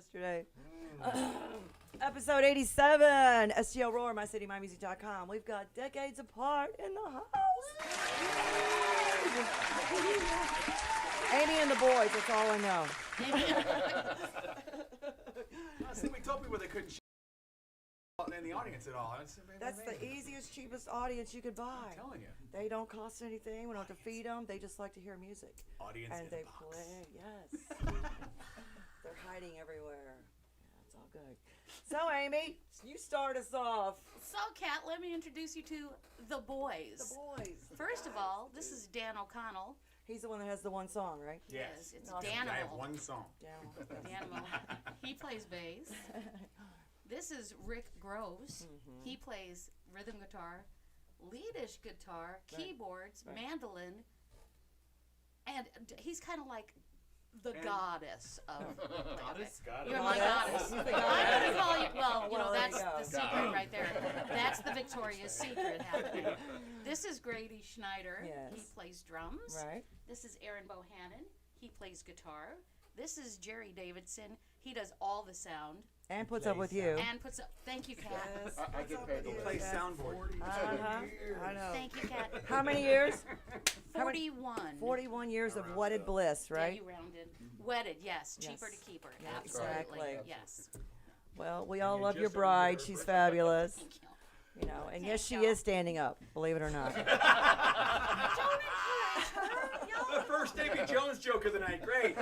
yesterday. Episode 87, STL Roar, mycitymymusic.com. We've got decades apart in the house. Amy and the boys, that's all I know. See, we told people they couldn't show in the audience at all. That's the easiest, cheapest audience you could buy. I'm telling you. They don't cost anything. We don't have to feed them. They just like to hear music. Audience And in they a box. play, yes. They're hiding everywhere. Yeah, it's all good. So, Amy, you start us off. So, Kat, let me introduce you to the boys. The boys. First of all, this is Dan O'Connell. He's the one that has the one song, right? Yes. It's Awesome. I have Danimal. one song. Danimal. He plays bass. This is Rick Groves. He plays rhythm guitar, leadish guitar, keyboards, mandolin, and he's kind of like the goddess of Goddess? You're my goddess. I'm gonna call you. Well, you know Well, there that's you go. the secret right there. That's the Victoria's Secret happening. This is Grady Schneider. Yes. He plays drums. Right. This is Aaron Bohannon. He plays guitar. This is Jerry Davidson. He does all the sound And puts up with you. and puts up. Thank you, Kat. Yes. I get paid He to plays Yes. soundboard. Uh-huh. I know. Thank you, Kat. How many years? 41. 41 years of wedded bliss, Yeah, right? you rounded. Wedded, yes. Cheaper Yes. to keep her. Yeah, Absolutely. exactly. Yes. Well, we all you love your just bride. over She's her fabulous. Thank you. You know, and Thank yes, she y'all. is standing up, believe it or not. Don't encourage her. Y'all. The first Davy Jones joke of the night. Great.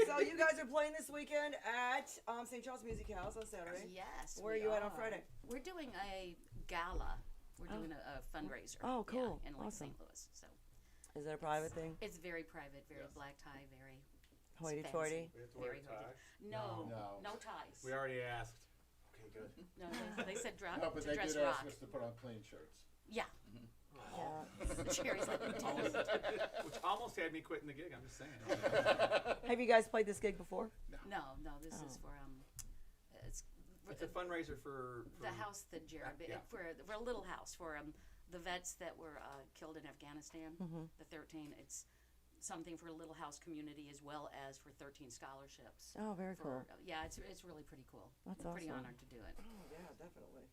So you guys are playing this weekend at St. Charles Music House on Saturday. Yes. Where are we you at on Friday? We're doing a gala. We're doing a fundraiser. Oh, cool. Yeah, in like Awesome. St. Louis. So Is it a private thing? it's very private, very black tie, very Hoity-toity? fancy, very hoity. No, No. no ties. We already asked. Okay, good. No, they said No, but to they dress did rock. ask us to put on clean shirts. Yeah. Yeah. Jerry's like, Which almost had me quitting the gig. I'm just saying. Have you guys played this gig before? no, this is for it's It's a fundraiser for the house that Jerry yeah. for a little house for the vets that were killed in Afghanistan. The 13. It's something for a little house community as well as for 13 scholarships. Oh, very cool. Yeah, it's really pretty cool. That's I'm pretty awesome. honored to do it. Oh, yeah, definitely.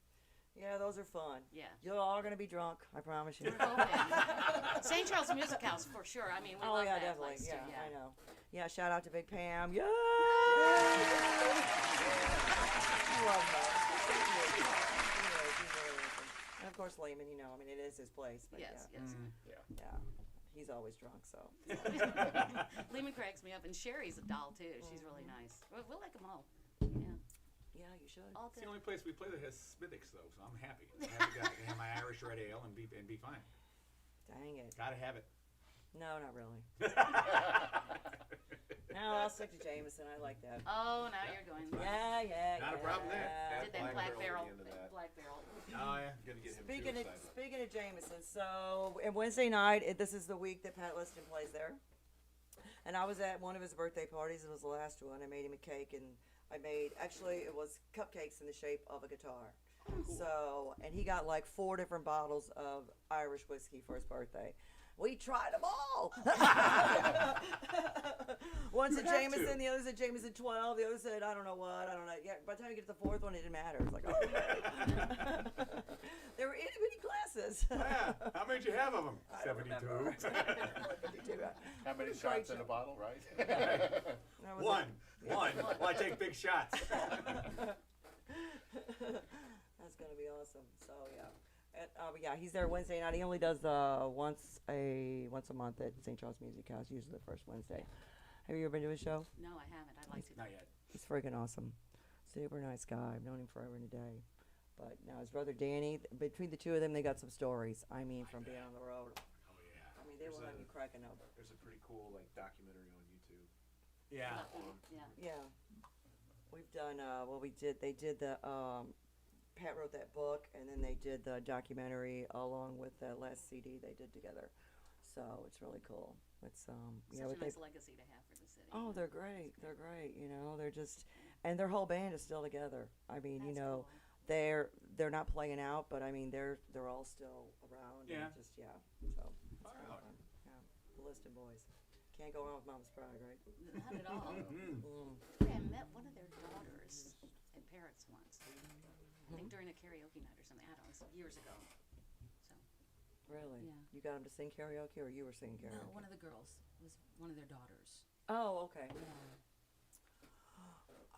Yeah, those are fun. Yeah. You're all going to be drunk, I promise you. We're hoping. St. Charles Music House for sure. I mean, we Oh, love yeah, that definitely. place Yeah, too. I know. Yeah, shout out to Big Pam. Yeah! I love her. He is, he's really awesome. And of course, Lehman, you know, I mean, it is his place. But Yes, yeah, yes. yeah. He's always drunk, so. Lehman cracks me up, and Sherry's a doll too. She's really nice. We'll like them all. Yeah. Yeah, you should. All It's good. the only place we play that has Smithwick's, though, so I'm happy. I'm happy I can have my Irish red ale and be fine. Dang it. Gotta have it. No, not really. No, I'll stick to Jameson. I like that. Oh, now you're going. Yeah. Not a problem there. Did that Black black Barrel barrel? at the end of that. Black barrel. Oh, yeah. Gonna get him Speaking too of excited. speaking of Jameson, so and Wednesday night, this is the week that Pat Liston plays there, and I was at one of his birthday parties. It was the last one. I made him a cake, and actually it was cupcakes in the shape of a guitar. So, and he got like 4 different bottles of Irish whiskey for his birthday. We tried them all. One said You have Jameson, to. the other said Jameson 12, the other said I don't know what, I don't know. Yeah, by the time you get to the 4th one, it didn't matter. It was like, oh, they were itty bitty glasses. Yeah. How many did you have of them? I don't 72. remember. 72. How many Great shots in show. a bottle, right? That was One. it. One. Well, I take big shots. That's gonna be awesome. So yeah, and, yeah, he's there Wednesday night. He only does once a month at St. Charles Music House, usually the first Wednesday. Have you ever been to his show? No, I haven't. I'd like to. Not yet. He's freaking awesome. Super nice guy. I've known him forever and a day. But now his brother Danny, between the two of them, they got some stories. I mean, from being on the road. Oh, yeah. I mean, they will have you cracking up. There's a pretty cool like documentary on YouTube. Yeah. Yeah. Yeah. We've done, they did the, Pat wrote that book, and then they did the documentary along with that last CD they did together. So it's really cool. It's, Such a nice legacy to have for the city. oh, they're great. They're great. You know, they're just, and their whole band is still together. I mean, you That's know, cool. they're not playing out, but I mean, they're all still around. Yeah. And just, yeah. So, it's Far really out. fun. Yeah. The Liston boys. Can't go wrong with Mama's Pride, right? Not at all. Mm. I met one of their daughters at Parrots once. I think during a karaoke night or something. I don't know. It was years ago. So Really? Yeah. You got them to sing karaoke, or you were singing karaoke? no, one of the girls was one of their daughters. Oh, okay. Yeah.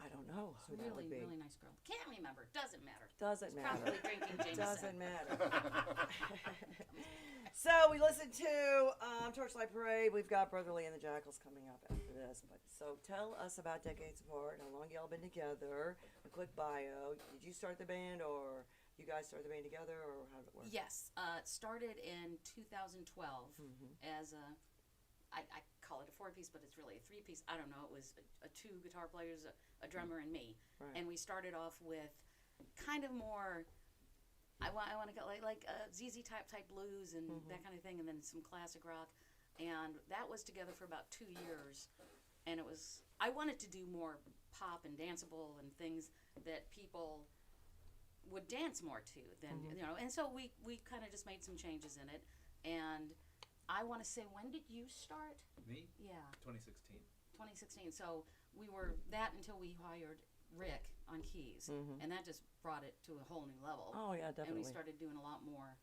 I don't know who that Really, would be. really nice girl. Can't remember. Doesn't matter. Doesn't Was matter. probably drinking Jameson. Doesn't matter. So we listened to Torchlight Parade. We've got Brotherly and the Jackals coming up after this. But so tell us about Decades Apart. How long y'all been together? A quick bio. Did you start the band, or you guys started the band together, or how did it work? Yes, it started in 2012 as a, I call it a 4-piece, but it's really a 3-piece. I don't know. It was a 2 guitar players, a drummer, and me. Right. And we started off with kind of more. I want to go like ZZ type blues and that kind of thing, and then some classic rock, and that was together for about 2 years, and it was. I wanted to do more pop and danceable and things that people would dance more to than and so we kind of just made some changes in it, and I want to say, when did you start? Me? Yeah, 2016. 2016. So we were that until we hired Rick on keys, and that just brought it to a whole new level. Oh yeah, And definitely. we started doing a lot more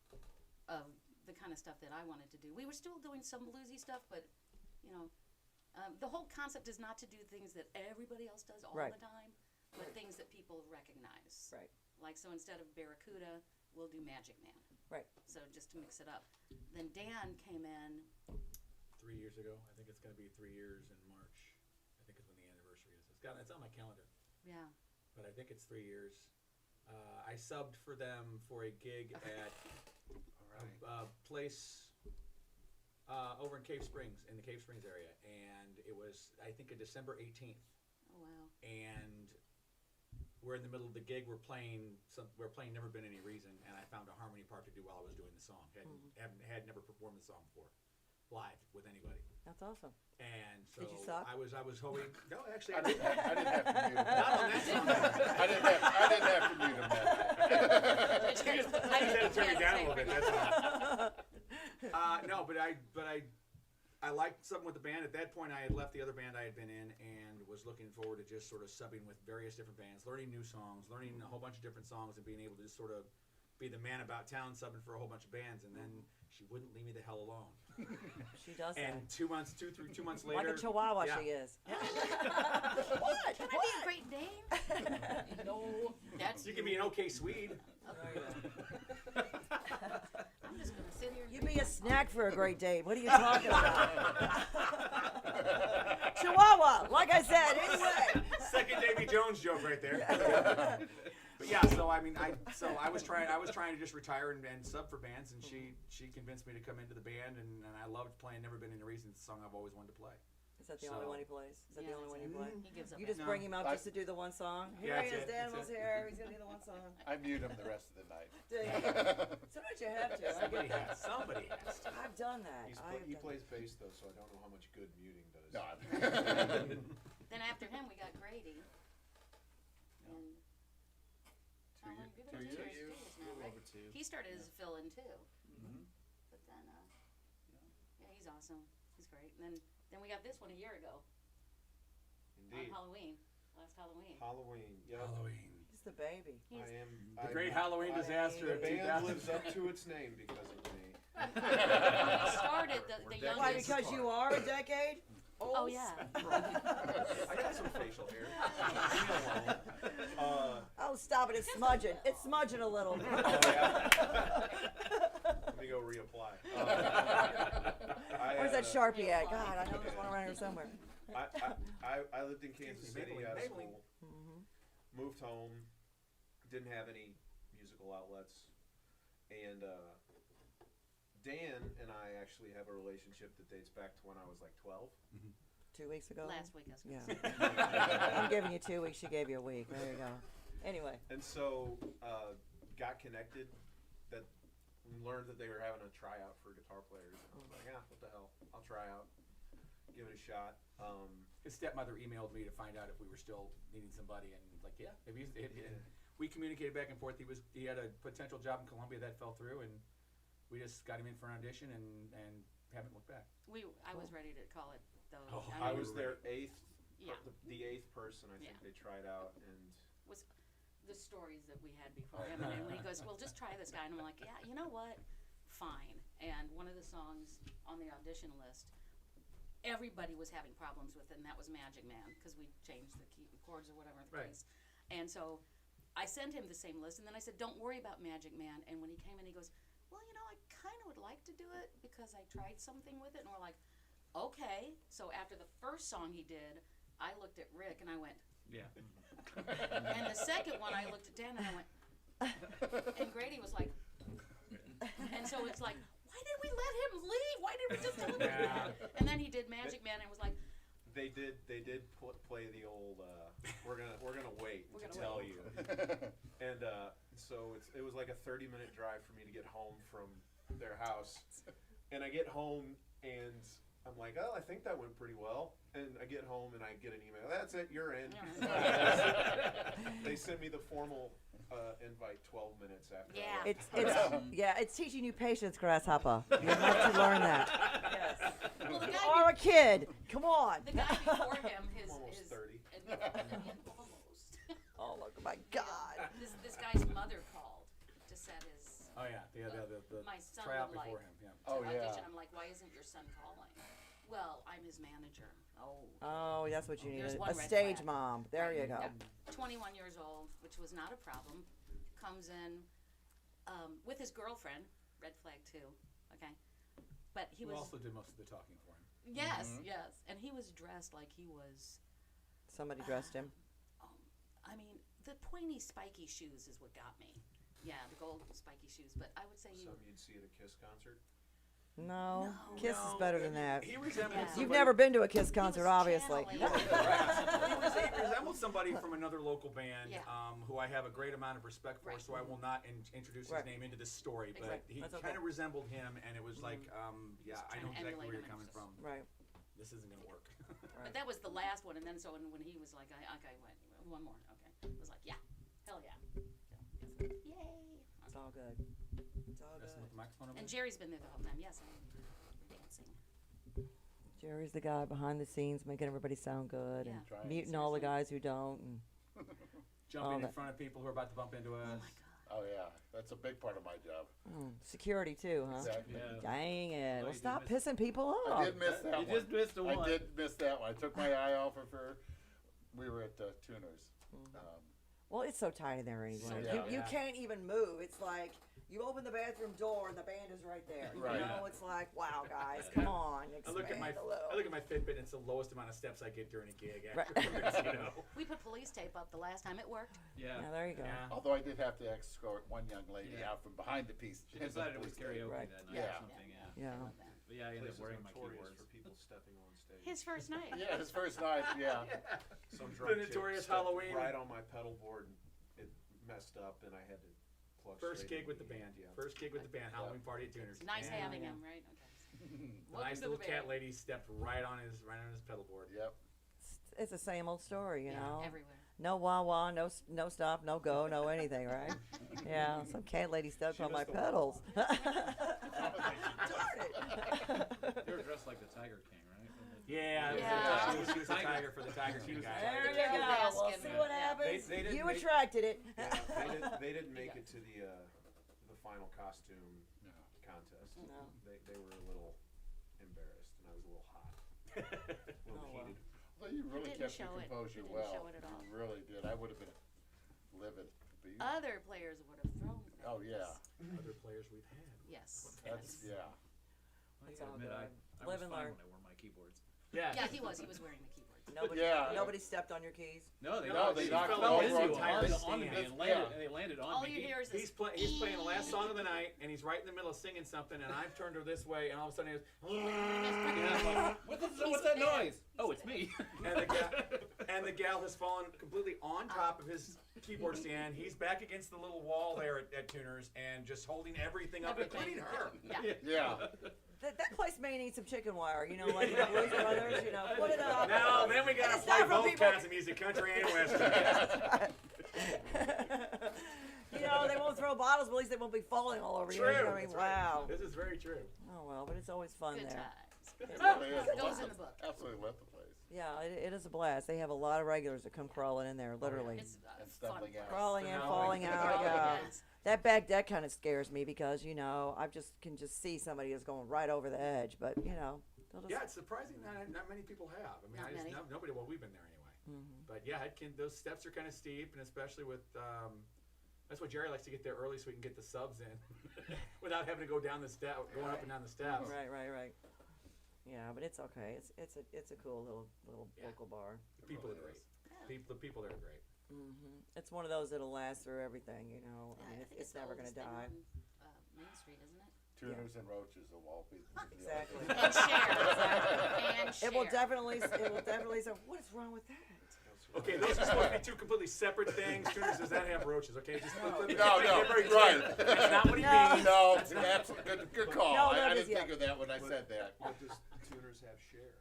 of the kind of stuff that I wanted to do. We were still doing some bluesy stuff, but the whole concept is not to do things that everybody else does all Right. the time, but things that people recognize. Right. Like, so instead of Barracuda, we'll do Magic Man. Right. So just to mix it up. Then Dan came in. 3 years ago. I think it's going to be 3 years in March. I think is when the anniversary is. It's on my calendar, Yeah. but I think it's 3 years. I subbed for them for a gig at a place over in Cave Springs, in the Cave Springs area, and it was, I think, a December 18th. Oh, wow. And we're in the middle of the gig. We're playing Never Been Any Reason, and I found a harmony part to do while I was doing the song. Had never performed the song before, live with anybody. That's awesome. And so Did you suck? I was hoping. No, actually, I didn't have to mute him. not on that song. I didn't have to mute him that I just had to turn it down a little bit. That's all. No, but I liked something with the band. At that point, I had left the other band I had been in and was looking forward to just sort of subbing with various different bands, learning new songs, learning a whole bunch of different songs, and being able to just sort of be the man about town subbing for a whole bunch of bands. And then she wouldn't leave me the hell alone. She does that. And 2 months later, Like a chihuahua, yeah. she is. What? Can I be a Great Dane? No. That's You can be an okay Swede. I'm just gonna sit here. and You'd drink be a my snack for a great date. What are you talking about? Chihuahua, like I said, anyway. Second Davy Jones joke right there. But yeah, so I mean, I was trying to just retire and sub for bands, and she convinced me to come into the band, and I loved playing Never Been Any Reason. It's a song I've always wanted to play. Is that the only So- one he plays? Is that the Yeah, only one that's you it. play? He gives up. You just No. bring him up I- just to do the one song? Here Yeah, he that's is, it, that's Daniel's it. here. He's going to do the one song. I mute him the rest of the night. Sometimes you have to. I Somebody get has. Somebody has. that. I've done that. He plays bass though, so I don't know how much good muting does. No, Then after him, we got Grady. And how long? You've been 2 2 years? years A now, little right? over 2. He started as a fill-in too. Mhm. But then, yeah, he's awesome. He's great. And then we got this one a year ago Indeed. on Halloween. Last Halloween. Halloween. Yep. Halloween. He's the baby. He's, The great Halloween disaster The of band 2000. lives up to its name because of me. he started the We're youngest. Why, decades because you are a decade? Oh yeah. I got some facial hair. Leave me alone. Oh, stop it. It's smudging. It's smudging a little. Oh, yeah. Let me go reapply. Where's that Sharpie at? God, I know there's one around here somewhere. I lived in Kansas Excuse me, City Maybelline, out of Maybelline. school. Moved home. Didn't have any musical outlets. And Dan and I actually have a relationship that dates back to when I was like 12. 2 weeks ago? Last week, I was gonna Yeah. I'm giving you 2 weeks. She gave you a week. There you go. Anyway. And so got connected. That learned that they were having a tryout for guitar players. And I was like, what the hell? I'll try out. Give it a shot. His stepmother emailed me to find out if we were still needing somebody, and like, yeah, we communicated back and forth. He had a potential job in Columbia that fell through, and we just got him in for an audition and haven't looked back. I was ready to call it though. Oh, I mean, was their eighth, Yeah. the eighth person I think Yeah. they tried out, and was the stories that we had before him. And when he goes, well, just try this guy. And I'm like, yeah, you know what? Fine. And one of the songs on the audition list, everybody was having problems with it, and that was Magic Man, because we changed the key chords or whatever the Right. case. And so I sent him the same list, and then I said, don't worry about Magic Man. And when he came in, he goes, well, you know, I kind of would like to do it because I tried something with it. And we're like, okay. So after the first song he did, I looked at Rick and I went, Yeah. and the second one I looked at Dan and I went, and Grady was like, and so it's like, why did we let him leave? Why did we just tell him? Yeah. And then he did Magic Man and was like, they did play the old we're gonna wait We're to gonna tell wait. you, and so it was like a 30-minute drive for me to get home from their house, and I get home and I'm like, oh, I think that went pretty well, and I get home and I get an email, that's it, you're in. They sent me the formal invite 12 minutes after. Yeah. It's teaching you patience, grasshopper. You have to learn that. Yes. well, the You guy, are a kid. Come on. the guy before him, his, I'm almost his 30. almost. Oh look, my God. This guy's mother called to set his Oh yeah, the my son tryout would like before him. Yeah. to Oh, yeah. audition. I'm like, why isn't your son calling? Well, I'm his manager. Oh. Oh, that's what you need. There's A one red stage flag. mom. There you go. Yep. 21 years old, which was not a problem. Comes in with his girlfriend, red flag too. Okay, but he Who was also did most of the talking for him. yes, yes, and he was dressed like he was. Somebody dressed him. I mean, the pointy, spiky shoes is what got me. Yeah, the gold spiky shoes. But I would say he. Something you'd see at a Kiss concert. No, No. Kiss is better than that. He resembled Yeah. somebody. You've never been to a Kiss concert, was obviously. channeling- He resembled somebody from another local band Yeah. who I have a great amount of respect for, Right. so I will not introduce Right. his name into this story, but Exactly. he That's okay. kind of resembled him, and it was like, yeah, Just I trying know to exactly emulate where you're him coming and from. Right. This isn't going to work. But that was the last one, and then so when he was like, okay, wait, one more, okay, I was like, yeah, hell yeah, so, yay. It's all good. It's all Messing with good. the microphone over And there? Jerry's been there the whole time. Yes, I'm dancing. Jerry's the guy behind the scenes making everybody sound good and Yeah. Trying, muting all the guys who don't. And Jumping in that. front of people who are about to bump into us. Oh my god. Oh, yeah. That's a big part of my job. security too, huh? Exactly. Dang it! Well, Well, you stop did miss- pissing people I off. did miss that You one. just missed the one. I did miss that one. I took my eye off of her. We were at Tuners. Well, it's so tight in there anyway. So you, tight. you Yeah. can't even move. It's like you open the bathroom door and the band is right there. Right. You know, it's like, wow, guys, come on, I look at my expand a little. I look at my Fitbit, and it's the lowest amount of steps I get during a gig. Right. Afterwards, you know. We put police tape up the last time. It worked. Yeah. Yeah, there you go. Yeah. Although I did have to escort one young lady Yeah. out from behind the piece. She decided it was karaoke Right. that night Yeah. or something, yeah. Yeah. I love that. But yeah, I ended Place up is wearing my notorious keyboards. for people stepping on stage. His first night. Yeah, his first night, yeah. Some drunk chick notorious stepped Halloween. right on my pedal board and it messed up and I had to plug First straight gig with the into band. Yeah. First gig with the band. Halloween party at Tuners. It's nice And having yeah. him, right? Okay. The Welcome nice to the little cat band. lady stepped right on his pedal board. Yep. It's the same old story, you know. Everywhere. No wah wah, no stop, no go, no anything, right? Yeah, some cat lady stepped She on my missed the pedals. Some Darn it. You were dressed like the Tiger King, right? Yeah, Yeah. She was a tiger for the Tiger King guy. There The you go. mask We'll and see the- what yeah. happens. They didn't You make- attracted it. Yeah, they didn't make it to the final costume No. contest. No. They were a little embarrassed and I was a little hot. A little Oh, well. heated. Well, you really didn't kept your show it. composure It didn't well. show it at all. You really did. I would have been livid. But you, Other players would have thrown things. oh, yeah. Other players we've had. Yes. That's, yes. yeah. I It's gotta all admit, good. I Live was and fine learn. when I wore my keyboards. Yeah. Yeah, he was wearing the keyboard. Nobody, Yeah. nobody stepped on your keys. No, they No, they she knocked fell them into over it the entire onto stand. me and Yeah. they landed on All me. you hear is He's this. he's playing the last song of the night, and he's right in the middle of singing something, and I've turned her this way, and all of a sudden he goes, And I'm like, what's that noise? Oh, it's me. and the gal has fallen completely on top of his keyboard stand. He's back against the little wall there at Tuners, and just holding everything up, including her. Yeah. Yeah. That place may need some chicken wire, you know, like the Blues Brothers, you know, put it up. Now, then we gotta And it's play not for both people- kinds of music, country and western. You know, they won't throw bottles, but at least they won't be falling all over you. True. I mean, That's right. wow. This is very true. Oh well, but it's always fun Good there. times. It really is. Goes in the book. Absolutely love the place. Yeah, it is a blast. They have a lot of regulars that come crawling in there, literally. It's And fun. stumbling out. Crawling in, Crawling falling in. out. Crawling, Yeah. yes. That back deck kind of scares me because I can just see somebody is going right over the edge. But they'll just. Yeah, it's surprising not many people have. I mean, Not many. Nobody. Well, we've been there anyway. But yeah, those steps are kind of steep, and especially with. That's why Jerry likes to get there early so we can get the subs in, without having to go down the step, going up and down the steps. Right. Yeah, but it's okay. It's a cool little Yeah. local bar. The people are great. The people there are great. It's one of those that'll last through everything. I Yeah, mean, I think it's the never gonna oldest thing die. on, Main Street, isn't it? Tuners and roaches will all be. Exactly. And share. And share. It will definitely say, what is wrong with that? Okay, those are supposed to be two completely separate things. Tuners does not have roaches. Okay, just No, make it very right. clear. That's not what he No. means. No, absolutely good call. No, I that didn't is- think of that when I said that. What does tuners have share?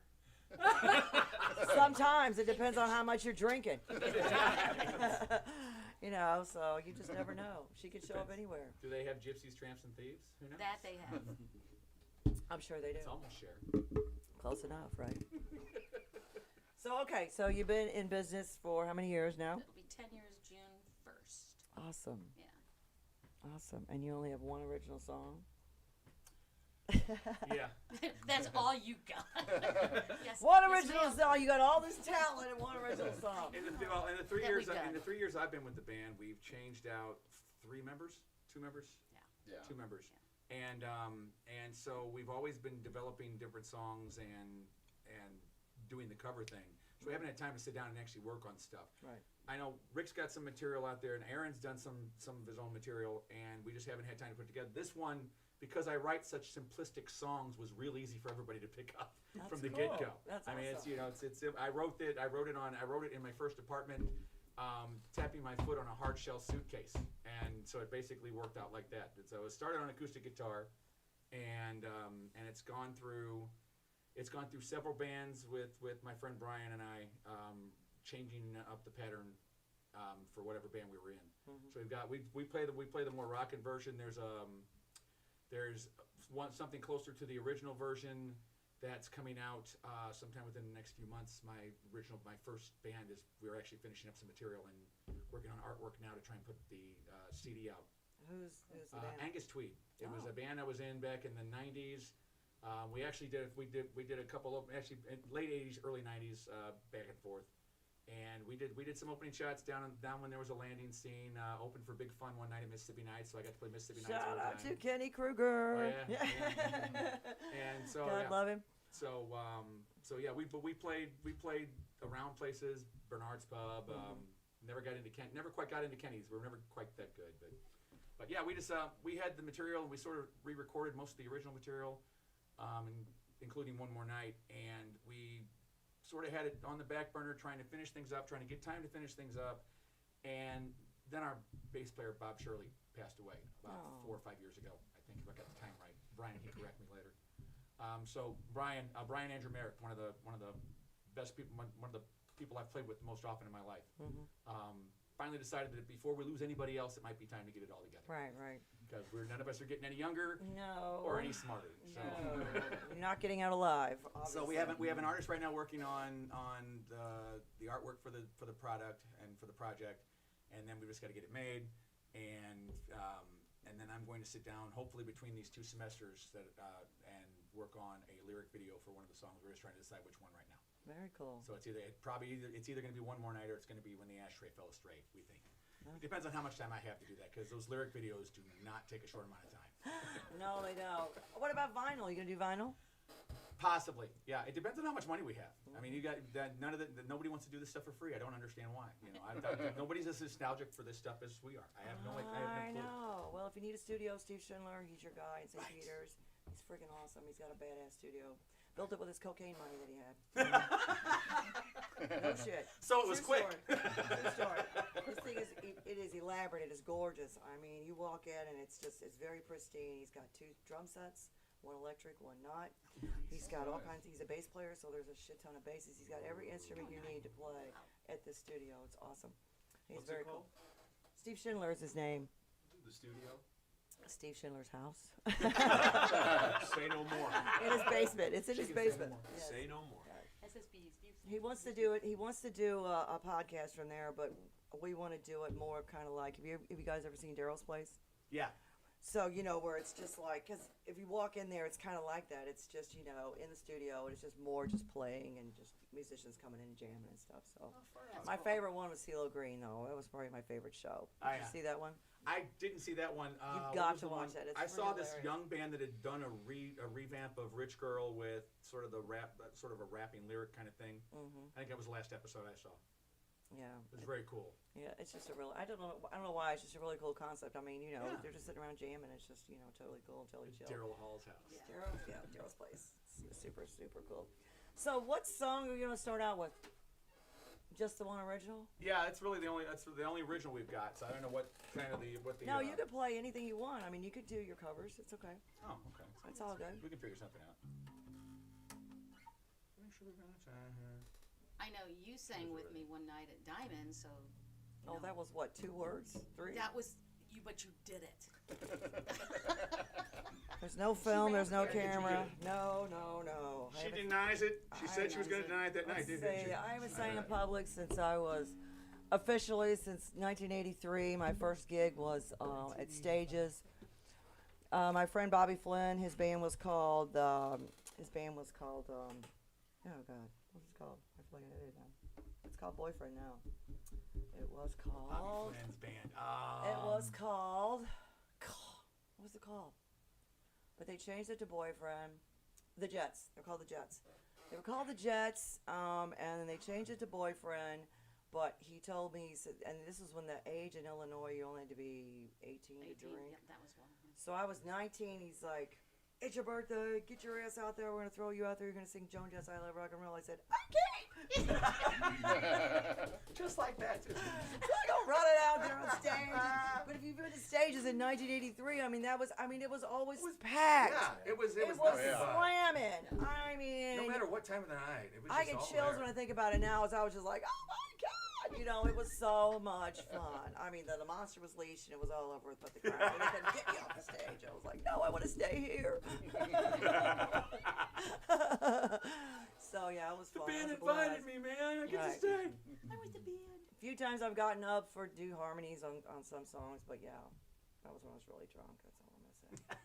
Sometimes it depends on how much you're drinking. So you just never know. She could show up anywhere. Do they have gypsies, tramps, and thieves? Who knows? That they have. I'm sure they do. It's almost share. Close enough, right? So you've been in business for how many years now? It'll be 10 years June 1st. Awesome. Yeah. Awesome. And you only have one original song? Yeah. That's all you got. Yes. One yes, original ma'am. song. You got all this talent in one original song. In the 3 That years, we've done. in the 3 years I've been with the band, we've changed out 2 members, Yeah. 2 members, and so we've always been developing different songs and doing the cover thing. So we haven't had time to sit down and actually work on stuff. Right. I know Rick's got some material out there, and Aaron's done some of his own material, and we just haven't had time to put together. This one, because I write such simplistic songs, was real easy for everybody to pick up from the cool. get go. That's I mean, awesome. it's I wrote it in my first apartment, tapping my foot on a hard shell suitcase, and so it basically worked out like that. And so it started on acoustic guitar, and it's gone through several bands with my friend Brian and I, changing up the pattern for whatever band we were in. So we play the more rockin' version. There's something closer to the original version that's coming out sometime within the next few months. My first band we're actually finishing up some material and working on artwork now to try and put the CD out. Who's the band? Angus Tweed. It was Oh. a band I was in back in the '90s. We actually did a couple of actually in late '80s, early '90s, back and forth, and we did some opening shots down when there was a landing scene. Opened for Big Fun one night at Mississippi Nights, so I got to play Mississippi Nights all Shout the out time. to Kenny Kruger. Oh, yeah. And so God yeah. love him. So yeah, we played around places, Bernard's Pub. Never quite got into Kenny's. We were never quite that good, but yeah, we had the material. We sort of re-recorded most of the original material, including One More Night, and we sort of had it on the back burner, trying to finish things up, trying to get time to finish things up, and then our bass player Bob Shirley passed away about 4 or 5 years ago, I think, if I got the time right. Brian can correct me later. So Brian Andrew Merrick, one of the best people, one of the people I've played with most often in my life. Finally decided that before we lose anybody else, it might be time to get it all together. Right. Because none of us are getting any younger No. or any smarter. So. No. You're not getting out alive. So Obviously. we have an artist right now working on the artwork for the product and for the project, and then we just got to get it made, and then I'm going to sit down hopefully between these 2 semesters and work on a lyric video for one of the songs. We're just trying to decide which one right now. Very cool. So it's either going to be One More Night or it's going to be When the Ashtray Fell Astray. We think. It depends on how much time I have to do that, because those lyric videos do not take a short amount of time. No, they don't. What about vinyl? You gonna do vinyl? Possibly, yeah. It depends on how much money we have. I mean, you got that. Nobody wants to do this stuff for free. I don't understand why. Nobody's as nostalgic for this stuff as we are. I have no clue. know. Well, if you need a studio, Steve Schindler, he's your guy in St. Right. Peter's. He's freaking awesome. He's got a badass studio. Built it with his cocaine money that he had. No shit. So it was True quick. story. True story. This thing it is elaborate. It is gorgeous. I mean, you walk in and it's very pristine. He's got 2 drum sets, 1 electric, 1 not. He's got all kinds. He's a bass player, so there's a shit ton of basses. He's got every instrument you need to play at the studio. It's awesome. He's What's it very cool. called? Steve Schindler is his name. The studio. Steve Schindler's house. Say no more. In his basement. It's in his basement. Yes. Say no more. He wants to do it. He wants to do a podcast from there, but we want to do it more kind of like. Have you guys ever seen Daryl's Place? Yeah. So where it's just like, because if you walk in there, it's kind of like that. It's just in the studio, and it's just more just playing and just musicians coming in and jamming and stuff. So my favorite one was CeeLo Green, though. That was probably my favorite show. Did you see that one? I didn't see that one. You've what got was to the watch one? that. It's I saw pretty this hilarious. young band that had done a revamp of Rich Girl with sort of the rap, sort of a rapping lyric kind of thing. Mm-hmm. I think that was the last episode I saw. Yeah. It was very cool. Yeah, it's just a real. I don't know why. It's just a really cool concept. I mean, they're just sitting around jamming. It's just totally cool, totally chill. Daryl Hall's house. Daryl's Place. It's super cool. So, what song are you gonna start out with? Just the one original? Yeah, that's really the only original we've got. So I don't know what kind of what the. No, you could play anything you want. I mean, you could do your covers. It's okay. Oh, okay. It's all good. We can figure something out. Make sure we're gonna try here. I know you sang with me one night at Diamond, so. Oh, that was what? 2 words? 3? That was you, but you did it. There's no film. There's no Did you camera. get No. I She haven't- denies it. She I said she was going to denies deny it that night, Let's didn't see, she? I haven't sang in public since I was since 1983. My first gig was at Stages. My friend Bobby Flynn, his band was called. Oh God, what's it called? I feel like I did it now. It's called Boyfriend now. It was called. Bobby Flynn's band. It was called. What was it called? But they changed it to Boyfriend. The Jets. They're called the Jets. They were called the Jets, and then they changed it to Boyfriend. But he told me, and this was when the age in Illinois, you only had to be 18 to drink. Yep, that was one. So I was 19. He's like, "It's your birthday. Get your ass out there. We're gonna throw you out there. You're gonna sing Joan Jett, I Love Rock and Roll." I said, "Okay." Just like that, too. So I go running out there on stage. But if you've been to Stages in 1983, it was always packed. Yeah, it was It was slamming. I mean, No matter what time of the night, it was I just get all chills there. when I think about it now. As I was just like, "Oh my God!" It was so much fun. I mean, the monster was leashed and it was all over but the crowd. And they couldn't get me off the stage. I was like, "No, I want to stay here." So yeah, it was The fun. band It was a blast. invited me, man. I get Right. to stay. I was the band. A few times I've gotten up for do harmonies on some songs, but yeah, that was when I was really drunk. That's all I'm gonna say.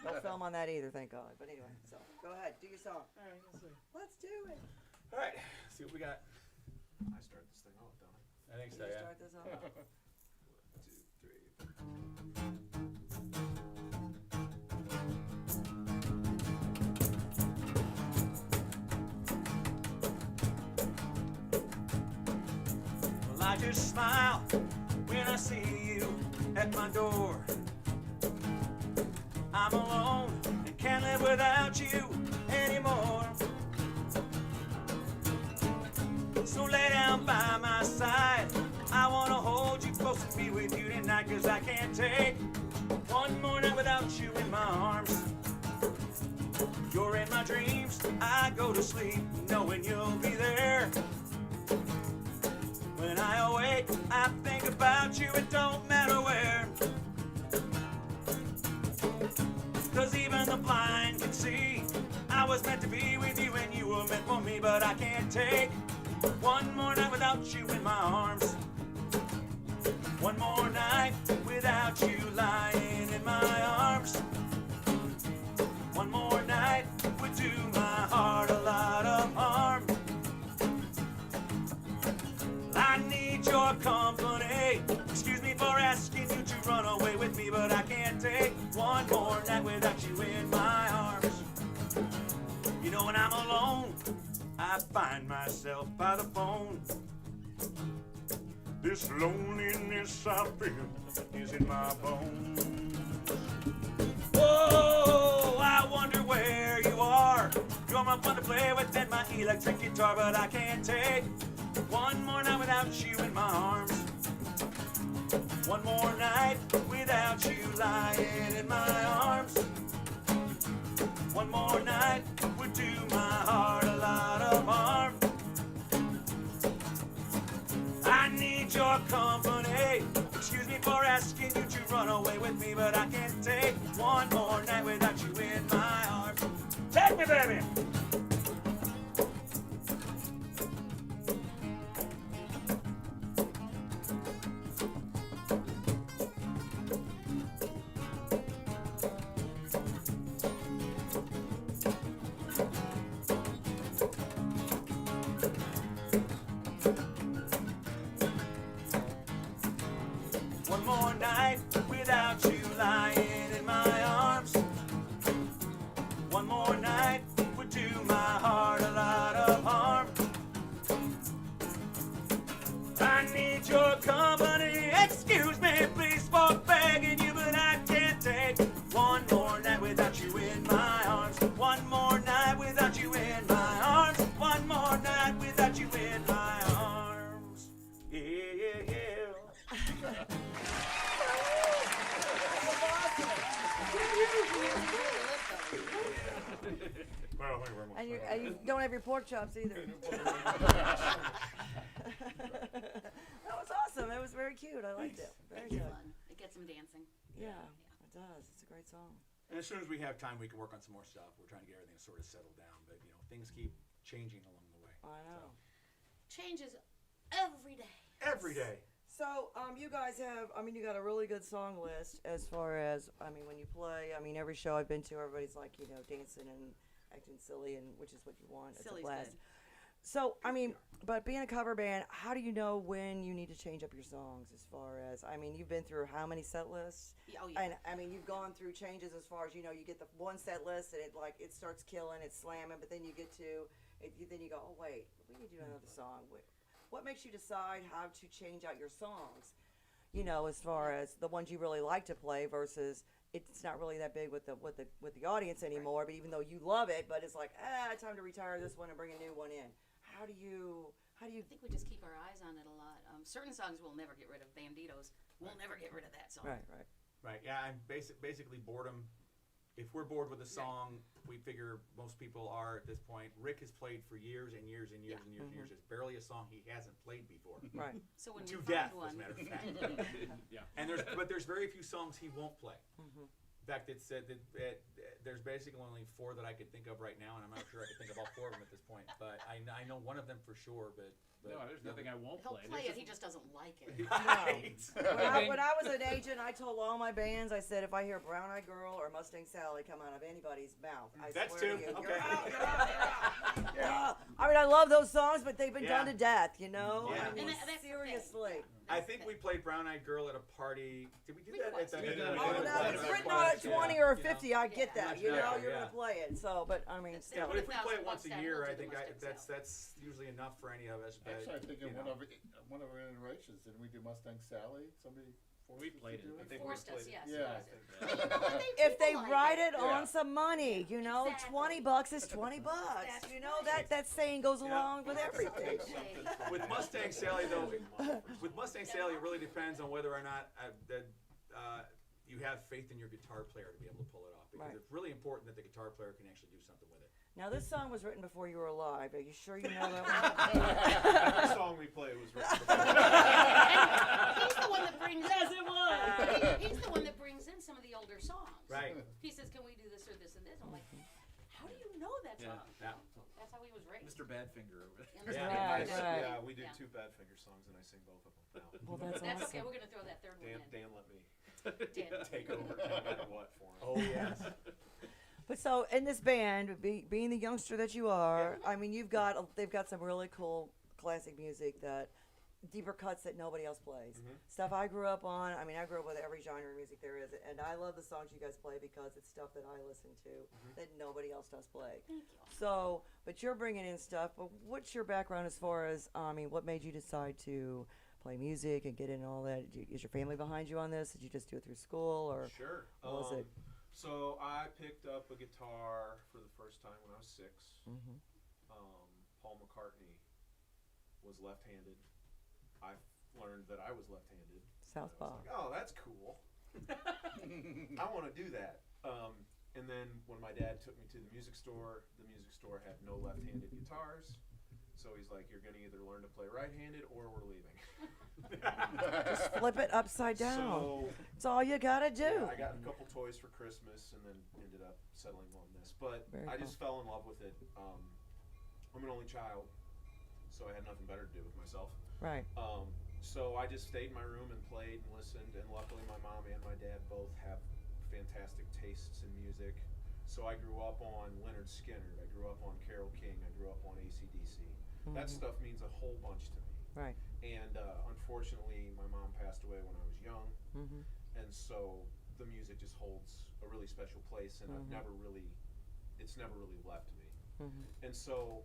No film on that either, thank God. But anyway, so go ahead, do your song. All right, let's see. Let's do it. All right, see what we got. I start this thing off, don't I? I think Can so, you yeah. start this off? 1, 2, 3. Well, I just smile when I see you at my door. I'm alone and can't live without you anymore. So lay down by my side. I wanna hold you close and be with you tonight, 'cause I can't take one more night without you in my arms. You're in my dreams, I go to sleep knowing you'll be there. When I awake, I think about you, it don't matter where. 'Cause even the blind can see I was meant to be with you and you were meant for me. But I can't take one more night without you in my arms. One more night without you lying in my arms. One more night would do my heart a lot of harm. I need your company. Excuse me for asking you to run away with me, but I can't take one more night without you in my arms. You know, when I'm alone, I find myself by the phone. This loneliness I feel is in my bones. Oh, I wonder where you are. You're my fun to play with and my electric guitar, but I can't take one more night without you in my arms. One more night without you lying in my arms. One more night would do my heart a lot of harm. I need your company. Excuse me for asking you to run away with me, but I can't take one more night without you in my arms. Take me, baby! One more night without you lying in my arms. One more night would do my heart a lot of harm. I need your company. Excuse me, please, for begging you, but I can't take one more night without you in my arms. One more night without you in my arms. One more night without you in my arms. Yeah, yeah, yeah. Well, thank you very much. And you don't have your pork chops either. That was awesome. It was very cute. I liked it. Very It's good. fun. It gets them dancing. Yeah, it does. It's a great song. And as soon as we have time, we can work on some more stuff. We're trying to get everything sort of settled down, but things keep changing along the way. I know. Changes every day. Every day. So, you guys have, you got a really good song list as far as, when you play, every show I've been to, everybody's like, dancing and acting silly, and which is what you want. It's Silly's a blast. good. So, but being a cover band, how do you know when you need to change up your songs as far as, you've been through how many set lists? Oh, yeah. And, you've gone through changes as far as, you get the one set list and it starts killing, it's slamming, but then you get to, then you go, oh, wait, we need to do another song. What makes you decide how to change out your songs? As far as the ones you really like to play versus it's not really that big with the audience anymore. But even though you love it, but it's like time to retire this one and bring a new one in. How do you? I think we just keep our eyes on it a lot. Certain songs we'll never get rid of. Banditos, we'll never get rid of that song. Right. Yeah. I'm basically boredom. If we're bored with a song, we figure most people are at this point. Rick has played for years and years and years and years and years. There's barely a song he hasn't played before. Right. So when To we death, find one, as a matter of fact. Yeah. And there's very few songs he won't play. In fact, it's said that there's basically only 4 that I could think of right now, and I'm not sure I could think of all 4 of them at this point. But I know one of them for sure. But No, there's nothing I won't he'll play. play There's it. He just doesn't like it. Right. When I was an agent, I told all my bands, I said, if I hear Brown Eyed Girl or Mustang Sally come out of anybody's mouth, I That's swear 2. to you, Okay. you're out, you're out, you're out. I love those songs, but they've been done Yeah. to death, Yeah. And that's the thing. seriously. I think we played Brown Eyed Girl at a party. Did we do that at the? We did. Oh, Yeah. no, it's Yeah. written on it 20 or 50. I get Yeah. that. Yeah, You're yeah. gonna play it. So, but Yeah, still. but if we play it once a $1,000 year, we'll I do think the Mustang that's usually enough for any of us. But, Actually, I think in you one know. of our iterations, didn't we do Mustang Sally? Somebody forced We us to played it. do I I think Forced we us, played yes. it. Yeah. But you know what? If they People like write it Yeah. on some money, Exactly. $20 is $20. That's That saying goes Yeah. along with everything. With Mustang Sally, though, with Mustang Sally, it really depends on whether or not you have faith in your guitar player to be able to pull it off. Because Right. it's really important that the guitar player can actually do something with it. Now, this song was written before you were alive. Are you sure you know that Every song we play was written. He's the one that brings. Yes, it was. He's the one that brings in some of the older songs. Right. He says, "Can we do this or this and this?" I'm like, "How do you know that Yeah. song?" Yeah. That's how he was raised. Mr. Badfinger over there. And Mr. Yeah. Badfinger. Right. Yeah, we did Yeah. 2 Badfinger songs, and I sing both of them now. Well, that's That's awesome. okay. We're gonna throw that third one in. Dan let me Dan. take over no matter what for him. Oh yes. But so in this band, being the youngster that you are, they've got some really cool classic music that deeper cuts that nobody else plays. Stuff I grew up on. I grew up with every genre of music there is, and I love the songs you guys play because it's stuff that I listen to that nobody else does play. Thank you. So, but you're bringing in stuff. But what's your background as far as what made you decide to play music and get in all that? Is your family behind you on this? Did you just do it through school or? Sure. What was it? So I picked up a guitar for the first time when I was 6. Mhm. Paul McCartney was left-handed. I learned that I was left-handed. Southpaw. I was like, oh, that's cool. I want to do that. And then when my dad took me to the music store had no left-handed guitars. So he's like, you're going to either learn to play right-handed or we're leaving. flip it upside down. So It's all you gotta do. yeah, I got a couple toys for Christmas and then ended up settling on this. But Very I cool. just fell in love with it. I'm an only child, so I had nothing better to do with myself. Right. So I just stayed in my room and played and listened, and luckily my mom and my dad both have fantastic tastes in music. So I grew up on Leonard Skinner, I grew up on Carole King, I grew up on AC/DC. That stuff means a whole bunch to me. Right. And unfortunately, my mom passed away when I was young, Mm-hmm. and so the music just holds a really special place, and it's never really left me. Mm-hmm. And so,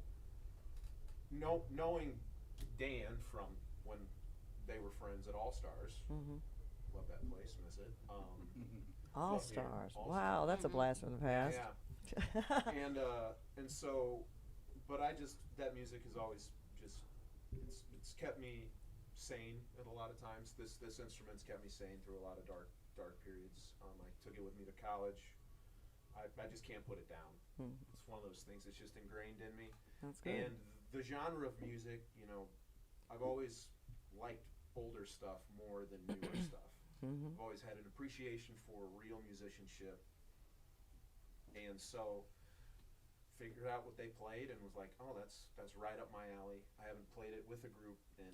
knowing Dan from when they were friends at All Stars, Mm-hmm. love that place, miss it. All Love hearing Stars. All Wow, Stars. that's a blast from the past. Yeah, and so, but that music has always just it's kept me sane at a lot of times. This instrument's kept me sane through a lot of dark periods. I took it with me to college. I just can't put it down. It's one of those things that's just ingrained in me. That's good. And the genre of music, I've always liked older stuff more than newer stuff. Mm-hmm. I've always had an appreciation for real musicianship, and so figured out what they played and was like, oh, that's right up my alley. I haven't played it with a group in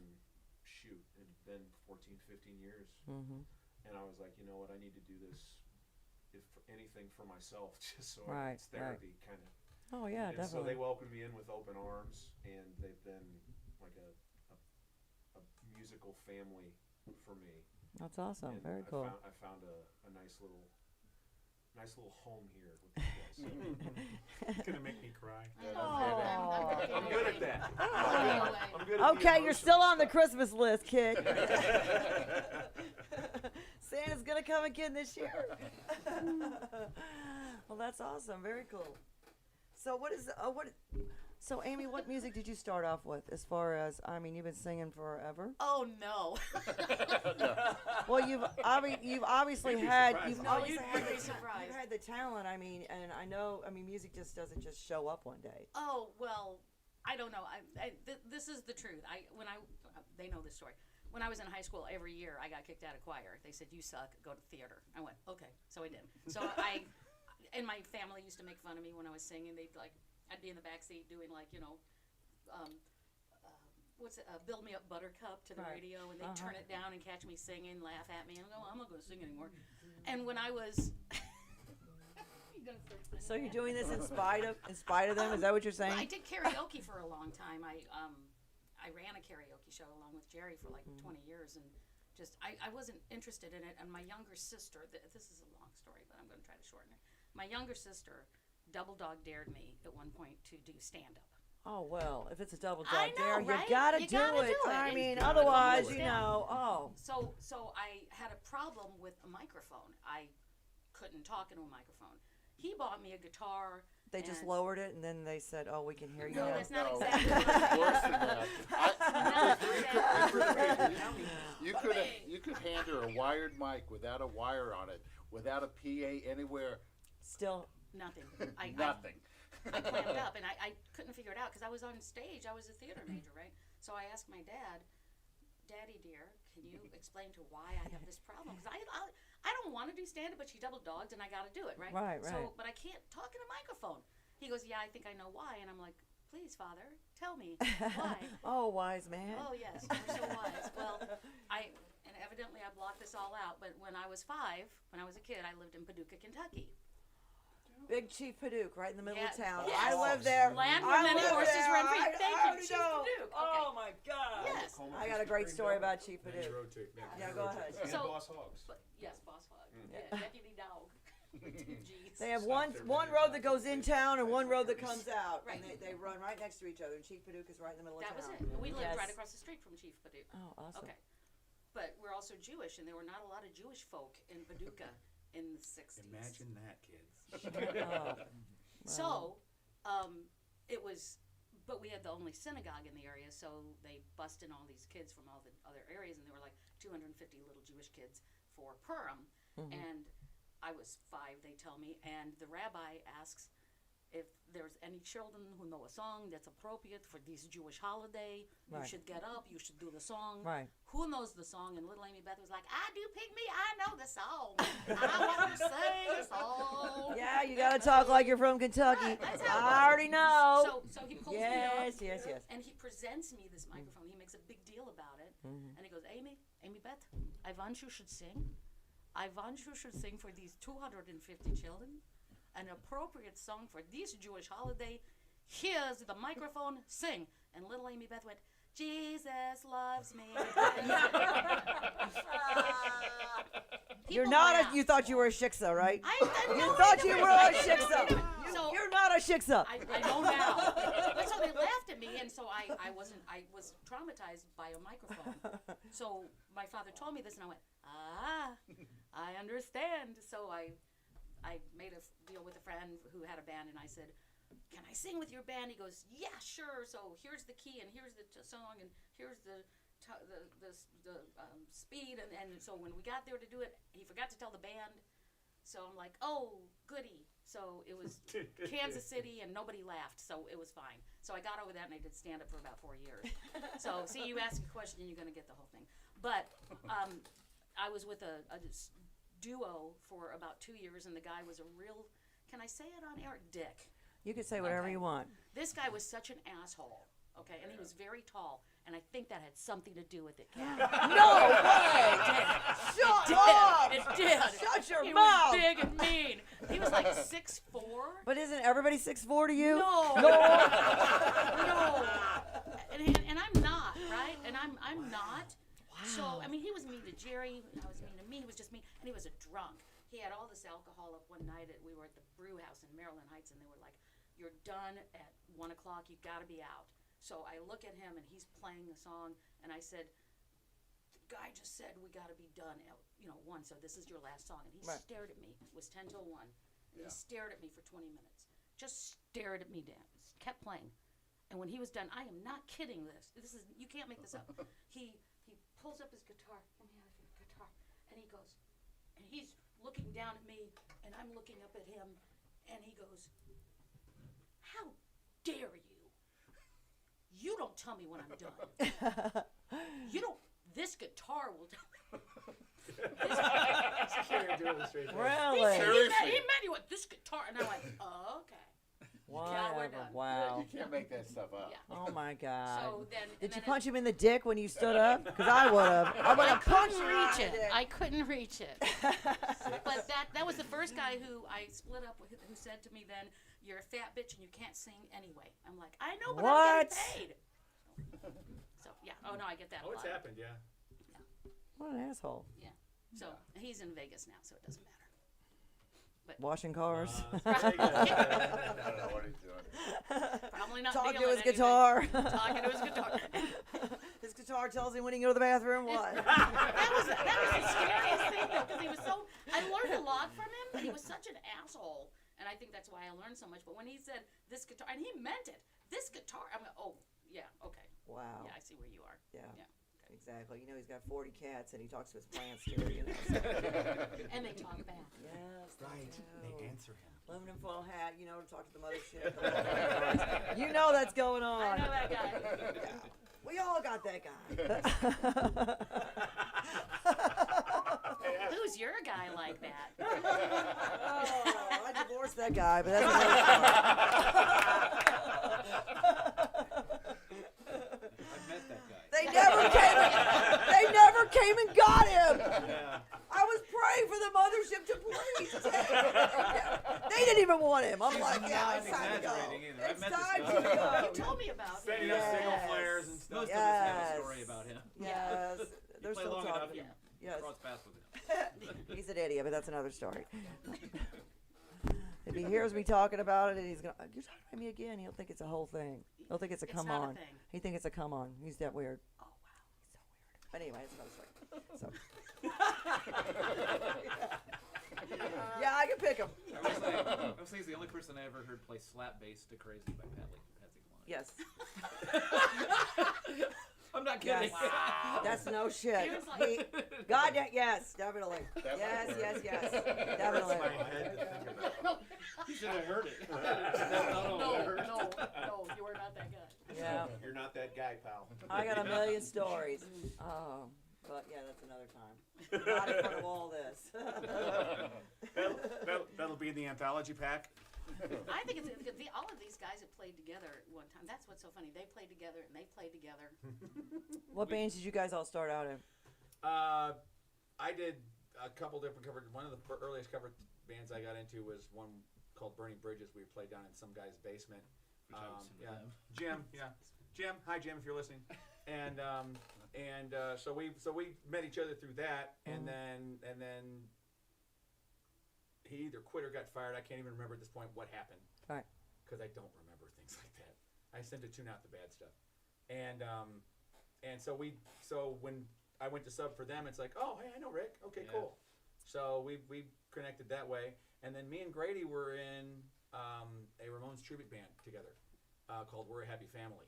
it's been 14, 15 years. Mm-hmm. And I was like, you know what, I need to do this, if anything, for myself, just so Right, it's therapy kind of. Oh yeah, And so definitely. they welcomed me in with open arms, and they've been like a musical family for me. That's awesome. And Very cool. I found a nice little home here with you guys. It's gonna make me cry. I'm I'm good at that. Anyway. I'm good at the Okay, you're still emotional on the stuff. Christmas list, kid. Santa's gonna come again this year. Well, that's awesome. Very cool. So So Amy, what music did you start off with? As far as you've been singing forever. Oh no. Well, you've obviously You'd be had surprised. you've No, always you'd had be the, surprised. you've had the talent. And I know. Music just doesn't just show up one day. Oh well, I don't know. This is the truth. They know this story. When I was in high school, every year I got kicked out of choir. They said, "You suck. Go to theater." I went, "Okay," so I did. So and my family used to make fun of me when I was singing. I'd be in the back seat doing "Build Me Up, Buttercup" to the Right. radio, and they'd turn it down and catch me singing, laugh at me, and go, "I'm not going to sing anymore." And when I was So you're doing this in spite of them? Is that what you're saying? I did karaoke for a long time. I ran a karaoke show along with Jerry for 20 years, and just I wasn't interested in it. And my younger sister, this is a long story, but I'm going to try to shorten it. My younger sister double dog dared me at one point to do stand up. Oh well, if it's a double I dog know, dare, right? you gotta You do gotta it. do it. Otherwise, do it. So I had a problem with a microphone. I couldn't talk into a microphone. He bought me a guitar. They just and- lowered it, and then they said, "Oh, we can hear you No, now." that's not No, exactly it's what worse than that. Not exactly. You could hand her a wired mic without a wire on it, without a PA anywhere. Still, Nothing. Nothing. I clammed up, and I couldn't figure it out because I was on stage. I was a theater major, right? So I asked my dad, "Daddy dear, can you explain to why I have this problem? Because I don't want to do stand-up, but she double dogged, and I got to do it, right? Right, So, right. but I can't talk in a microphone." He goes, "Yeah, I think I know why," and I'm like, "Please, Father, tell me why." oh, wise man. Oh yes, you're so wise. Well, and evidently I blocked this all out. But when I was 5, when I was a kid, I lived in Paducah, Kentucky. Big Chief Paducah, right in the middle Yeah, of town. yes. I live there. Land I where many live horses there. run free. I Thank you, already Chief know. Paducah. Oh my God. Yes. I got a great story about Chief Main Paducah. road too. Yeah, go ahead. And So- Boss Hogs. But yes, Boss Hog. Mm. Yeah, Deputy Dog. Jeez. They have Stop one there, one maybe. road that goes in town and one road that comes out. Right. And they run right next to each other. And Chief Paducah's right in the middle That of was town. it. We lived Yes. right across the street from Chief Paducah. Oh, awesome. Okay. But we're also Jewish, and there were not a lot of Jewish folk in Paducah in the 60s. Imagine that, kids. Oh, So, it was, but we had the only synagogue in the area, so they bussed in all these kids from all the other areas, and there were 250 little Jewish kids for Purim. And I was 5, they tell me, and the rabbi asks if there's any children who know a song that's appropriate for this Jewish holiday. You Right. should get up, you should do the song. Right. who knows the song? And little Amy Beth was like, I do pick me, I know the song. I want to sing a song. Yeah, you gotta talk like you're from Kentucky. Right, that's how it I was. already know. So he pulls me up. Yes. And he presents me this microphone. He makes a big deal about it. Mm-hmm. And he goes, Amy Beth, I want you should sing. I want you should sing for these 250 children an appropriate song for this Jewish holiday. Here's the microphone, sing. And little Amy Beth went, Jesus loves me. You're People not laughed. you thought you were a shiksa, right? I You know thought they you were- were a I know shiksa. they were. So- You're not a shiksa. I know now. But so they laughed at me, and so I was traumatized by a microphone. So my father told me this, and I went, I understand. So I made a deal with a friend who had a band, and I said, can I sing with your band? He goes, yeah, sure. So here's the key, and here's the song, and here's the speed, and so when we got there to do it, he forgot to tell the band. So I'm like, oh, goody. So it was Kansas City, and nobody laughed, so it was fine. So I got over that, and I did stand up for about 4 years. So see, you ask a question, and you're going to get the whole thing. But I was with a duo for about 2 years, and the guy was a real, can I say it on air, dick. You can say whatever Okay. you want. This guy was such an asshole, okay, and he was very tall, and I think that had something to do with it, Kat. No way! Shut up! It did. Shut your He mouth! was big and mean. He was like 6'4". But isn't everybody 6'4" to you? No. No. No. And I'm not, right? And I'm not. Wow. So, I mean, he was mean to Jerry. I was mean to me. He was just mean. And he was a drunk. He had all this alcohol up one night. We were at the brew house in Maryland Heights, and they were like, you're done at 1 o'clock. You've got to be out. So I look at him, and he's playing the song, and I said, the guy just said we got to be done at 1, so this is your last song. And he Right. stared at me. It was 10 till 1. And he stared at me for 20 minutes. Just stared at me, Dan. Kept playing. And when he was done, I am not kidding this is, you can't make this up. He pulls up his guitar, let me have your guitar, and he goes, and he's looking down at me, and I'm looking up at him, and he goes, how dare you? You don't tell me when I'm done. This guitar will tell me. Really? He met you with this guitar, and I went, oh, okay. Yeah, we're Whatever. done. Wow. You can't make that stuff up. Yeah. Oh my God. So then, Did you punch him in the dick when you stood up? Because I would have. I would I have punched couldn't him in reach the it. dick. I couldn't reach it. But that was the first guy who I split up with, who said to me then, you're a fat bitch and you can't sing anyway. I'm like, I know, but I'm What? getting paid. So yeah. Oh no, I get that a Oh, it's lot. happened, yeah. What an asshole. Yeah. So he's in Vegas now, so it doesn't matter. Washing cars. I don't know what he's doing. Probably not Talking to dealing his anything. guitar. Talking to his guitar. His guitar tells him when he can go to the bathroom. What? That was the scariest thing though, because he was so. I learned a lot from him, but he was such an asshole, and I think that's why I learned so much. But when he said this guitar, and he meant it, this guitar, I'm like, oh yeah, okay, Wow. yeah, I see where you are. Yeah. Yeah. Exactly. You know, he's got 40 cats and he talks to his plants too. You know. So. And they talk back. Yes. Right. They They answer him. Aluminum foil hat, you know, to talk to the mothership. You know that's going on. I know that guy. Yeah. We all got that guy. Who's your guy like that? Oh, I divorced that guy, but that's I met that guy. they never came and got him. I was praying for the mothership to please take him. They didn't even want him. I'm like, yeah, it's time to go. exaggerating either. I've It's met this time guy. to go. You told me about him. Setting up signal Yes. flares and stuff. Most of us have a story about him. Yes. They're play still long talking. enough, Yeah. Yes. Cross paths with him. He's an idiot, but that's another story. If he hears me talking about it and he's going, you're talking about me again, he'll think it's a whole thing. He'll think it's a It's come not a on. thing. He think it's a come on. He's that weird. Oh wow. But anyway, it's another story. So. Yeah, I can pick him. I was saying he's the only person I ever heard play slap bass to Crazy by Patsy Cline. Yes. I'm not kidding. Yes. That's no shit. He was like- God, yes, definitely. That Yes, might yes, work. yes. Definitely. You should have heard it. No, you are not that guy. Yeah. You're not that guy, pal. I got a million stories. But yeah, that's another time. Not in front of all this. That'll be in the anthology pack. I think it's all of these guys have played together at one time. That's what's so funny. They played together and they played together. What bands did you guys all start out in? I did a couple different covers. One of the earliest cover bands I got into was one called Burning Bridges. We played down in some guy's basement. Which I was in with them. Jim. Yeah, Jim. Hi, Jim, if you're listening. And so we met each other through that, and then he either quit or got fired. I can't even remember at this point what happened. Right. Because I don't remember things like that. I tend to tune out the bad stuff. And so when I went to sub for them, it's like, oh, hey, I know Rick. Okay, Yeah. cool. So we connected that way. And then me and Grady were in a Ramones tribute band together called We're a Happy Family.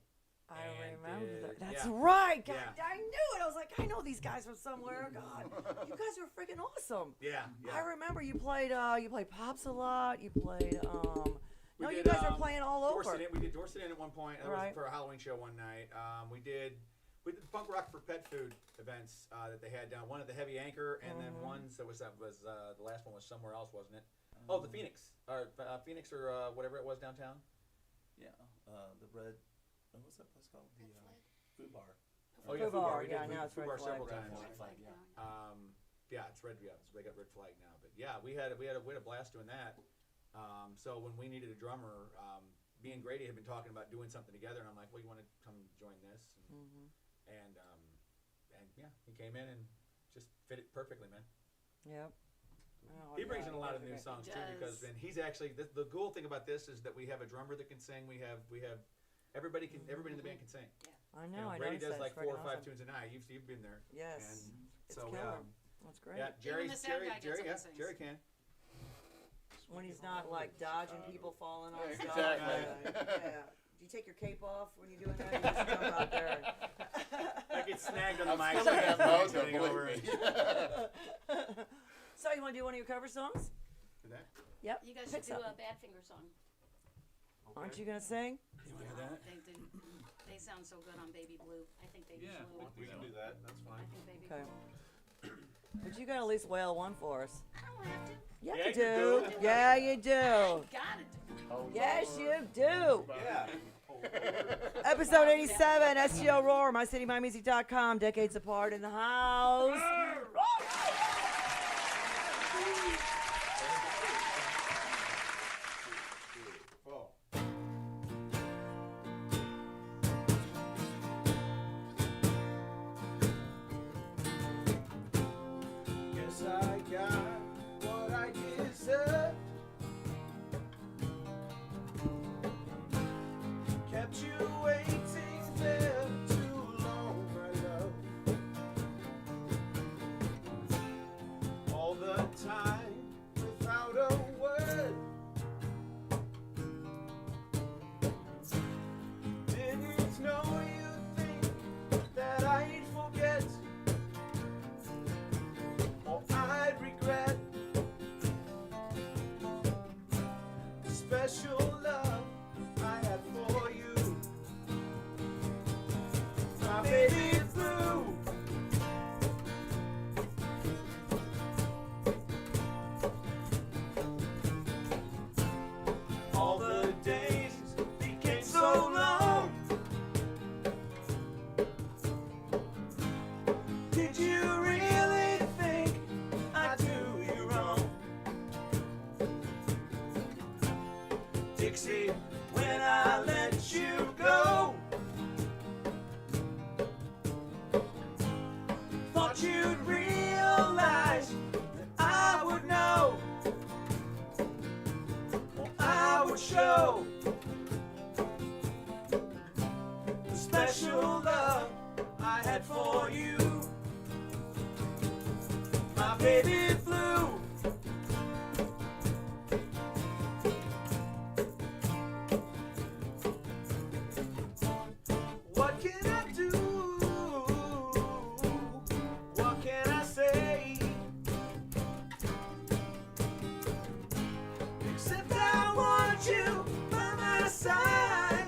I And remember that. That's yeah. right. God, Yeah. I knew it. I was like, I know these guys from somewhere. God, you guys are freaking awesome. Yeah. I remember you played Pops a lot. You played We no, you did, guys are playing all over. Dorset Inn. We did Dorset Inn at one point. That Right. was for a Halloween show one night. We did Punk Rock for Pet Food events that they had down. One at the Heavy Anchor, and then one that was the last one was somewhere else, wasn't it? Oh, the Phoenix or whatever it was downtown. Yeah, the red. What's that place called? The food bar. Oh yeah, Food Bar, We yeah, did now it's Food Red Bar Flag. several Red times. Flag, yeah. Yeah, it's red. Yeah, so they got Red Flag now. But yeah, we had a blast doing that. So when we needed a drummer, me and Grady had been talking about doing something together, and I'm like, well, you want to come join this? And yeah, he came in and just fit it perfectly, man. Yep. Oh, He brings yeah, in a lot you of new guys are songs He too, because does. and he's actually the cool thing about this is that we have a drummer that can sing. We have everybody in the band can sing. great. I You know. I Brady noticed does that. like It's 4 or freaking 5 awesome. tunes a night. You've been there. Yes. And It's so killer. That's great. yeah, Jerry the sound guy gets yeah, up and sings. Jerry can. When he's not like dodging people falling on Yeah, stuff. exactly. Yeah. Do you take your cape off when you're doing that? You just jump out there. I get snagged on the I'm mic. still gonna have those, Turning believe over. me. So you want to do one of your cover songs? Yep. You guys Pick should do something. a Badfinger song. Aren't you gonna sing? They sound so good on Baby Blue. I think Baby Yeah. Blue. We can do that. That's I fine. think Baby Okay. Blue. But you gotta at least wail one for us. I don't have to. Yeah, Yeah, you you do. do. Yeah, you do. Got it. Yes, you do. Yeah. Episode 87, STL Roar, mycitymymusic.com, decades apart in the house. Oh. Guess I got what I deserve. Kept you waiting there too long, my love. All the time without a word. Didn't know you'd think that I'd forget or I'd regret the special love I had for you. My baby blue. All the days became so long. Did you really think I'd do you wrong? Dixie, when I let you go, thought you'd realize that I would know, or I would show the special love I had for you. My baby blue. What can I do? What can I say? Except I want you by my side.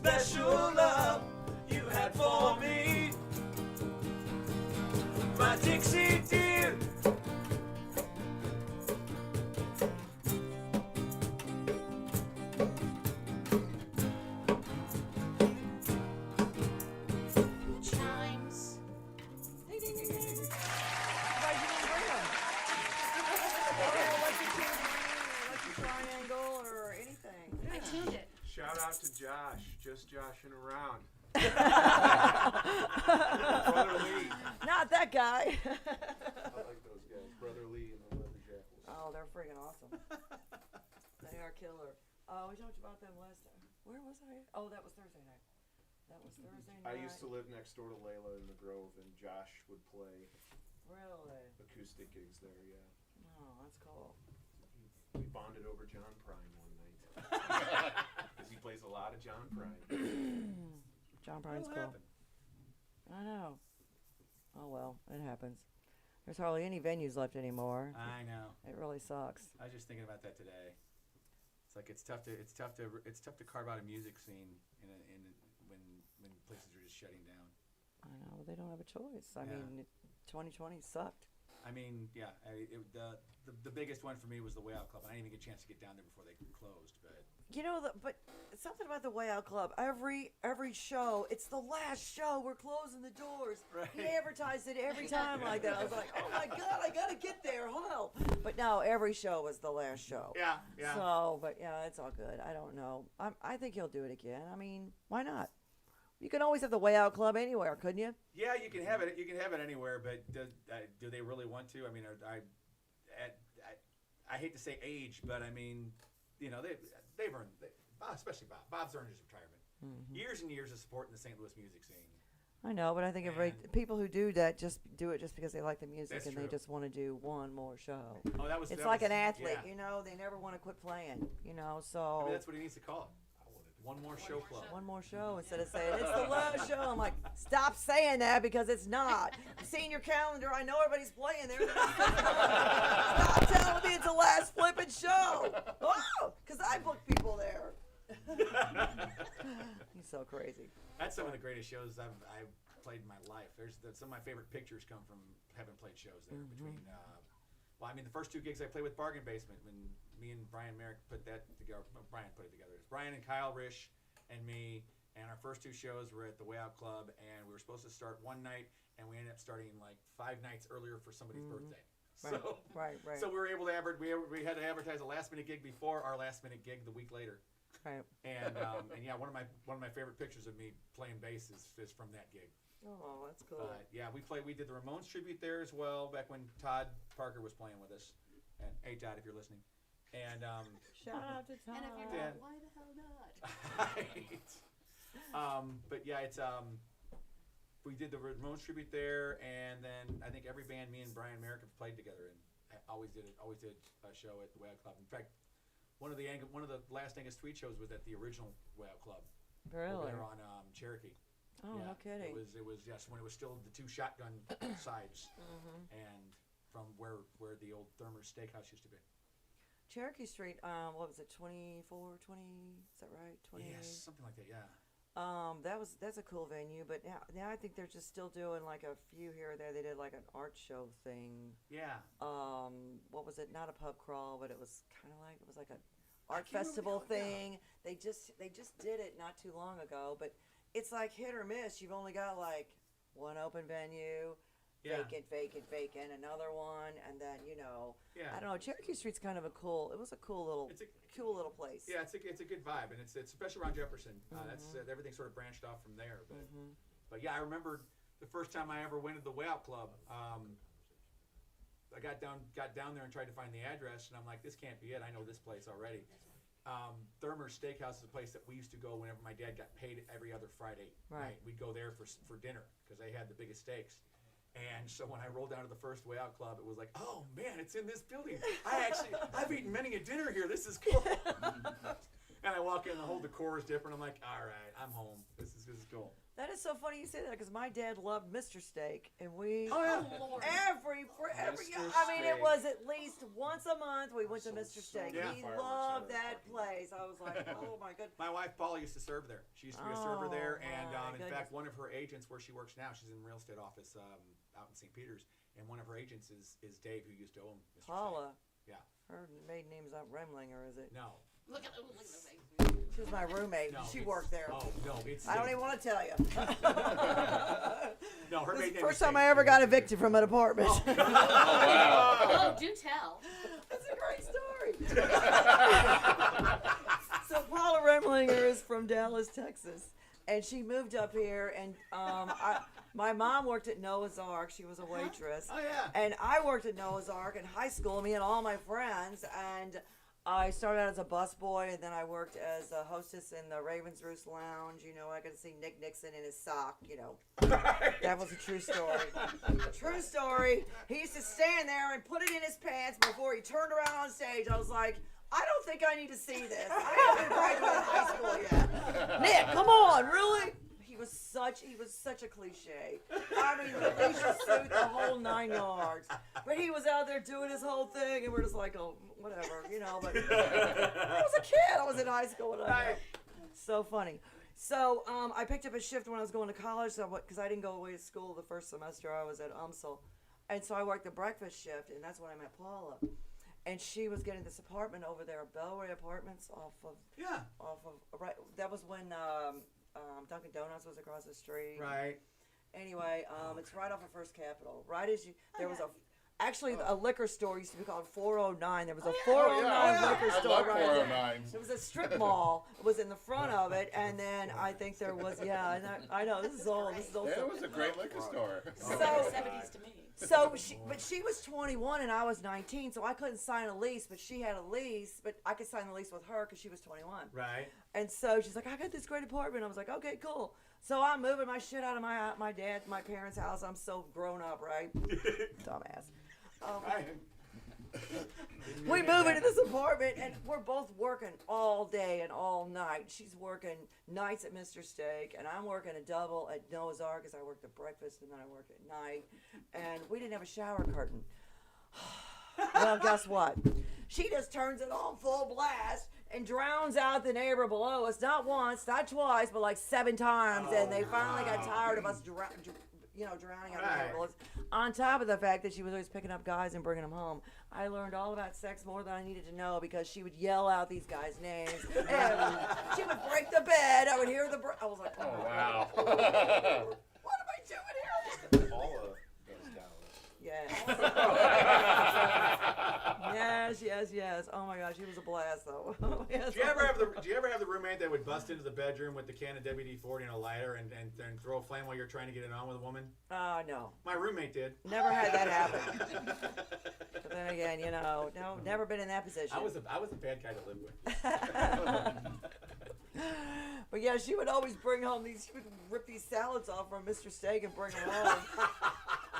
special love you had for me. My Dixie dear. Chimes. Ding, ding, ding, ding. Why'd you didn't bring 'em? Electric triangle or anything. I tuned it. Shout out to Josh, just joshing around. Brother Lee. Not that guy. I like those guys, Brother Lee and the Leather Jackals. Oh, they're freaking awesome. They are killer. We talked about them last time. Where was I? Oh, that was Thursday night. That was Thursday night. I used to live next door to Layla in the Grove, and Josh would play Really? acoustic gigs there. Yeah, Oh, that's cool. we bonded over John Prine one night because he plays a lot of John Prine. John Prine's What'll cool. happen? I know. Oh well, it happens. There's hardly any venues left anymore. I know. It really sucks. I was just thinking about that today. It's like it's tough to carve out a music scene when places are just shutting down. I know, but they don't have a choice. I Yeah. mean, 2020 sucked. I mean, yeah, the biggest one for me was the Way Out Club. I didn't even get a chance to get down there before they closed, but You know, but something about the Way Out Club. Every show, it's the last show. We're closing the doors. Right. He advertised it every time like that. I was like, oh my god, I gotta get there. Hello. But no, every show was the last show. yeah. So, but yeah, it's all good. I don't know. I think he'll do it again. I mean, why not? You can always have the Way Out Club anywhere, couldn't you? Yeah, you can have it. You can have it anywhere, but do they really want to? I mean, I hate to say age, but I mean, you know, they've earned, Bob, especially Bob. Bob's earned his retirement. Mm-hmm. Years and years of supporting the St. Louis music scene. I know, but I think people who do that just do it just because they like the music That's and true. they just want to do one more show. Oh, that was. It's that like was- an athlete, yeah. you know. They never want to quit playing, you know. I So mean, that's what he needs to call it. One more show club. one more show instead of saying it's the last show. I'm like, stop saying that because it's not. I'm seeing your calendar. I know everybody's playing there. Stop telling me it's the last flipping show. Oh, because I book people there. He's so crazy. That's some of the greatest shows I've played in my life. Some of my favorite pictures come from having played shows there. Between, well, I mean, the first two gigs I played with Bargain Basement when me and Brian Merrick put that together. Well, Brian put it together. It's Brian and Kyle Risch and me, and our first two shows were at the Way Out Club, and we were supposed to start one night, and we ended up starting like 5 nights earlier for somebody's birthday. Right, So, right. so we were able to we had to advertise a last minute gig before our last minute gig the week later. Right. And yeah, one of my favorite pictures of me playing bass is from that gig. Oh, that's cool. Yeah, we did the Ramones tribute there as well back when Todd Parker was playing with us. And hey, Todd, if you're listening. And Shout out to Tom. And if you're Yeah. not, why the hell not? but yeah, it's we did the Ramones tribute there, and then I think every band me and Brian Merrick have played together in always did a show at the Way Out Club. In fact, one of the last Angus Tweed shows was at the original Way Out Club. Really? Over there on Cherokee. Oh, Yeah, no kidding. It was yes, when it was still the 2 shotgun sides, and from where the old Thermer's Steakhouse used to be. Cherokee Street, what was it, 24, 20, is that right? 20. Yes, something like that. Yeah. That's a cool venue, but now I think they're just still doing like a few here or there. They did like an art show thing. Yeah. What was it? Not a pub crawl, but it was kind of like an art can't remember festival how- yeah. thing. They just did it not too long ago, but it's like hit or miss. You've only got like one open venue. Yeah. Vacant, another one, and then Yeah. I don't know. Cherokee Street's kind of a cool little place. Yeah, it's a good vibe, and it's especially around Jefferson. That's everything sort of branched off from there. But yeah, I remember the first time I ever went to the Way Out Club. I got down there and tried to find the address, and I'm like, this can't be it. I know this place already. Thermer's Steakhouse is a place that we used to go whenever my dad got paid every other Friday Right. night. We'd go there for dinner because they had the biggest steaks. And so when I rolled down to the first Way Out Club, it was like, oh man, it's in this building. I've eaten many a dinner here. This is cool. And I walk in, the whole decor is different. I'm like, all right, I'm home. This is cool. That is so funny you say that because my dad loved Mr. Steak, and we Oh yeah. Lord. every Mr. I mean, it Steak. was at least once a month we went to Mr. Steak. Yeah. He Fireworks loved out of that the place. I was like, oh my goodness. My wife Paula used to serve there. She used to be a server Oh, there, my and in goodness. fact, one of her agents, where she works now, she's in the real estate office out in St. Peters, and one of her agents is Dave, who used to own Mr. Steak. Paula. Yeah. Her maiden name's not Remlinger, is it? No. Look at the face. She was my roommate. No. She it's- worked there. Oh no, it's. I don't even want to tell you. No, her This is maiden the name first is time Dave. I ever got evicted from an apartment. Oh, do tell. That's a great story. So Paula Remlinger is from Dallas, Texas, and she moved up here. And my mom worked at Noah's Ark. She was a waitress. Oh yeah. And I worked at Noah's Ark in high school. Me and all my friends. And I started out as a busboy, and then I worked as a hostess in the Ravens Roost Lounge. You know, I got to see Nick Nixon in his sock. You know, that was a true story. True story. He used to stand there and put it in his pants before he turned around on stage. I was like, I don't think I need to see this. I haven't graduated high school yet. Nick, come on, really? He was such a cliche. I mean, the leisure suit, the whole 9 yards. But he was out there doing his whole thing, and we're just like, oh, whatever, you know. But I was a kid. I was in high school. And I so funny. So I picked up a shift when I was going to college, because I didn't go away to school the first semester. I was at UMSL. And so I worked the breakfast shift, and that's when I met Paula. And she was getting this apartment over there, Bellray Apartments, off of right. That was when Dunkin' Donuts was across the street. Right. Anyway, it's right off of First Capitol. Right as you, there was actually a liquor store used to be called 409. There was a 409 liquor I store love right there. 409. There was a strip mall was in the front of it, and then I think there was I know this is old. This is old. Yeah, stuff. it was a great liquor store. So 70s to me. So she was 21 and I was 19, so I couldn't sign a lease, but she had a lease, but I could sign the lease with her because she was 21. Right. And so she's like, I got this great apartment. I was like, okay, cool. So I'm moving my shit out of my parents' house. I'm so grown up, right? Dumbass. We move into this apartment, and we're both working all day and all night. She's working nights at Mr. Steak, and I'm working a double at Noah's Ark because I worked at breakfast and then I worked at night. And we didn't have a shower curtain. Well, guess what? She just turns it on full blast and drowns out the neighbor below us. Not once, not twice, but like 7 times. And they finally got tired of us drowning out the neighbor below us. On top of the fact that she was always picking up guys and bringing them home. I learned all about sex more than I needed to know because she would yell out these guys' names. And she would break the bed. I would hear I was like, Oh, wow. what am I doing here? Paula goes Dallas. Yes. Oh my gosh, he was a blast though. Do you ever have the roommate that would bust into the bedroom with the can of WD-40 and a lighter and throw a flame while you're trying to get it on with a woman? No. My roommate did. Never had that happen. But then again, no, never been in that position. I was a bad guy to live with. But yeah, she would always bring home she would rip these salads off from Mr. Steak and bring them home.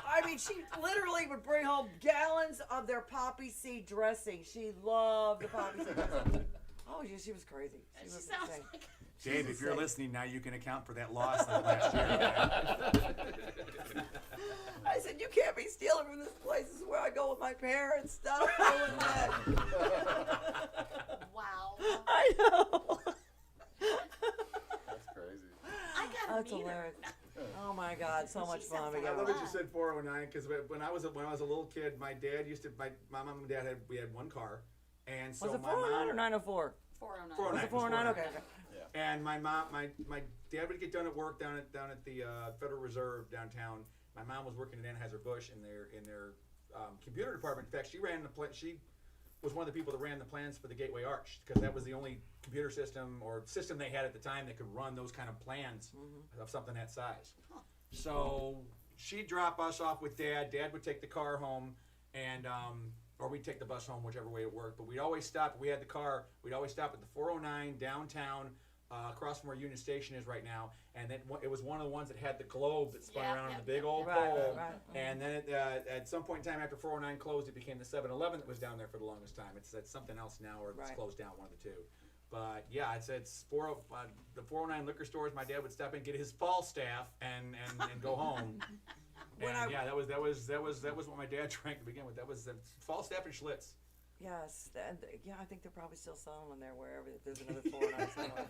I mean, she literally would bring home gallons of their poppy seed dressing. She loved the poppy seed dressing. Oh, yeah, she was crazy. She was sounds insane. like Dave, if you're listening now, you can account for that loss in the last year. I said, you can't be stealing from this place. This is where I go with my parents. Stop doing that. wow. I know. That's crazy. I got That's meter. hilarious. Oh my God, so much fun sounds we like I got. love that you said 409 because when I was a little kid, my dad used to my mom and dad had one car, and so Was it my 409 mom, or 904? 409. 409. Was it 409? Okay. And my dad would get done at work down at the Federal Reserve downtown. My mom was working at Anheuser-Busch in their computer department. In fact, she was one of the people that ran the plans for the Gateway Arch because that was the only computer system they had at the time that could run those kind of plans of something that size. So she'd drop us off with Dad. Dad would take the car home, and or we'd take the bus home, whichever way it worked. But we'd always stop. We had the car. We'd always stop at the 409 downtown, across from where Union Station is right now. And then it was one of the ones that had the globe that spun around on the big old pole. Right. And then at some point in time after 409 closed, it became the 7-Eleven that was down there for the longest time. It's something else now, or it's Right. closed down, one of the two. But yeah, it's the 409 liquor stores. My dad would stop in, get his Falstaff, and go home. And yeah, that was what my dad drank to begin with. That was Falstaff and Schlitz. Yes, yeah, I think they're probably still selling them there wherever. If there's another 409 somewhere.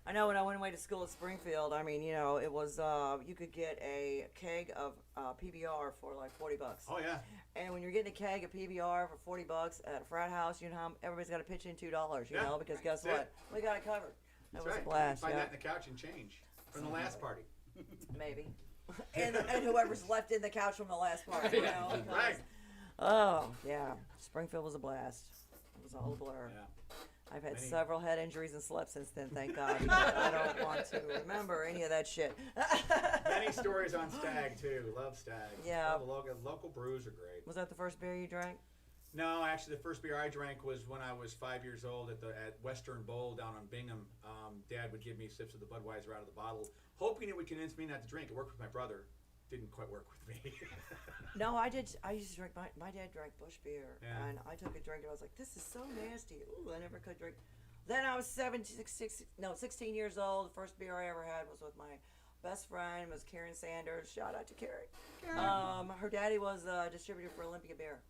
I know when I went away to school at Springfield, I mean, you know, it was you could get a keg of PBR for like $40. Oh yeah. And when you're getting a keg of PBR for $40 at a frat house, you know how everybody's got to pitch in $2. You Yeah, know, because guess that's what? We got it covered. That That's was right. a blast. Find Yeah, that in the couch and change from the last party. maybe. and whoever's left in the couch from the last party. You know, because- Right. Oh yeah, Springfield was a blast. It was all a blur. Yeah. I've had Many- several head injuries and slept since then, thank God. I don't want to remember any of that shit. Many stories on Stag too. Love Stag. Yeah. All the local brews are great. Was that the first beer you drank? No, actually, the first beer I drank was when I was 5 years old at Western Bowl down on Bingham. Dad would give me sips of the Budweiser out of the bottle, hoping it would convince me not to drink. It worked with my brother. Didn't quite work with me. No, I did. I used to drink. My dad drank Busch beer, Yeah. and I took a drink, and I was like, "This is so nasty." Ooh, I never could drink. Then I was 16 years old. The first beer I ever had was with my best friend. It was Karen Sanders. Shout out to Karen. Her daddy was a distributor for Olympia beer.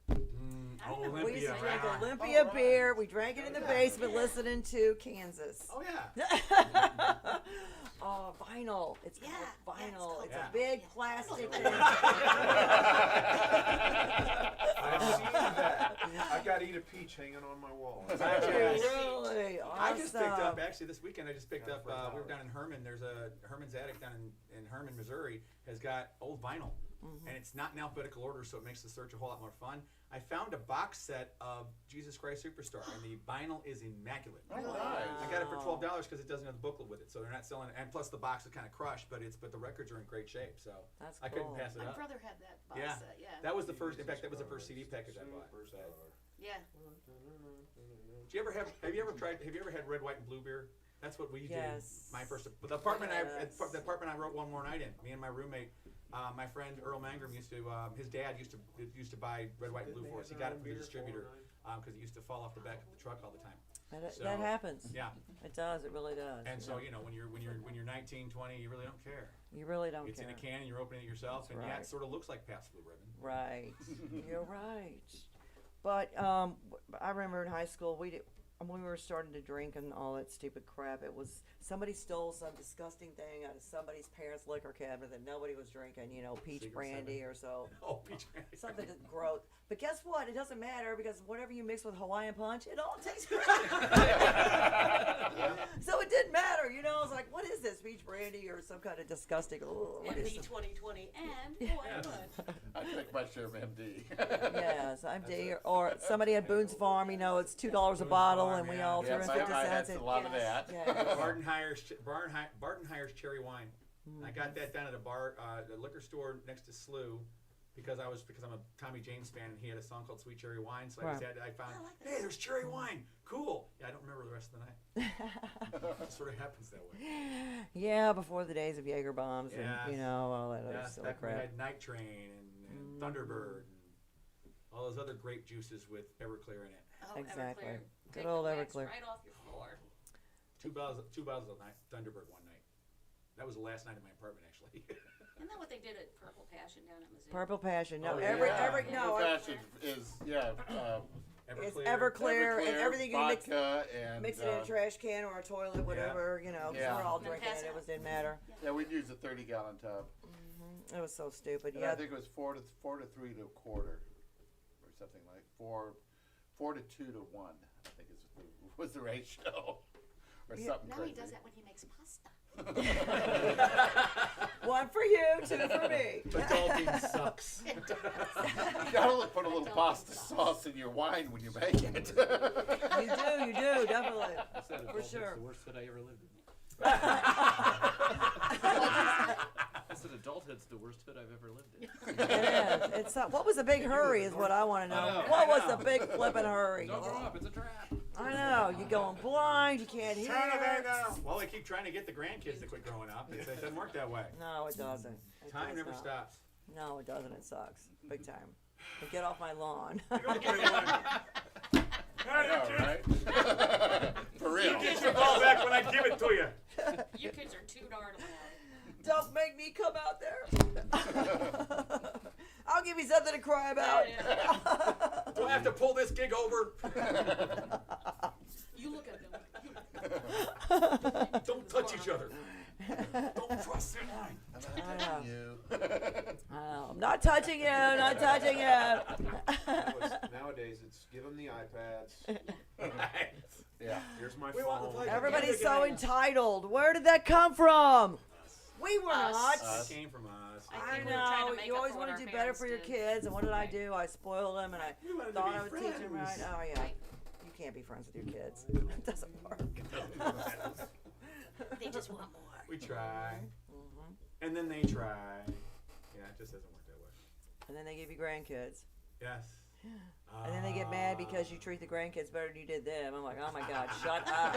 Olympia, We used to drink right. Olympia beer. We drank it in the basement, listening to Kansas. Oh yeah. Oh, vinyl. It's Yeah, called yeah, it's vinyl. called It's Yeah. a big plastic. I've seen that. I've got Eat a Peach hanging on my wall. Really awesome. I just picked up actually this weekend. I just picked Got up. it for a We were dollar. down in Herman. There's a Herman's Attic down in Herman, Missouri. Has got old vinyl, and it's not in alphabetical order, so it makes the search a whole lot more fun. I found a box set of Jesus Christ Superstar, and the vinyl is immaculate. Oh, nice. I got it for $12 because it doesn't have the booklet with it, so they're not selling it. And plus, the box is kind of crushed, but the records are in great shape, so That's I couldn't cool. pass it My up. brother had that box Yeah. set, yeah. That was the first. In fact, that was the first CD package I bought. Superstar. Yeah. Do you ever have you ever had red, white, and blue beer? That's what we did. Yes. My first the apartment Yes. the apartment I wrote One More Night in. Me and my roommate, my friend Earl Mangrum used to his dad used to buy red, white, and blue for us. He got it from the distributor because it used to fall off the back of the truck all the time. That, So- that happens. Yeah, It does. It really does. and so when you're 19, 20, you really don't care. You really don't It's care. in a can and you're opening it yourself, and yeah, right. it sort of looks like Pabst Blue Ribbon. Right. You're right. But I remember in high school when we were starting to drink and all that stupid crap, it was somebody stole some disgusting thing out of somebody's parents' liquor cabinet that nobody was drinking. You know, peach Secret brandy Seven. or so. Oh, peach brandy. Something that's gross. But guess what? It doesn't matter because whatever you mix with Hawaiian punch, it all tastes good. So it didn't matter, you know. I was like, what is this, peach brandy or some kind of disgusting? Oh, what is MD this? 2020 and Hawaiian punch. I take my share of MD. Yes, MD or somebody at Boone's Farm. You know, it's $2 a bottle, and we all Yeah, threw in I 50 had cents. a lot of that. Yeah. Bardenheier's cherry wine. I got that down at a bar, the liquor store next to Slew, because I'm a Tommy James fan, and he had a song called Sweet Cherry Wine. So Right. I found, hey, there's cherry wine. Cool. Yeah, I don't remember the rest of the night. It sort of happens that way. Yeah, before the days of Jaeger bombs and Yes. you know all that other Yeah, silly back when we crap. had Night Train and Thunderbird and all those other grape juices with Everclear in it. Oh, Exactly. Everclear. Good Take old the wax Everclear. right off your floor. Two bottles of Thunderbird one night. That was the last night in my apartment, actually. Isn't that what they did at Purple Passion down at Mizzou? Purple Passion. No, Oh, every yeah. no. Fashion is It's Everclear and everything you mix. vodka and Mix it in a trash can or a toilet, whatever, you know, 'cause Yeah. we're all And then drinking pass it. it It out. was didn't matter. yeah, we'd use a 30-gallon tub. It was so stupid. And Yeah. I think it was 4 to 3 to a quarter, or something like 4 to 2 to 1. I think was the ratio, or Yeah. something Now crazy. he does that when he makes pasta. One for you, two for me. Adulting sucks. You gotta put a little pasta sauce in your wine when you make it. You do, definitely. I said For adulthood's sure. the worst hood I ever lived in. I said adulthood's the worst hood I've ever lived in. It is. It's what was the big hurry is what I want to know. I know, What I was know. the big flipping hurry? Don't grow up, it's a trap. I know. You're going blind. You can't hear. Well, they keep trying to get the grandkids to quit growing up. It doesn't work that way. No, it doesn't. It Time does never not. stops. No, it doesn't. It sucks. Big time. But get off my lawn. I know, right? For real. Get your ball back when I give it to you. You kids are too darn loud. Don't make me come out there. I'll give you something to cry about. Do I have to pull this gig over? You look at them. Don't touch each other. Don't cross that line. I'm not touching you. Oh, I'm not touching you. Not touching you. Nowadays, it's give them the iPads. Yeah. Here's my We want the phone. play- Everybody's so entitled. Where did that come from? We were Us. not. It came from us. I I think we were trying know. to make You up always for what want to our do better for your parents did. kids, and what did I Right. do? I spoiled them, and I We wanted to thought be I was teaching them right. friends. Oh yeah, Right. you can't be friends with your kids. It doesn't work. They just want more. We try. Mhm. And then they try. Yeah, it just doesn't work that way. And then they give you grandkids, Yes. and then they get mad because you treat the grandkids better than you did them. I'm like, oh my God, shut up.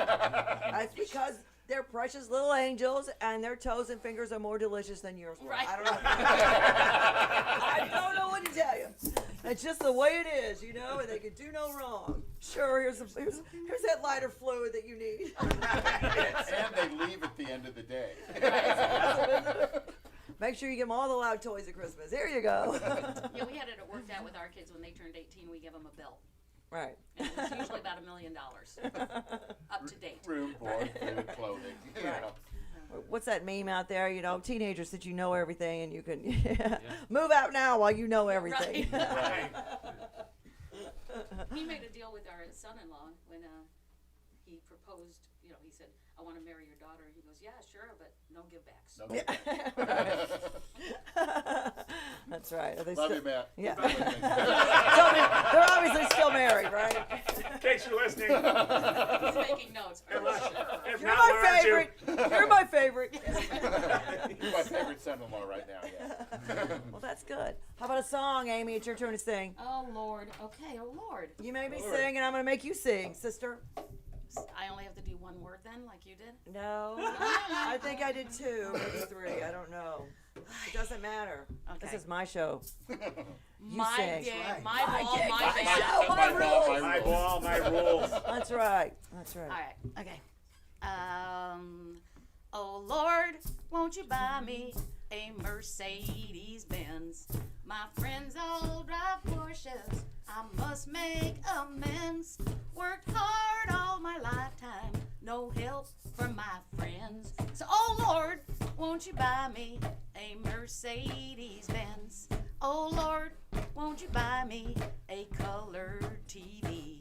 That's because they're precious little angels, and their toes and fingers are more delicious than yours were. Right. I don't know. I don't know what to tell you. It's just the way it is, you know, and they can do no wrong. Sure, here's that lighter fluid that you need. And they leave at the end of the day. Make sure you give them all the loud toys at Christmas. Here you go. Yeah, we had it worked out with our kids. When they turned 18, we give them a bill. Right. And it was usually about $1 million up to date. Room, board, food, clothing. You know. What's that meme out there? You know, teenagers that you know everything and you can move out now while you know everything. Right. Right. He made a deal with our son-in-law when he proposed. You know, he said, "I want to marry your daughter." He goes, "Yeah, sure, but no givebacks." No. That's right. Are they Love still, you, Matt. Yeah. Love you. They're obviously still married, right? In case you're listening. He's making notes. If Sure. You're not, my why aren't you? favorite. You're my favorite. You're my favorite son-in-law right now, yeah. Well, that's good. How about a song, Amy? It's your turn to sing. Oh Lord. Okay. Oh Lord. You made me sing, and I'm going to make you sing, sister. I only have to do one word then, like you did. No. I think I did 2, maybe 3. I don't know. It doesn't matter. This Okay. is my show. You My sing. game, right. my ball, gig, my my band. show. My rules. My ball, my rules. That's right. That's right. All right. Okay. Oh Lord, won't you buy me a Mercedes Benz? My friends all drive Porsches. I must make amends. Worked hard all my lifetime. No help from my friends. So, oh Lord, won't you buy me a Mercedes Benz? Oh Lord, won't you buy me a color TV?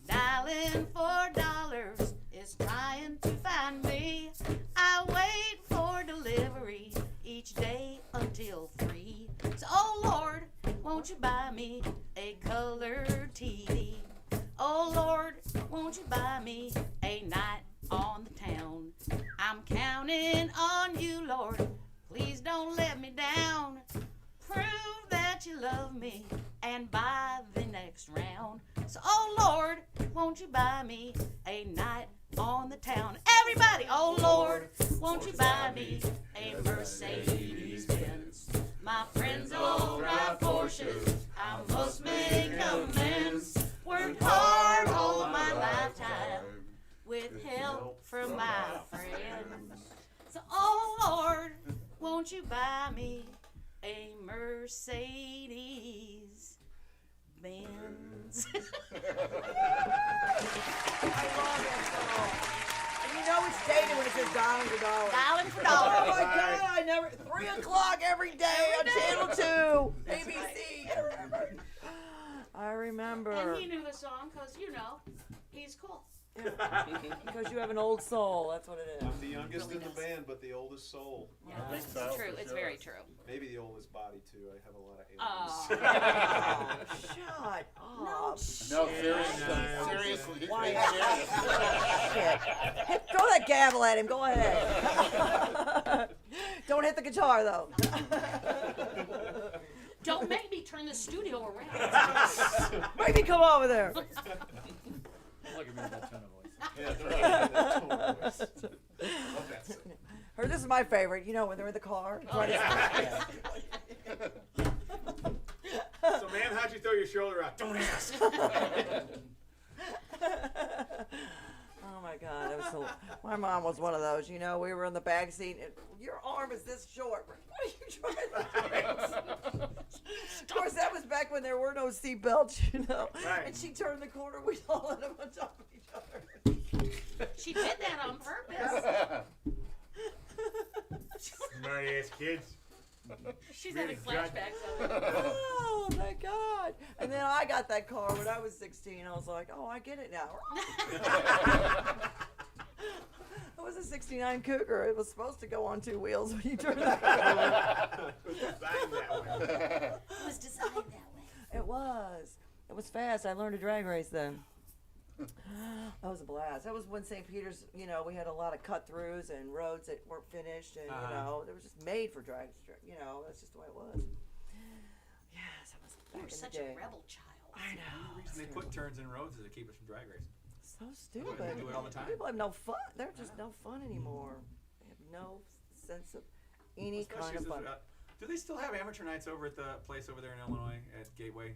Dialing for dollars is trying to find me. I wait for delivery each day until 3. So, oh Lord, won't you buy me a color TV? Oh Lord, won't you buy me a night on the town? I'm counting on you, Lord. Please don't let me down. Prove that you love me and buy the next round. So, oh Lord, won't you buy me a night on the town? Everybody, oh Lord, won't you buy me a Mercedes Benz? My friends all drive Porsches. I must make amends. Worked hard all my lifetime with help from my friends. So, oh Lord, won't you buy me a Mercedes Benz? I love that song. And you know it's dated when it says dialing for dollars. Dialing for Oh dollars. my God! I never 3 o'clock every day on Channel 2, ABC. I remember. And he knew the song because, you know, he's cool. Because you have an old soul. That's what it is. I'm the youngest Really in the does. band, but the oldest soul. Yeah, I think it's so, true. for It's sure. very true. Maybe the oldest body too. I have a lot of Oh. aliens. Shut No, up. No, seriously. Seriously. he's Why? being serious. Shit. Throw that gavel at him. Go ahead. Don't hit the guitar, though. don't make me turn the studio around. Make me come over there. Look at me with that tone of voice. Yeah, that's right. That's totally voice. Love that song. Or this is my favorite. You know, when they're in the car. Oh, yeah. So, man, how'd you throw your shoulder out? Don't ask. Oh my God, that was so. My mom was one of those. You know, we were in the back seat, and your arm is this short. What are you trying to do? Of course, that was back when there were no seat belts. You know, Right. and she turned the corner. We all ended up on top of each other. She did that on purpose. Smart ass kids. She's Really having good. flashbacks of it. Oh my God! And then I got that car when I was 16. I was like, oh, I get it now. It was a '69 Cougar. It was supposed to go on two wheels when you turn that. Designed that way. It was designed that way. It was. It was fast. I learned to drag race then. That was a blast. That was when St. Peter's, you know, we had a lot of cut throughs and roads that weren't finished, and you know, they were just made for drag. You know, that's just the way it was. Yes, it was You back were in such the day. a rebel child. I The know. reason they put turns in roads is to keep us from drag racing. So They stupid. do it all the time. People have no fun. They're just no fun anymore. They have no sense of any Especially kind of since, fun. do they still have amateur nights over at the place over there in Illinois at Gateway?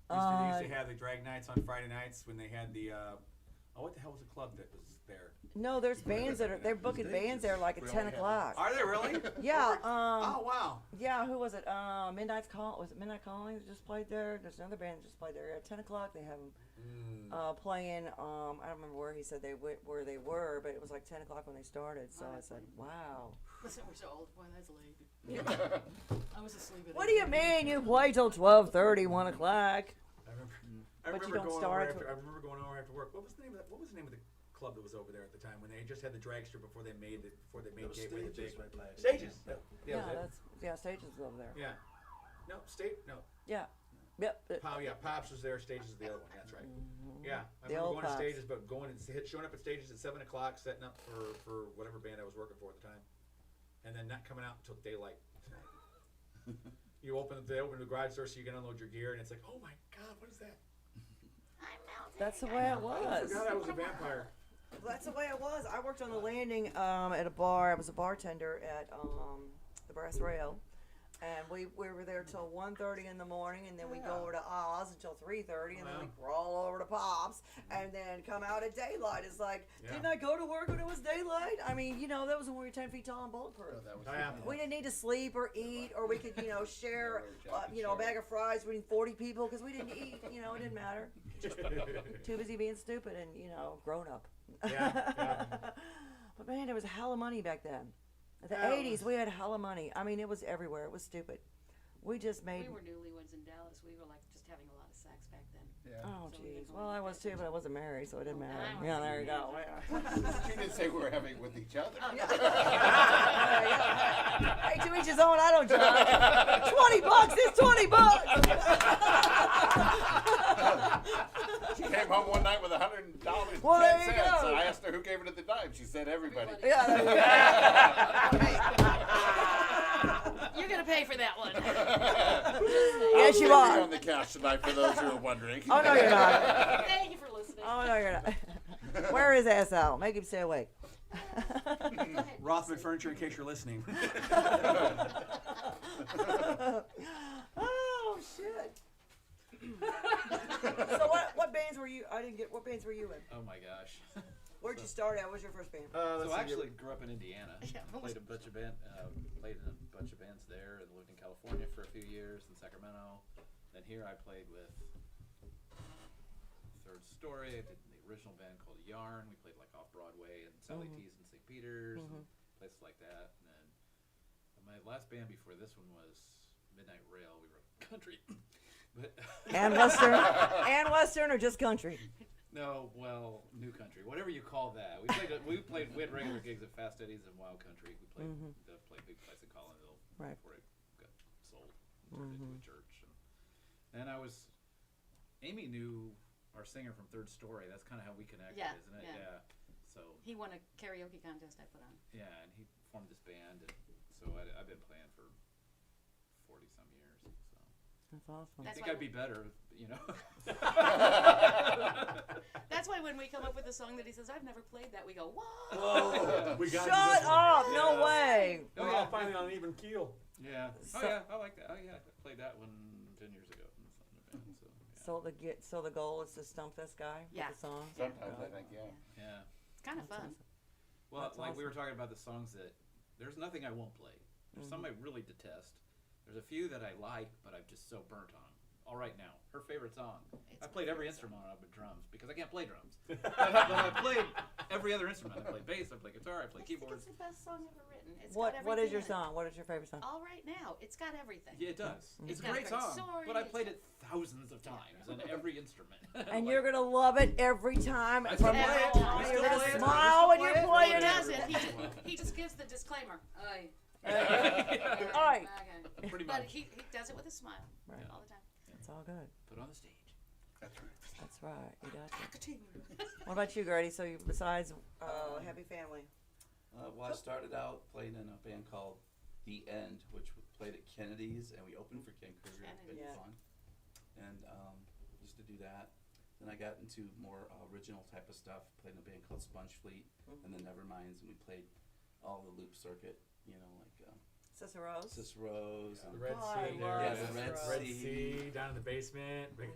They used to have the drag nights on Friday nights when they had the what the hell was the club that was there? No, there's bands they're booking bands there like at We 10 only have- o'clock. Are they really? Yeah, Oh wow. yeah, who was it? Midnight's Call, was it Midnight Calling that just played there? There's another band that just played there at 10 o'clock. They have them playing. I don't remember where he said where they were, but it was like 10 o'clock when they started. So I said, wow. Listen, we're so old. Boy, that's late. I was asleep at What do you mean you play till 12:30, 1 o'clock? I But you remember don't going start over till- after, I remember going over after work. What was the name of that? What was the name of the club that was over there at the time when they just had the dragster before they made Those Gateway the big stages right last. stages? Yeah. Yeah, Yeah, Stages is over there. yeah. No, state no. Yeah. Yep. Pops was there. Stages is the other one. That's right. Yeah, I The remember old going to Pops. stages, but showing up at stages at 7 o'clock, setting up for whatever band I was working for at the time, and then not coming out until daylight. They open the garage door so you can unload your gear, and it's like, oh my God, what is that? I'm melting. That's the way it I was. forgot I was a vampire. That's the way it was. I worked on the landing at a bar. I was a bartender at the Brass Rail, and we were there till 1:30 in the morning, and then we go over to Oz until 3:30, and then we crawl over to Pops, and then come out at daylight. It's like, Yeah. didn't I go to work when it was daylight? I mean, you know, that was when we were 10 feet tall and bulletproof. That was Oh, yeah. We didn't need to sleep or eat, or we could, you know, share, you know, a bag of fries between 40 people because we didn't eat. You know, it didn't matter. Too busy being stupid and, you know, grown up. Yeah. But man, there was a hell of money back then. In the Yeah, it 80s, we had hella money. I mean, it was everywhere. It was stupid. We just made. We were newlyweds in Dallas. We were like just having a lot of sex back then. Yeah. Oh, So we jeez. didn't Well, I know was too, but I wasn't married, so it didn't Oh, matter. I Yeah, was. there you go. She didn't say we were having it with each other. Hey, to each his own. I don't judge. $20 is $20. She came home one night with $100. Well, there you go. I asked her who gave it at the time. She said everybody. Yeah, there you You're gonna pay for that one. Yes, you I'll be are. on the couch tonight for those who are wondering. Oh, no, you're not. Thank you for listening. Oh, no, you're not. Wear his ass out. Make him stay awake. Go ahead. Rothman Furniture, in case you're listening. Oh, shit. So what bands were you? I didn't get. What bands were you in? Oh my gosh. Where'd you start at? What was your first band? So I actually grew up in Indiana. Yeah, what was- Played a bunch of bands there, and lived in California for a few years, in Sacramento. Then here I played with Third Story. I did the original band called Yarn. We played like off Broadway and Sally T's in St. Peter's and places like that. And then my last band before this one was Midnight Rail. We were country. But And Western, and Western, or just country? no, well, new country, whatever you call that. We had regular gigs at Fast Eddie's and Wild Country. We played big place in Collinville Right. before it got sold, turned into a church. And Amy knew our singer from Third Story. That's kind of how we connected, Yeah, isn't it? yeah. So He won a karaoke contest I put on. yeah, and he formed this band, and so I've been playing for 40 some years. So That's awesome. I That's think why I'd be better, you know. That's why when we come up with a song that he says, I've never played that, we go, what? Whoa, we got Shut up! No Yeah. way. We're all finally on an even keel. Yeah. So- Oh yeah, I like that. Oh yeah, I played that one 10 years ago in the band. So So the goal is to stump this guy Yeah. with the song. Sometimes I think, yeah. yeah. kind of fun. Well, That's like we were awesome. talking about the songs that there's nothing I won't play. There's some I really detest. There's a few that I like, but I'm just so burnt on. All right now, her favorite song. It's I my played every favorite instrument on it but drums because I can't play drums. but I played every other instrument. I played bass, I played guitar, I played I think keyboards. it's the best song ever written. It's What got What is your everything in it. song? What is your favorite song? All right now, it's got everything. Yeah, it does. It's a got a great great song, story, but I it's played got- it thousands of times on every instrument. And you're gonna love it every time. I From still play now it. on. I You're still gonna play it. smile when you're He playing it. doesn't. He just gives the disclaimer. Aye. Aye. Okay. Pretty But much. he does it with a smile Right. all the time. It's all good. Put on the stage. That's right. That's right. You got it. What about you, Grady? So you, besides Happy Family, Well, I started out playing in a band called The End, which played at Kennedy's, and we opened for Ken Kruger. Big Yeah. fun. And used to do that. Then I got into more original type of stuff. Played in a band called Sponge Fleet, and then Neverminds, and we played all the loop circuit. You know, like Cicero's? Cicero's The and Red Oh, I Sea, love Yeah, there, the Red Red Sea. Sea, down in the basement, the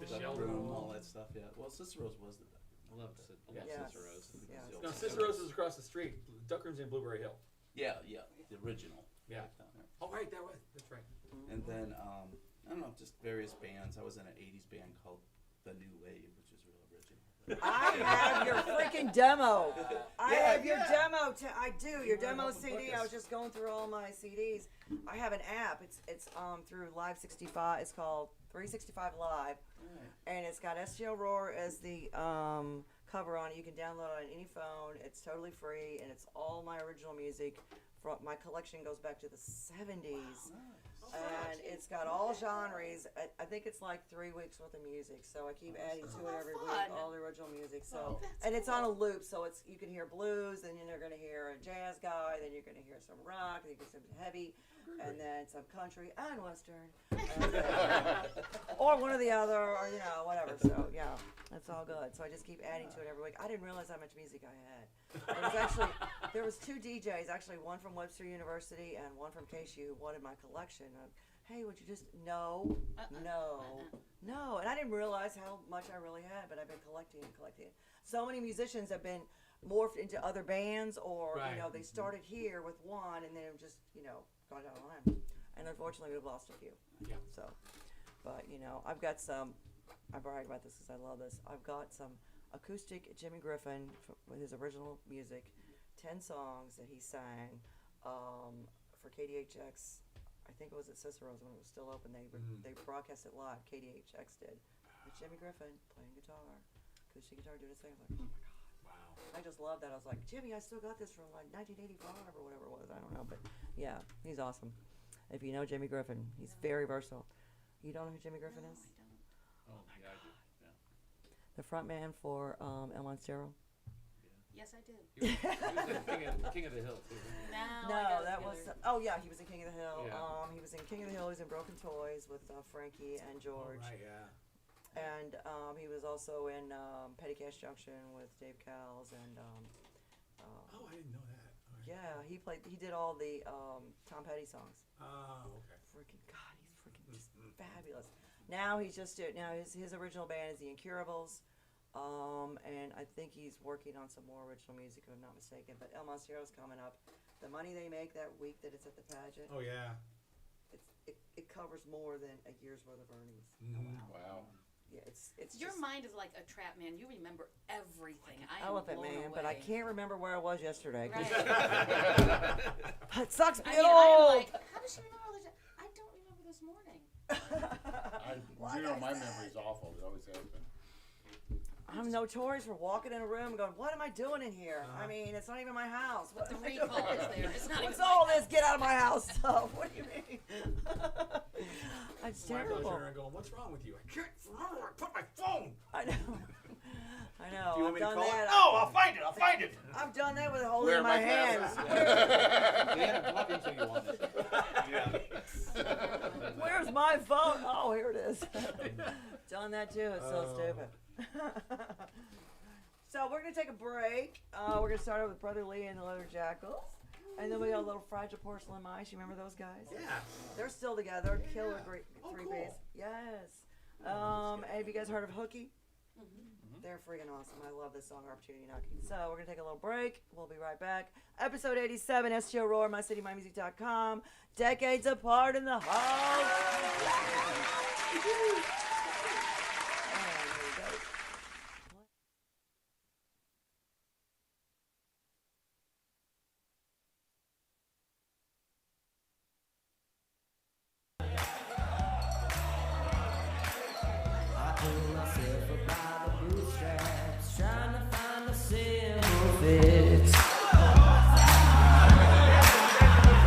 Duck shell Room, room. all that stuff. Yeah. Well, Cicero's was the Duck Room. I love Yeah. Yes. Cicero's. Yes. The old No, Cicero's is across the street. Duck Room's in Blueberry Hill. Yeah, the original. Yeah. Down there. Oh, right, that's right. And then I don't know, just various bands. I was in an '80s band called The New Wave, which is real original. I have your freaking demo. I Yeah, have your yeah. demo. I do your demo help 'em book CD. I us. was just going through all my CDs. I have an app. It's through Live 65. It's called 365 Live, and it's got STL Roar as the cover on it. You can download it on any phone. It's totally free, and it's all my original music. From my collection goes back to the 70s. And it's got all genres. I think it's like 3 weeks worth of music, so I keep adding to it every week, fun. all the original music. So, Oh, that's and it's on a cool. loop, so it's you can hear blues, then you're gonna hear a jazz guy, then you're gonna hear some rock, then you get some heavy, and then some country and western, or one or the other, or whatever. So yeah, it's all good. So I just keep adding to it every week. I didn't realize how much music I had. It was actually there was 2 DJs, actually one from Webster University and one from KSU, who wanted my collection. Hey, would you just no, and I didn't realize how much I really had, but I've been collecting and collecting. So many musicians have been morphed into other bands, or Right. they started here with one and then it just gone down the line. And unfortunately, we've lost a few. Yeah. So, but I've got some. I brag about this because I love this. I've got some acoustic Jimmy Griffin with his original music, 10 songs that he sang for KDHX. I think it was at Cicero's when it was still open. They broadcast it live. KDHX did. With Jimmy Griffin playing guitar, acoustic guitar, doing his thing. I was like, oh my god. Wow. I just love that. I was like, Jimmy, I still got this from like 1985 or whatever it was. I don't know, but yeah, he's awesome. If you know Jimmy Griffin, he's very versatile. You don't know who Jimmy Griffin No, is? I don't. Oh, yeah, I do. Yeah. The front man for El Monstero. Yes, I do. He was in King of the Hill, too. Now I No, got it that was. together. Oh yeah, he was in King of the Hill. Yeah. He was in King of the Hill. He was in Broken Toys with Frankie and George. Oh, right, yeah. And he was also in Petty Cash Junction with Dave Cowles and Oh, I didn't know that. All right. yeah, he did all the Tom Petty songs. Oh, okay. Freaking God, he's freaking just fabulous. Now he's just his original band is the Incurables, and I think he's working on some more original music if I'm not mistaken. But El Monstero's coming up. The money they make that week that it's at the pageant, Oh, yeah. it covers more than a year's worth of earnings. Wow. Yeah, it's Your just mind is like a trap, man. You remember everything. I am Elephant blown Man, away. but I can't remember where I was yesterday. 'Cause Right. it sucks I being mean, I'm old. like, how does she remember all this? I don't remember this morning. My memory's awful. It always has been. I'm notorious for walking in a room and going, "What am I doing in here?" I mean, it's not even my house. What The am I doing recall is here? there. It's not What's even all my this? Get out of my house stuff. What do you mean? It's My terrible. daughter and going, what's wrong with you? I can't remember where I put my phone. I know. I know. Do you want I've me to done call that. it? No, I'll find it. I'll find it. I've done that with holding Where it in are my my hands. Yeah, talk until you want it. Yeah. Where's my phone? Oh, here it is. Done that too. It's so Oh. stupid. So we're gonna take a break. We're gonna start out with Brother Lee and the Leather Jackals, and then we got a little Fragile Porcelain Mice. You remember those guys? Yeah. They're still together. Killer Yeah. great Oh, three cool. bass. Yes. And have you guys heard of Hooky? They're freaking awesome. I love this song, Opportunity Knocking. So we're going to take a little break. We'll be right back. Episode 87, STL Roar, mycitymymusic.com. Decades apart in the house. And here we go. I pull myself up by the bootstraps, trying to find a simple fix.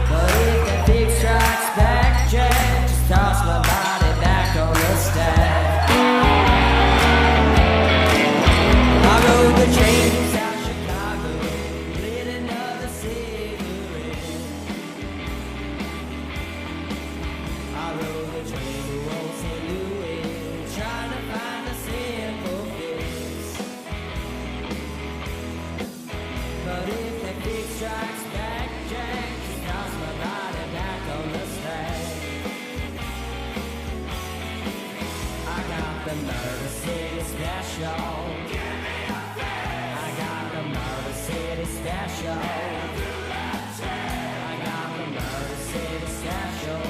But if that big strikes back, Jack, just toss my body back on the stack. I rode the train from South Chicago, lit another cigarette. I rode the train to old St. Louis, trying to find a simple fix. But if that big strikes back, Jack, just toss my body back on the stack. I got the Murder City Special. I got the Murder City Special. I got the Murder City Special.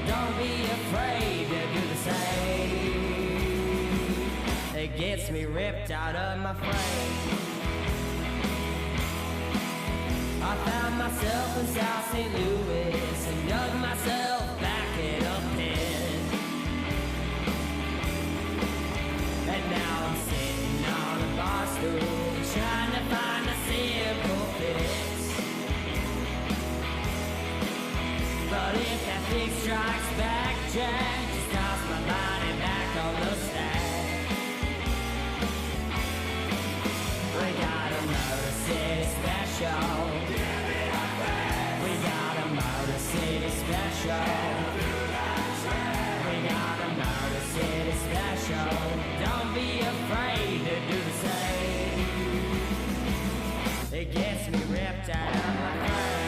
Don't be afraid to do the same. It gets me ripped out of my frame. I found myself in South St. Louis and dug myself back in a pit. And now I'm sitting on a bar stool trying to find a simple fix. But if that big strikes back, Jack, just toss my body back on the stack. We got a Murder City Special. We got a Murder City Special. We got a Murder City Special. Don't be afraid to do the same. It gets me ripped out of my frame.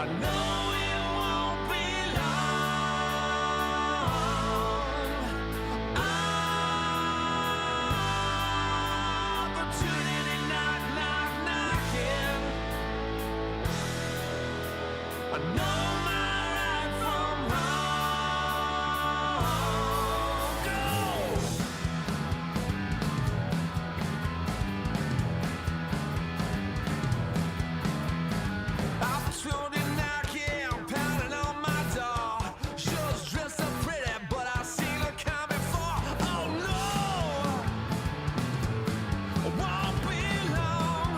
I know it won't be long. Opportunity knock, knock, knocking. I know my right from wrong. Go! Opportunity knocking, pounding on my door. Sure dressed up pretty, but I seen her coming for. Oh no, it won't be long.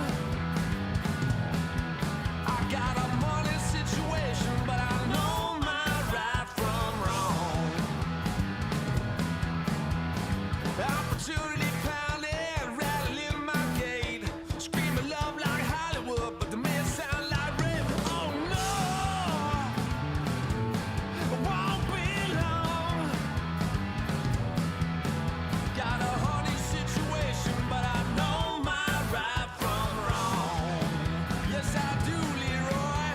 I got a money situation, but I know my right from wrong. Opportunity pounding, rattling my gate, screaming love like Hollywood, but the men sound like rape. Oh no, it won't be long. Got a honey situation, but I know my right from wrong. Yes, I do, Leroy.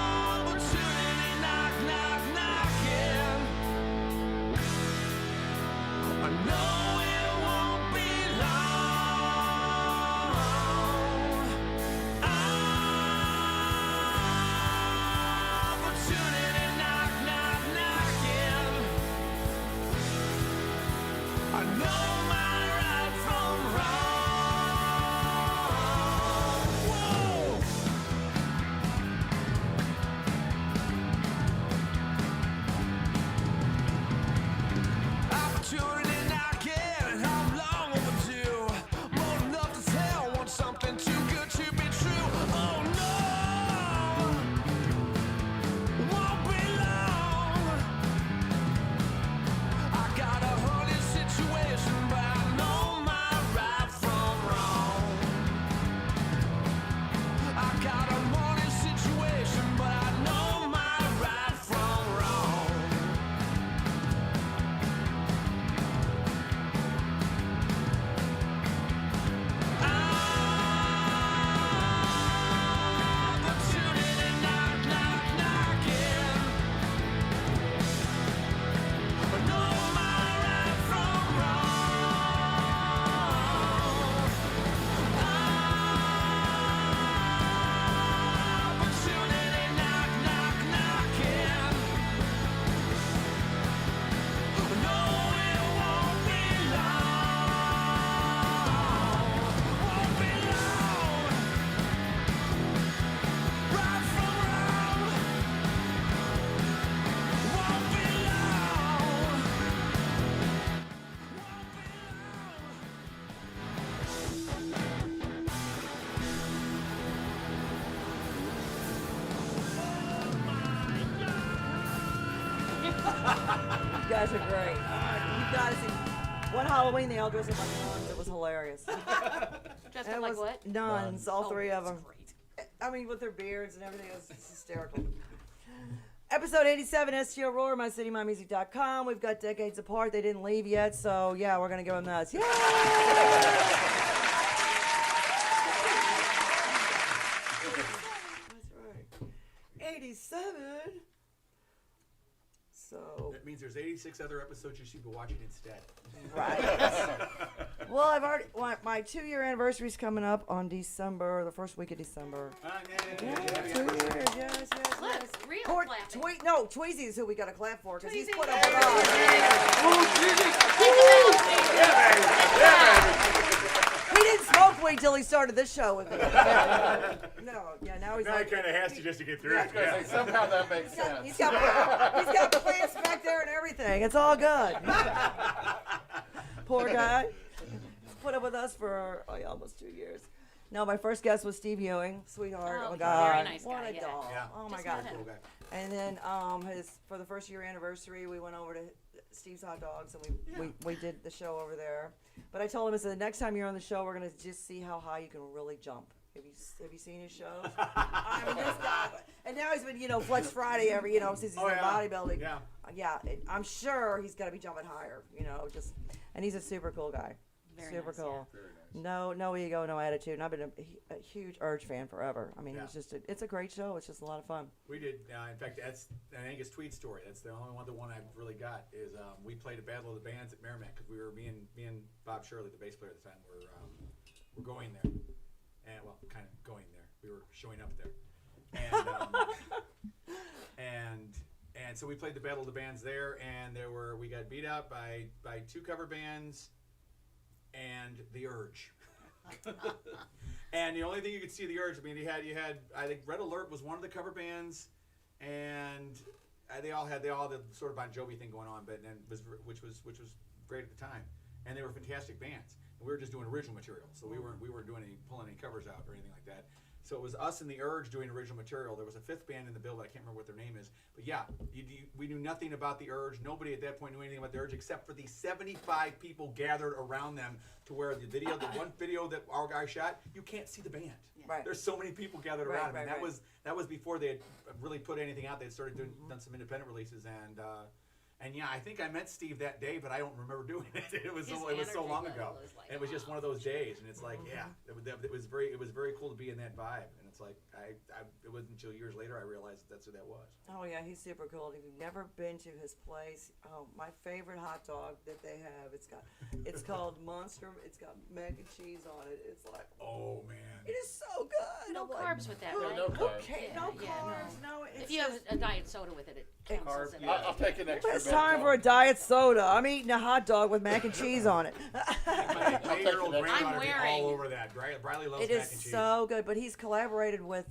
Opportunity knock, knock, knocking. I know it won't be long. Opportunity knock, knock, knocking. I know my right from wrong. Whoa! Opportunity knocking, I'm long overdue. More than enough to tell, want something too good to be true. Oh no, won't be long. I got a honey situation, but I know my right from wrong. I got a money situation, but I know my right from wrong. Opportunity knock, knock, knocking. I know my right from wrong. Opportunity knock, knock, knocking. No, it won't be long. Won't be long. Right from wrong. Won't be long. You guys are great. You gotta see. One Halloween, they all dressed up like nuns. It was hilarious. Dressed It up like was what? Nuns, all Oh, three of that's them. great. I mean, with their beards and everything, it was just hysterical. Episode 87, STL Roar, mycitymymusic.com. We've got Decades Apart. They didn't leave yet, so yeah, we're going to give them nuts. Yay! That's right. 87. So That means there's 86 other episodes you should be watching instead. right. Well, I've already my 2-year anniversary's coming up on December, the first week of December. Yeah, 2 years. Yes. Look, real Poor clapping. Tweezy is who we got to clap for because he's Tweezy. put up with us. He didn't smoke weed till he started this show with me. No, yeah, now he's Now he like, kind of has to just to get through it. I was gonna say, somehow that makes sense. he's got plants back there and everything. It's all good. Poor guy. He's put up with us for almost 2 years. No, my first guest was Steve Ewing, sweetheart. Oh, my God, very nice what guy, a yeah. doll! Yeah. Oh my Just God. met him. Cool guy. And then for the first year anniversary, we went over to Steve's Hot Dogs and we did the show over there. But I told him, I said, the next time you're on the show, we're gonna just see how high you can really jump. Have you seen his shows? I mean, this guy. And now he's been, Flex Friday since he's in bodybuilding. Yeah. Yeah, I'm sure he's got to be jumping higher. And he's a super cool guy. Very Super nice, cool. Very nice. No ego, no attitude. And I've been a huge Urge fan forever. I mean, Yeah. it's a great show. It's just a lot of fun. We did. In fact, that's an Angus Tweed story. That's the only one I've really got. Is we played a Battle of the Bands at Merrimack because we were me and Bob Shirley, the bass player at the time, were going there, and kind of going there. We were showing up there, and so we played the Battle of the Bands there, and we got beat up by 2 cover bands and the Urge. And the only thing you could see the Urge, I mean, you had I think Red Alert was one of the cover bands, and they all had the sort of Bon Jovi thing going on, which was great at the time, and they were fantastic bands. And we were just doing original material, so we weren't pulling any covers out or anything like that. So it was us and the Urge doing original material. There was a 5th band in the bill, but I can't remember what their name is. But yeah, we knew nothing about the Urge. Nobody at that point knew anything about the Urge except for the 75 people gathered around them to where the one video that our guy shot, you can't see the band. Right. There's so many people gathered Right, around him. right, And right. that was before they had really put anything out. They had started done some independent releases and yeah, I think I met Steve that day, but I don't remember doing it. It was so His long energy ago. level is like, And it was just one of those days, and it's like, yeah, it was very cool to be in that vibe. And it's like it wasn't until years later I realized that's who that was. Oh yeah, he's super cool. If you've never been to his place, my favorite hot dog that they have, it's called Monster. It's got mac and cheese on it. It's like, Oh man. it is so good. No I'm like, carbs with that, "Good, right? no carbs. Okay, Yeah, no yeah, carbs. No, it's If you have just, a diet soda with it cancels it. I'll take an extra it's bit. time for a diet soda. I'm eating a hot dog with mac and cheese on it. My 8-year-old I'm granddaughter be wearing- all over that. Briley loves It mac is and cheese. so good. But he's collaborated with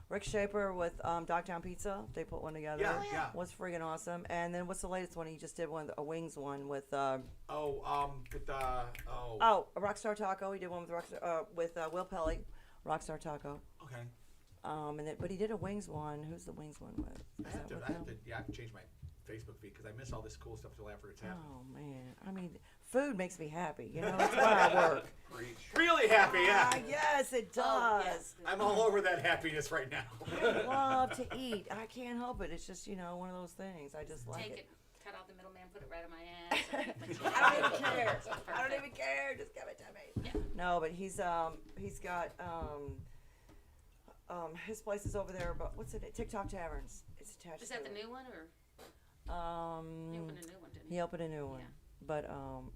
Rick Shaper with Dogtown Pizza. They put one together. Yeah. Was friggin' awesome. And then what's the latest one? He just did a wings one with Rockstar Taco. He did one with Will Pelly, Rockstar Taco. Okay. But he did a wings one. Who's the wings one with? I Is have that with to him? change my Facebook feed because I miss all this cool stuff till after it's happened. Oh man, I mean, food makes me happy. That's why I work. Really happy, yeah. Yes, it does. Oh, yes. I'm all over that happiness right now. I love to eat. I can't help it. It's just one of those things. I just like Take it. it, cut out the middleman, put it right on my ass. I don't even care. I don't Perfect. even care. Just give it to me. Yeah. No, but he's got his place is over there. But what's it? TikTok Taverns. It's attached. Is that to the it. new one or Um, he opened a new one? Didn't he? he opened a new one. Yeah. But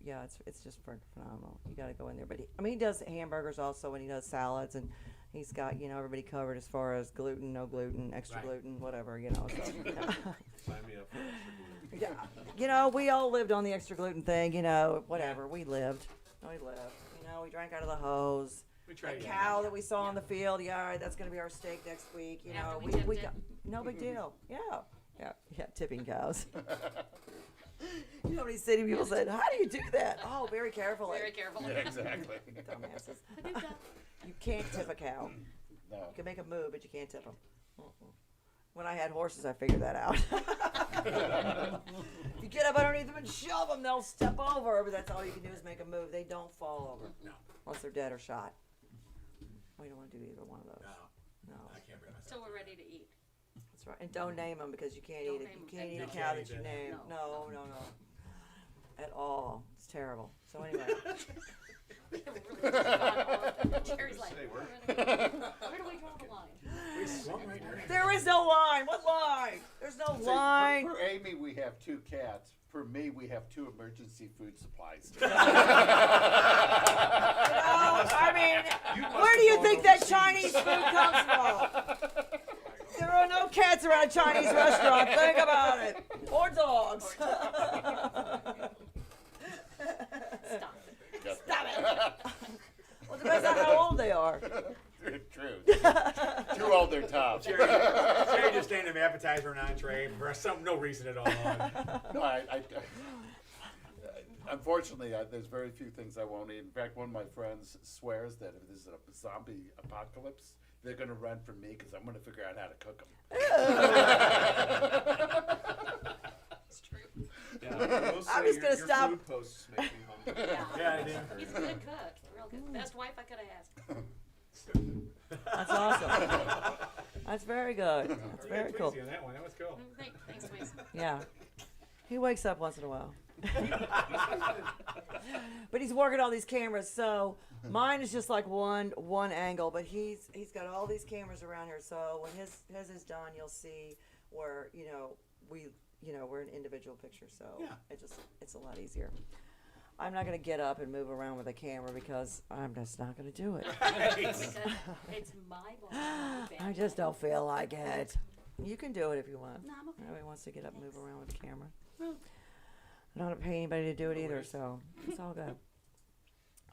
yeah, it's just phenomenal. You got to go in there. But he does hamburgers also, and he does salads, and he's got everybody covered as far as gluten, no gluten, extra Right. gluten, whatever. So, Sign me up for extra gluten. yeah, we all lived on the extra gluten thing. Whatever. We lived. We drank out of the hose. We The tried cow that we saw on the field. Yeah, all right, that's gonna be our steak next week. After we we tipped got it. no big deal. Yeah, tipping cows. You know how many city people said, "How do you do that?" Oh, very carefully. Very careful. Yeah, exactly. Dumbasses. You can't tip a cow. No. You can make them move, but you can't tip them. When I had horses, I figured that out. If you get up underneath them and shove them, they'll step over. But that's all you can do is make them move. They don't fall over No. unless they're dead or shot. We don't want to do either one of those. No, No, I can't bring myself. So we're ready to eat. that's right. And don't name them because you can't Don't eat it. name You 'em. can't eat No. a cow Can't that eat you that. name. No. No. At all. It's terrible. So anyway. Jerry's like, Say, where do we draw the line? We swung right there. There is no line. What line? There's no line. We're Amy, we have 2 cats. For me, we have 2 emergency food supplies. I mean, where do you think that Chinese food comes from? There are no cats around a Chinese restaurant. Think about it. Or dogs. Stop it. Stop it. Well, it depends on how old they are. True. Too old, they're tough. Jerry just named him appetizer and entree for no reason at all. No, unfortunately, there's very few things I won't eat. In fact, one of my friends swears that if there's a zombie apocalypse, they're going to run from me because I'm going to figure out how to cook them. It's true. I'm just gonna stop. Food posts make me hungry. Yeah, I do. He's a good cook. Real good. Best wife I could have asked. That's awesome. That's very good. That's very cool. On that one. That was cool. Thanks, Tweez. Yeah. He wakes up once in a while. But he's working all these cameras, so mine is just like one angle, but he's got all these cameras around here, so when his is done, you'll see where, we're an individual picture, so Yeah. it's a lot easier. I'm not going to get up and move around with a camera because I'm just not going to do it. Because it's my ball. I just don't feel like it. You can do it if you want. No, I'm okay. Nobody wants to get up and move around with the camera. I don't have to pay anybody to do it either, so it's all good.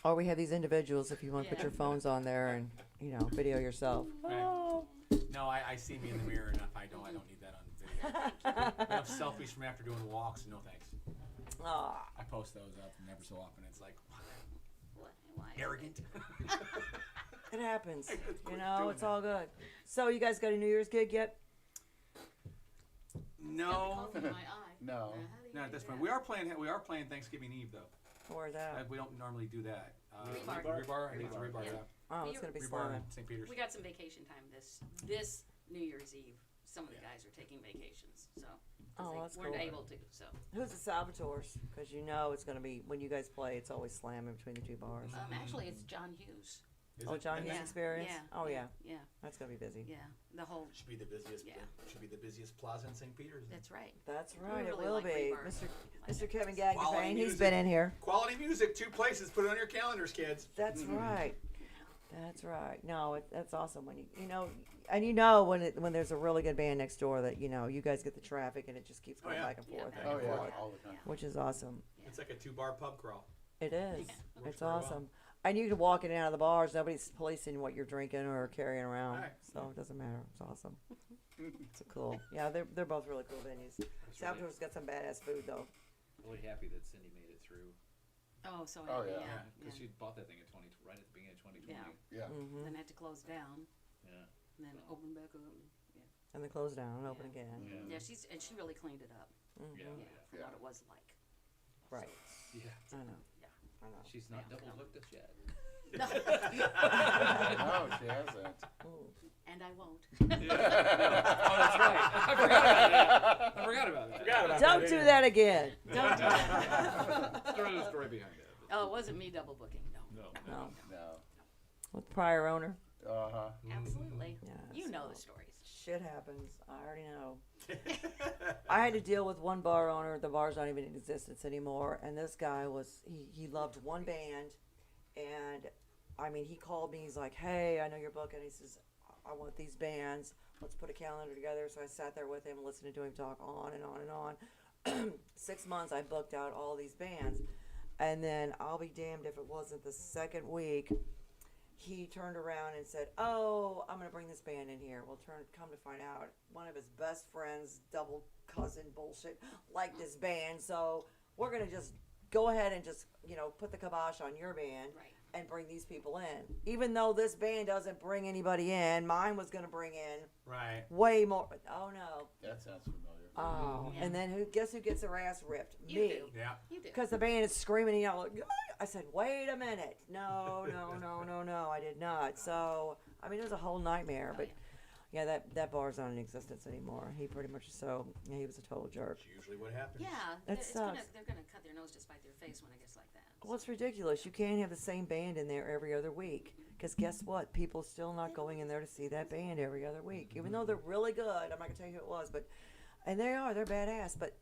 Or we have these individuals if you want to put your phones on there and, video yourself. Right. Oh. No, I see me in the mirror, and if I don't need that on video. I have selfies from after doing walks, no thanks. Ah. I post those up never so often. It's like, What? Why? arrogant. It happens. Quit It's doing all good. So you guys got a New Year's gig yet? No, Got the coffee in my eye. No. How do you not at do this point. that? We are playing Thanksgiving Eve though. Where's that? We don't normally do that. Rebar. Rebar. I think it's Rebar. Yeah. Yeah. Oh, it's going to be Rebar slamming. in St. Peter's. We got some vacation time this New Year's Eve. Some of the guys are taking vacations, so 'cause Oh, they that's weren't cool. able to. So Who's the Salvatores? Because it's going to be, when you guys play, it's always slamming between the 2 bars. actually, it's John Hughes. Is Oh, it? John Hughes Yeah. Experience? Yeah. Oh, yeah. Yeah. That's going to be busy. Yeah. The whole. Should be the busiest. Yeah. Should be the busiest plaza in St. Peter's. That's right. That's We right, it really will like be. Rebar. Mr. Kevin Quality Gagnafane, he's music. been in here. Quality music, 2 places. Put it on your calendars, kids. That's Mm-hmm. right. That's right. No, that's awesome when when there's a really good band next door that you guys get the traffic and it just keeps going yeah. back and Yeah, forth, back back Oh, and yeah, forth, all the time. which is awesome. It's like a 2-bar pub crawl. It is. Works It's very well. awesome. And you can walk in and out of the bars. Nobody's policing what you're drinking or carrying around, Right. so it doesn't matter. It's awesome. It's cool. Yeah, they're both really cool venues. Salvatore's got some badass food though. Really happy that Cindy made it through. Oh, so Oh, yeah. yeah. Yeah. Because she bought that thing in right at the beginning of 2020. Yeah. Yeah. Mm-hmm. Then had to close down, Yeah. and then open back up. Yeah. And then close down and open Yeah. again. Yeah. Yeah, she really cleaned it up. Mhm. Yeah. Yeah, from Yeah. what it was like. Right. Yeah. I know. Yeah. I know. She's not Yeah. double booked us yet. No, she hasn't. Ooh. And I won't. Oh, that's right. I forgot about that. Forgot about Don't that, do didn't that again. Don't do that. There's a story behind it. Oh, it wasn't me double booking. No. No. No. With the prior owner. Uh-huh. Absolutely. Yeah, You know so- the stories. Shit happens. I already know. I had to deal with one bar owner. The bar's not even in existence anymore. And this guy he loved one band. And, he called me. He's like, hey, I know you're booking. He says, I want these bands. Let's put a calendar together. So I sat there with him, listening to him talk on and on and on. 6 months, I booked out all these bands. And then I'll be damned if it wasn't the second week. He turned around and said, oh, I'm going to bring this band in here. Well, come to find out, one of his best friends, double cousin bullshit, liked this band. So we're going to just go ahead and just, put the kibosh on your band Right. and bring these people in. Even though this band doesn't bring anybody in, mine was going to bring in Right. way more. Oh, no. That sounds familiar. Oh. Yeah. And then guess who gets their ass ripped? You Me. do. Yeah. You do. Because the band is screaming and yelling. I said, wait a minute. No, I did not. So, it was a whole nightmare. Oh, But, yeah, that bar's not in existence anymore. He pretty much, he was a total jerk. That's usually what happens. Yeah. That They're gonna cut their nose to spite their face when it gets like that. Well, it's ridiculous. You can't have the same band in there every other week. Because guess what? People still not going in there to see that band every other week. Even though they're really good. I'm not going to tell you who it was, but And they're badass, but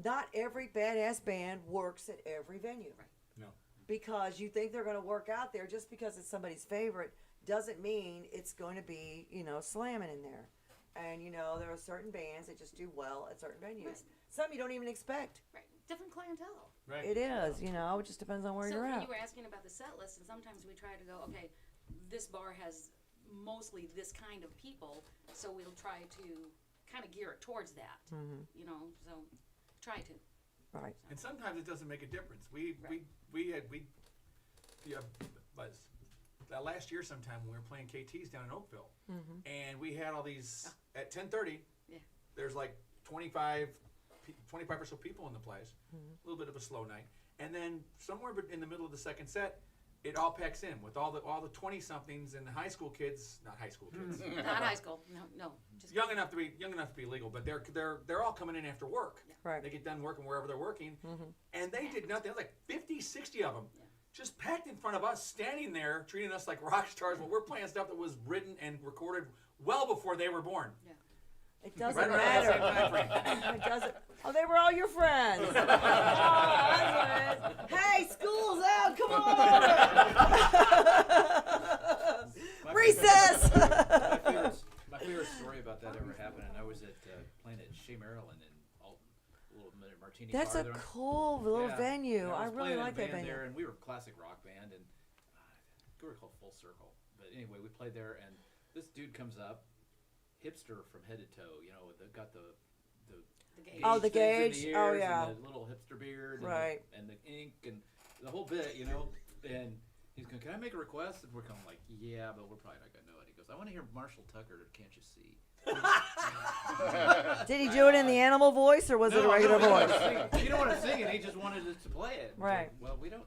not every badass band works at every venue. Right. No. Because you think they're going to work out there just because it's somebody's favorite doesn't mean it's going to be, slamming in there. And, there are certain bands that just do well at certain venues. Right. Some you don't even expect. Right. Different clientele. Right. It is, it just depends on where So you're when at. you were asking about the set list, and sometimes we try to go, okay, this bar has mostly this kind of people, so we'll try to kind of gear it towards that. Mm-hmm. So try to. Right. And sometimes it doesn't make a difference. We but last year sometime when we were playing KTs down in Oakville, and we had all these at 10:30. Yeah. There's like 25 or so people in the place. A little bit of a slow night, and then somewhere in the middle of the second set, it all packs in with all the 20-somethings and the high school kids. Not high school kids. Not high school. No. Just young enough to be legal, but they're all coming in after work. Right. They get done working wherever they're working, and they did nothing. There was like 50, 60 of them, just packed in front of us, standing there, treating us like rock stars. When we're playing stuff that was written and recorded well before they were born. Yeah. It doesn't Right around that same matter. time frame. It doesn't. Oh, they were all your friends. Oh, that's what it is. Hey, school's out. Come on over. Recess. My favorite story about that ever happened, and I was playing at Shea Maryland in Alton, a little martini That's bar a there. cool little Yeah. venue. Yeah, I was really playing in a like that band venue. there, and we were a classic rock band, and we were called Full Circle. But anyway, we played there, and this dude comes up, hipster from head to toe. Got the gauge. Oh, the things gauge. in the Oh, ears yeah. and the little hipster beard, Right. and the ink and the whole bit, And he's going, "Can I make a request?" And we're kind of like, "Yeah, but we're probably not gonna know it." He goes, "I want to hear Marshall Tucker. Can't you see?" Did he do it in the animal voice or was it a regular voice? He didn't want to sing it. He just wanted us to play it. Right. Well, we don't.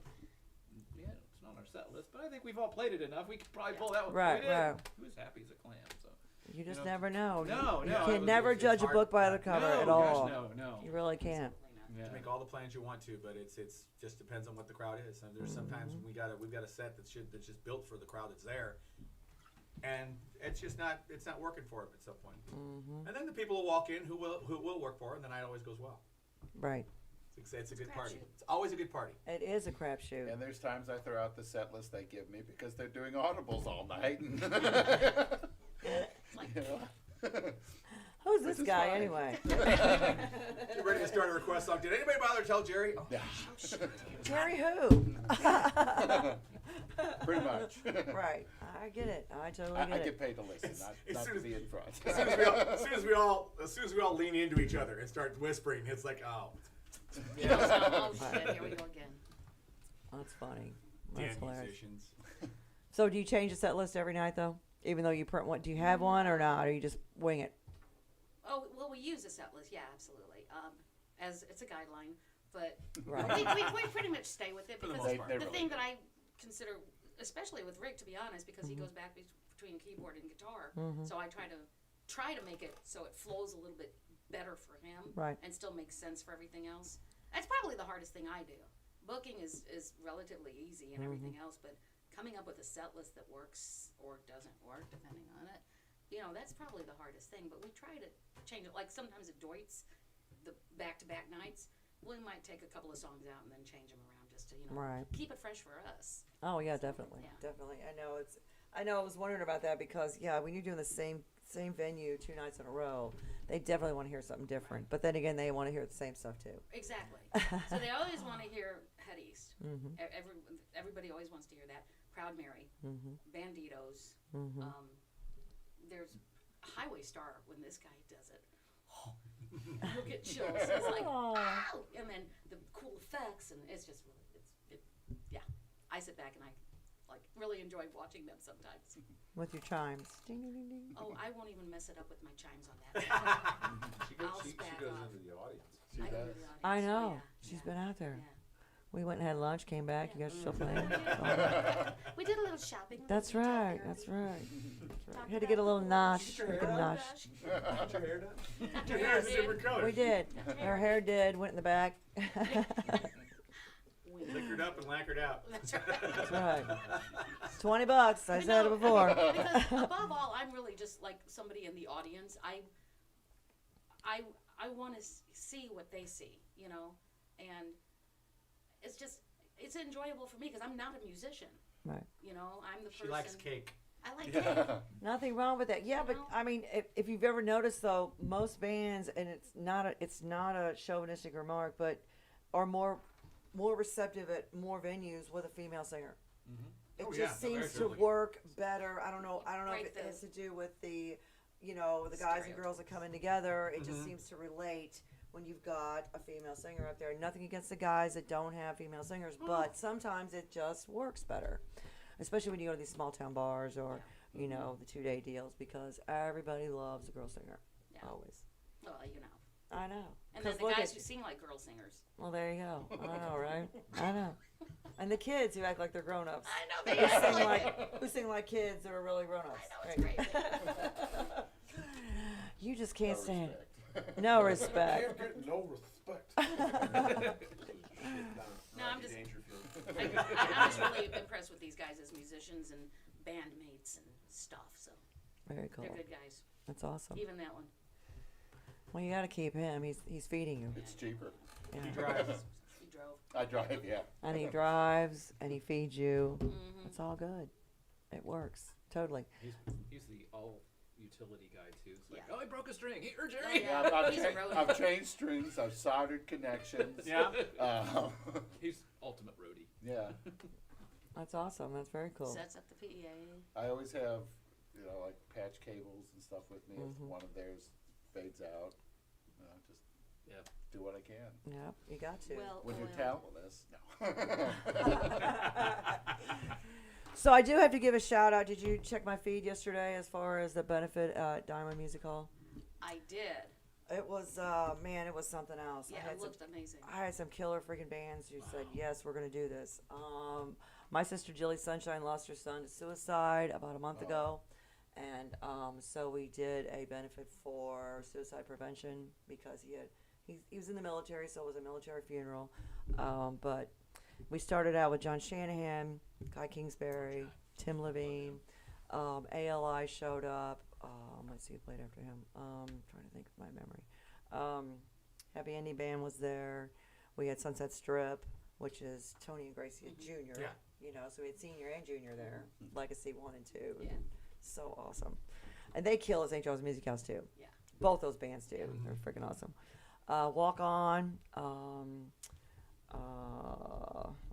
Yeah, it's not on our set list, but I think we've all played it enough. We could probably pull that one. Right, We did. right. He was happy as a clam. So. You just You know, never know. No, You no, can it was- never it's judge a hard. book by the cover no, at all. Gosh, no. You really can't. Absolutely not. Yeah. Make all the plans you want to, but it's just depends on what the crowd is. And there's sometimes when we've got a set that's just built for the crowd that's there, and it's not working for them at some point. And then the people will walk in who will work for it, and the night always goes well. Right. It's a good crapshoot. party. It's always a good party. It is a crapshoot. And there's times I throw out the set list they give me because they're doing audibles all night. And Like, you know. Who's this Which is guy fine. anyway? Get ready to start a request song. Did anybody bother to tell Jerry? Oh, Yeah, Jerry who? pretty much. Right. I get it. I totally I get get it. paid to listen, not soon to as- be in front. As soon as we all lean into each other and start whispering, it's like, oh, oh shit, here we go again. That's funny. That's damn hilarious. musicians. So do you change the set list every night though? Even though you print one, do you have one or not? Or you just wing it? Oh, well, we use a set list, yeah, absolutely. As it's a guideline, but Right. we pretty much stay with it For the because most part. They the really thing do. that I consider, especially with Rick, to be honest, because he goes back between keyboard and guitar, so I try to make it so it flows a little bit better for him, Right. and still makes sense for everything else. That's probably the hardest thing I do. Booking is relatively easy and everything else, but coming up with a set list that works or doesn't work, depending on it, that's probably the hardest thing. But we try to change it. Like sometimes at Deutz, the back-to-back nights, we might take a couple of songs out and then change them around just to Right. keep it fresh for us. Oh yeah, definitely, Yeah. definitely. I know I was wondering about that because when you're doing the same venue 2 nights in a row, they definitely want to hear something different. But then again, they want to hear the same stuff too. Exactly. So they always want to hear Head East. Everybody always wants to hear that. Proud Mary, Banditos. There's Highway Star when this guy does it. You'll get chills. It's like, ow! And then the cool effects, and it's just really, yeah. I sit back and I really enjoy watching them sometimes. With your chimes. Ding, ding, ding, ding. Oh, I won't even mess it up with my chimes on that. She goes, I'll she back goes off. into the audience. She I go to does. the audience. I Oh, know. yeah. She's Yeah. been out there. Yeah. We went and had lunch, came back. You guys are still playing. We did a little shopping. That's We talked right. therapy. That's right. Talked Had to get a little about nosh. the Get whole a nosh. Got your hair done? Your hair is a different color. We did. Our hair did. Went in the back. Wink. Liquored up and lacquered out. That's right. That's right. It's $20. I said it before. Because above all, I'm really just like somebody in the audience. I want to see what they see, you know, and it's enjoyable for me because I'm not a musician. Right. You know, I'm the She person. likes cake. I like cake. Nothing wrong with that. Yeah, but know? I mean, if you've ever noticed though, most bands, and it's not a chauvinistic remark, but are more receptive at more venues with a female singer. It Oh, just yeah. No, seems to absolutely. work better. I don't know Break if it the has to do with the, you know, the guys and girls that come in together. It just seems to relate when you've got a female singer up there. Nothing against the guys that don't have female singers, but sometimes it just works better, especially when you go to these small town bars or you know, the 2-day deals, because everybody loves a girl singer. Yeah. Always. Well, you know. I know. And then 'Cause the look guys at who you. sing like girl singers. Well, there you go. I know, right? I know. And the kids who act like they're grown-ups. I know they Who act sing like like who sing like kids that are really grown-ups. I know, it's Right. crazy. You just can't stand it. No respect. Get no respect. No, I'm just- Dangerfield. I'm just really impressed with these guys as musicians and bandmates and stuff. So Very cool. they're good guys. That's awesome. Even that one. Well, you got to keep him. He's feeding you. It's cheaper. Yeah. He drives. He drove. I drive, yeah. And he drives and he feeds you. Mm-hmm. It's all good. It works totally. He's the all utility guy too. It's like, Yeah. oh, he broke a string. Here, Oh, Jerry. yeah. I've, He's a roadie. I've changed strings. I've soldered connections. Yeah. He's ultimate roadie. Yeah. That's awesome. That's very cool. Sets up the PA. I always have, you know, like patch cables and stuff with me. Mhm. If one of theirs fades out, you know, just Yeah. do what I can. Yep, you got to. Well, When you're well. talentless, no. So I do have to give a shout out. Did you check my feed yesterday as far as the benefit at Diamond Music Hall? I did. It was man, it was something else. Yeah, I had it some, looked amazing. I had some killer freaking bands who said yes, we're gonna do this. My sister Jilly Sunshine lost her son to suicide about a month ago, and so we did a benefit for suicide prevention because he was in the military, so it was a military funeral. But we started out with John Shanahan, Guy Kingsbury, Tim Levine, ALI showed up. Let's see who played after him. Trying to think of my memory. Happy Ending Band was there. We had Sunset Strip, which is Tony and Gracie Jr. Yeah. You know, so we had senior and junior there. Legacy 1 and 2. Yeah. So awesome. And they kill at St. John's Music House too. Yeah. Both those bands do. They're freaking awesome. Walk On.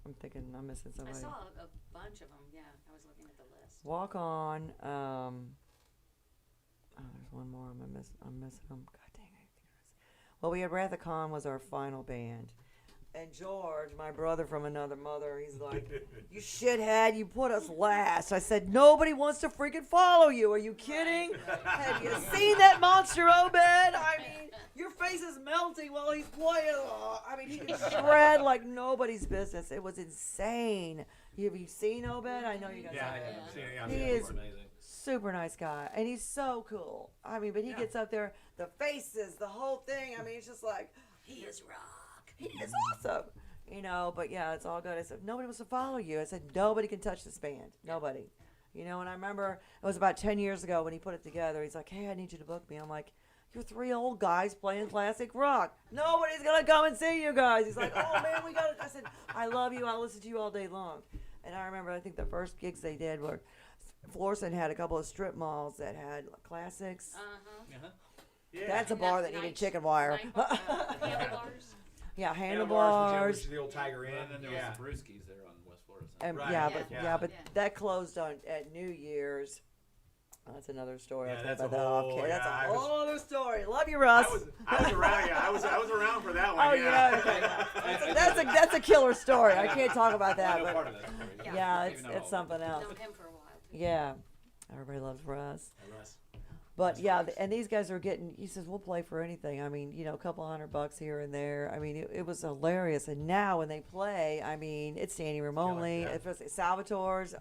I'm thinking I'm missing I somebody. saw a bunch of them. Yeah, I was looking at the list. Walk On. There's one more. I'm missing them. God dang, I think there is. Well, we had Wrath of Khan was our final band. And George, my brother from another mother, he's like, "You shithead, you put us last." I said, "Nobody wants to freaking follow you. Are you kidding? Have you seen that monster, Obed? I mean, your face is melting while he's playing. I mean, he can shred like nobody's business. It was insane. Have you seen Obed? I know you guys Yeah, have. I Yeah. seen it. Yeah, He yeah. is Amazing. super nice guy, and he's so cool. I mean, but he Yeah. gets up there, the faces, the whole thing. I mean, it's just like, He is rock. he is awesome, you know. But yeah, it's all good. I said, nobody wants to follow you. I said, nobody can touch this band, nobody, you know. And I remember it was about 10 years ago when he put it together. He's like, "Hey, I need you to book me." I'm like, "You're 3 old guys playing classic rock. Nobody's gonna come and see you guys." He's like, "Oh man, we got it." I said, "I love you. I'll listen to you all day long." And I remember, I think the first gigs they did were Florissant had a couple of strip malls that had classics. Uh-huh. Yeah. That's a bar that needed Night- chicken wire. handlebars. Yeah, Handlebars, which handlebars. is the old Tiger Inn. And then there Yeah. was the Brewskis there on West Florissant. And Right, yeah, yeah. but Yeah. but Yeah. that closed on at New Year's. That's another story. Yeah, I'll tell that's you a about that off whole- camera. That's yeah, I a was- whole other story. Love you, Russ. I was around. Yeah, I was around for that one. Oh yeah, okay. That's a killer story. I can't talk about I that, know but part of that story. yeah, Maybe it's not all of it's it. something else. Known him for a while. Yeah, everybody loves Russ. Russ. But yeah, and these guys are getting. He says we'll play for anything. I mean, you know, a couple $100 here and there. I mean, it was hilarious. And now when they play, I mean, it's standing room only. yeah. If it's Salvatore's,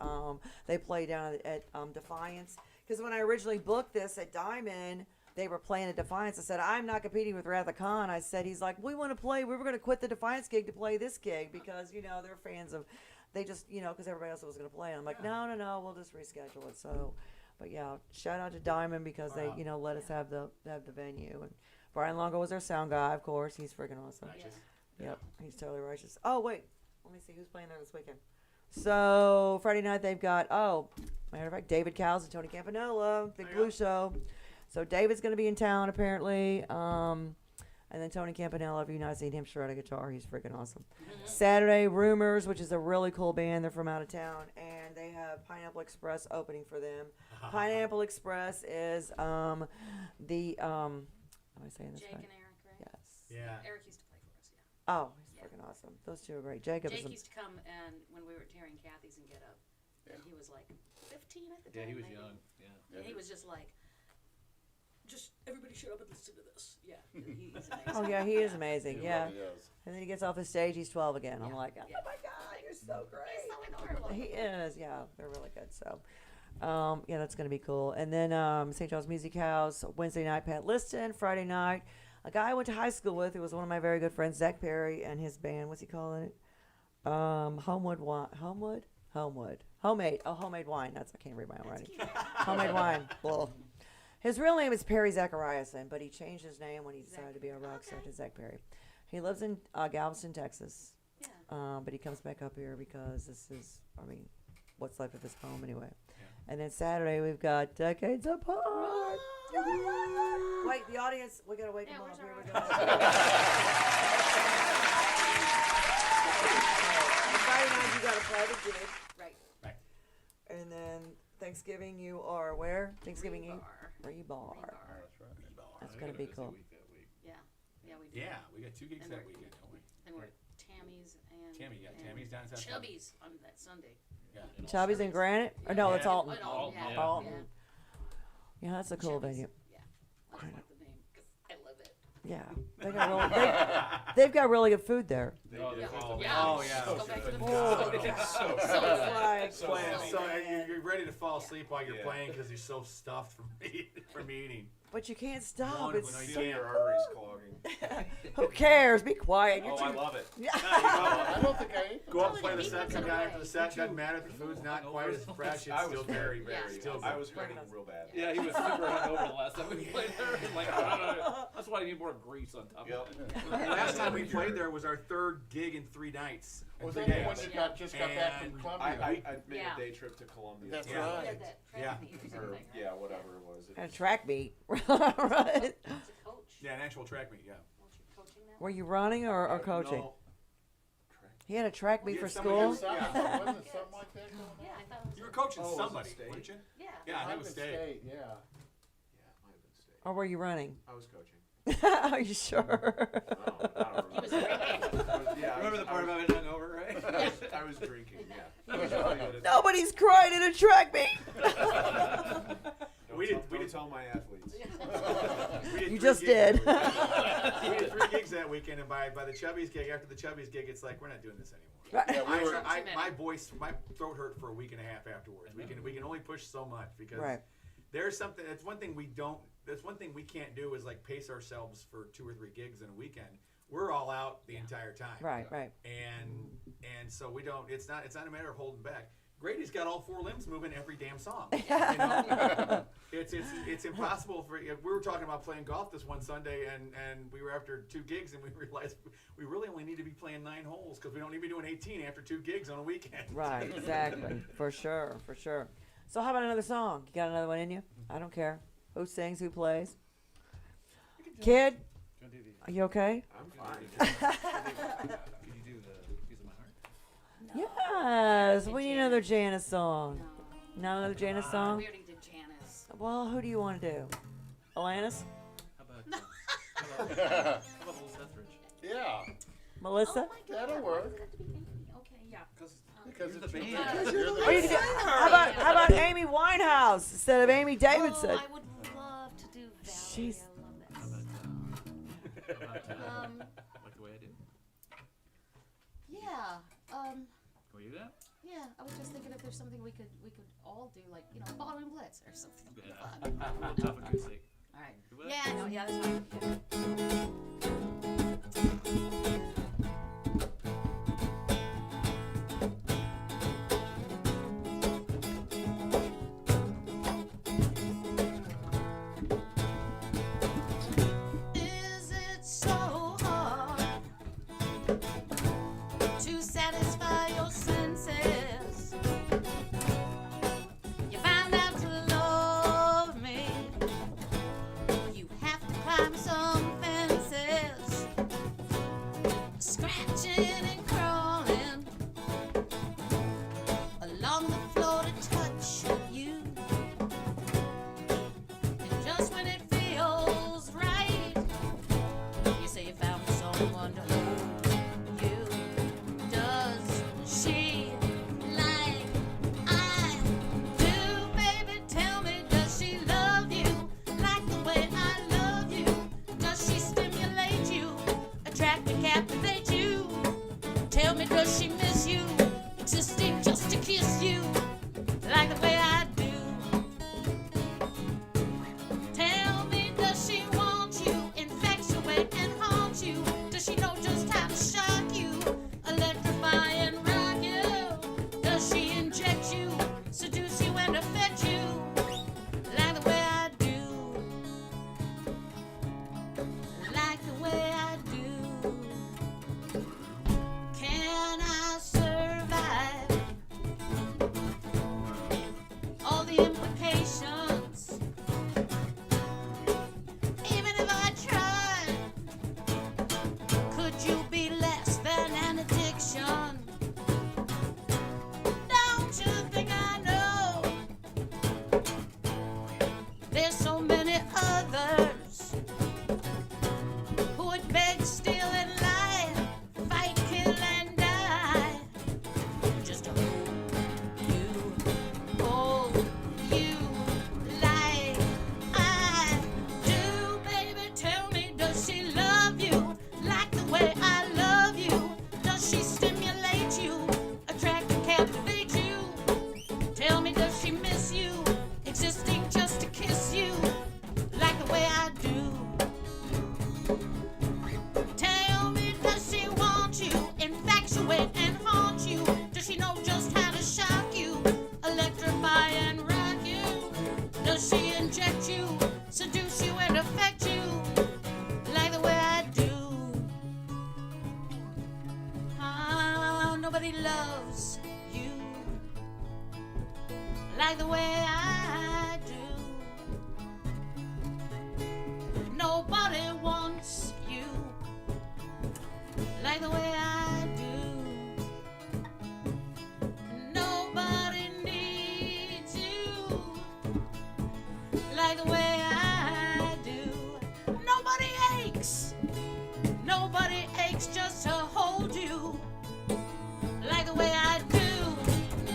they play down at Defiance. Because when I originally booked this at Diamond, they were playing at Defiance. I said, "I'm not competing with Wrath of Khan." I said, he's like, "We want to play. We were going to quit the Defiance gig to play this gig because, you know, they're fans of, they just, you know, because everybody else was going to play." And I'm like, no, we'll just reschedule it. So, but yeah, shout out to Diamond because they, Wow. you know, let us have the venue. And Brian Longo was our sound guy, of course. He's freaking awesome. Righteous. Yep, he's totally righteous. Oh wait, let me see who's playing there this weekend. So Friday night they've got matter of fact, David Cowles and Tony Campanella, Big Blue Show. So David's going to be in town apparently. And then Tony Campanella, if you've not seen him shred a guitar, he's freaking awesome. Saturday, Rumors, which is a really cool band. They're from out of town, and they have Pineapple Express opening for them. Pineapple Express is am I saying this Jake right? and Eric, right? Yes. Yeah. Eric used to play for us, yeah. Oh, he's freaking awesome. Those two are great. Jacob Jake is used to come and when we were tearing Kathy's and Get Up, and he was like 15 at the time. Yeah, he was maybe. young. Yeah. And he was just like, just everybody shut up and listen to this. Yeah, he's amazing. Oh yeah, he is amazing. He Yeah. really is. And then he gets off the stage, he's 12 again. I'm Yeah. like, oh Yeah. my God, you're so great. He's so adorable. He is, yeah. They're really good. So, yeah, that's gonna be cool. And then St. John's Music House Wednesday night, Pat Liston. Friday night, a guy I went to high school with, who was one of my very good friends, Zach Perry, and his band. What's he calling it? Homemade. Oh, homemade wine. I can't read my own writing. Homemade wine. Well, his real name is Perry Zachariason, but he changed his name when he decided to be a rock star to Zach Perry. He lives in Galveston, Texas. Yeah. But he comes back up here because this is, what's left of his home anyway. And then Saturday we've got Decades Apart. Wait, the audience, we gotta wake Yeah, them where's up. Here our we go. Friday night you got a private gig, Right. and then Thanksgiving you are where? Thanksgiving Eve. Rebar. Rebar. That's right. That's We gonna got a be busy cool. week that week. Yeah. Yeah, we do. Yeah, we got 2 gigs And that we're- weekend, don't we? Then we're at Tammy's and and Tammy's down in South Florida. Chubby's on that Sunday. Yeah. And Chubby's in Granite? Or no, Yeah. it's Alton. Oh, Alton, yeah. Alton. Yeah, that's a cool Chubby's. venue. Yeah. I just like the name because I love it. Yeah, they've got really good food there. Oh, Yeah. there's always- Yeah. Oh, yeah. Go back to the Oh. food. Like, You're ready to fall asleep while you're Yeah. playing because you're so stuffed from eating. but you can't stop. Wonderful. It's No, you Feel can't. your arteries clogging. who cares? Be quiet. You're Oh, too, I love it. I don't think I ate them. Go up and Only play the the set, meat come ones down are after the away. set. Doesn't matter if the food's not quite as fresh. It's I was still very, good. very. Still I good. was hurting real bad. Yeah, he was super hungover the last time we played there. Like, that's why I need more grease on top Yep. of it. The last time we played there was our 3rd gig in 3 nights. Was Three that the days. one that just got back from And Columbia? I made Yeah. a day trip to Columbia. That's Yeah. We right. had that track Yeah. meet or Or, something, right? yeah, whatever it was. It and a was- track meet. Right. It's a coach. Yeah, an actual track meet. Yeah. Weren't you coaching that? Were you running or coaching? No. He had a track meet Yeah, for somebody school. else- Wasn't Yeah. something like that going on? Yeah, I thought it was. You were coaching Oh, was it somebody, state? weren't you? Yeah. Yeah, I think it was Might state. have been yeah. Yeah, it might have been state. Or were you running? I was coaching. Are you sure? I don't He was remember. drinking. Yeah, Remember the part about it hungover, right? I was drinking. Yeah. I was really good at- Nobody's crying in a track meet. Don't We tell- did- we don't did- tell my athletes. We did You 3 just gigs did. that weekend. We did 3 gigs that weekend, and by the Chubby's gig, after the Chubby's gig, it's like we're not doing this anymore. Yeah, we were. My voice, my throat hurt for a week and a half afterwards. We can only push so much because Right. there's something. That's one thing we don't. That's one thing we can't do is like pace ourselves for 2 or 3 gigs in a weekend. We're all out the entire time. Right, right. And so we don't. It's not a matter of holding back. Grady's got all 4 limbs moving every damn song. You know? It's impossible for. We were talking about playing golf this one Sunday, and we were after 2 gigs, and we realized we really only need to be playing 9 holes because we don't need to be doing 18 after 2 gigs on a weekend. Right, exactly. For sure, for sure. So how about another song? You got another one in you? I don't care. Who sings, who plays? Kid, Go do the- are you okay? I'm fine. Could you do the Piece of My Heart? Yes, we need another Janice song. No. Not another Janice We song? already did Janice. Well, who do you want to do? Alanis? How about, how about Little Sethridge? Yeah, Melissa? Oh my God. That'll Why work. does it have to be Amy? Okay, yeah. because You're it's the your band. band. You're the Or you could do- band. how about Amy Winehouse instead of Amy Davidson? Oh, I would love to do Valerie. She's- I love that How about, song. how about Like the Way I Do? Yeah. Can we do that? Yeah. I was just thinking if there's something we could all do, like Ballroom Blitz or something. Yeah. Fun. Tough acoustic. All right. You with? Yeah. No. Yeah. That's fine. There's so many others who would beg, steal, and lie, fight, kill, and die, just to hold you like I do. Baby, tell me, does she love you like the way I love you? Does she stimulate you, attract and captivate you? Tell me, does she miss you, existing just to kiss you like the way I do? Tell me, does she want you, infatuate and haunt you? Does she know just how to shock you, electrify and rock you? Does she inject you, seduce you and affect you like the way I do? Ah, nobody loves you like the way I do. Nobody wants you like the way I do. Nobody needs you like the way I do. Nobody aches. Nobody aches just to hold you like the way I do.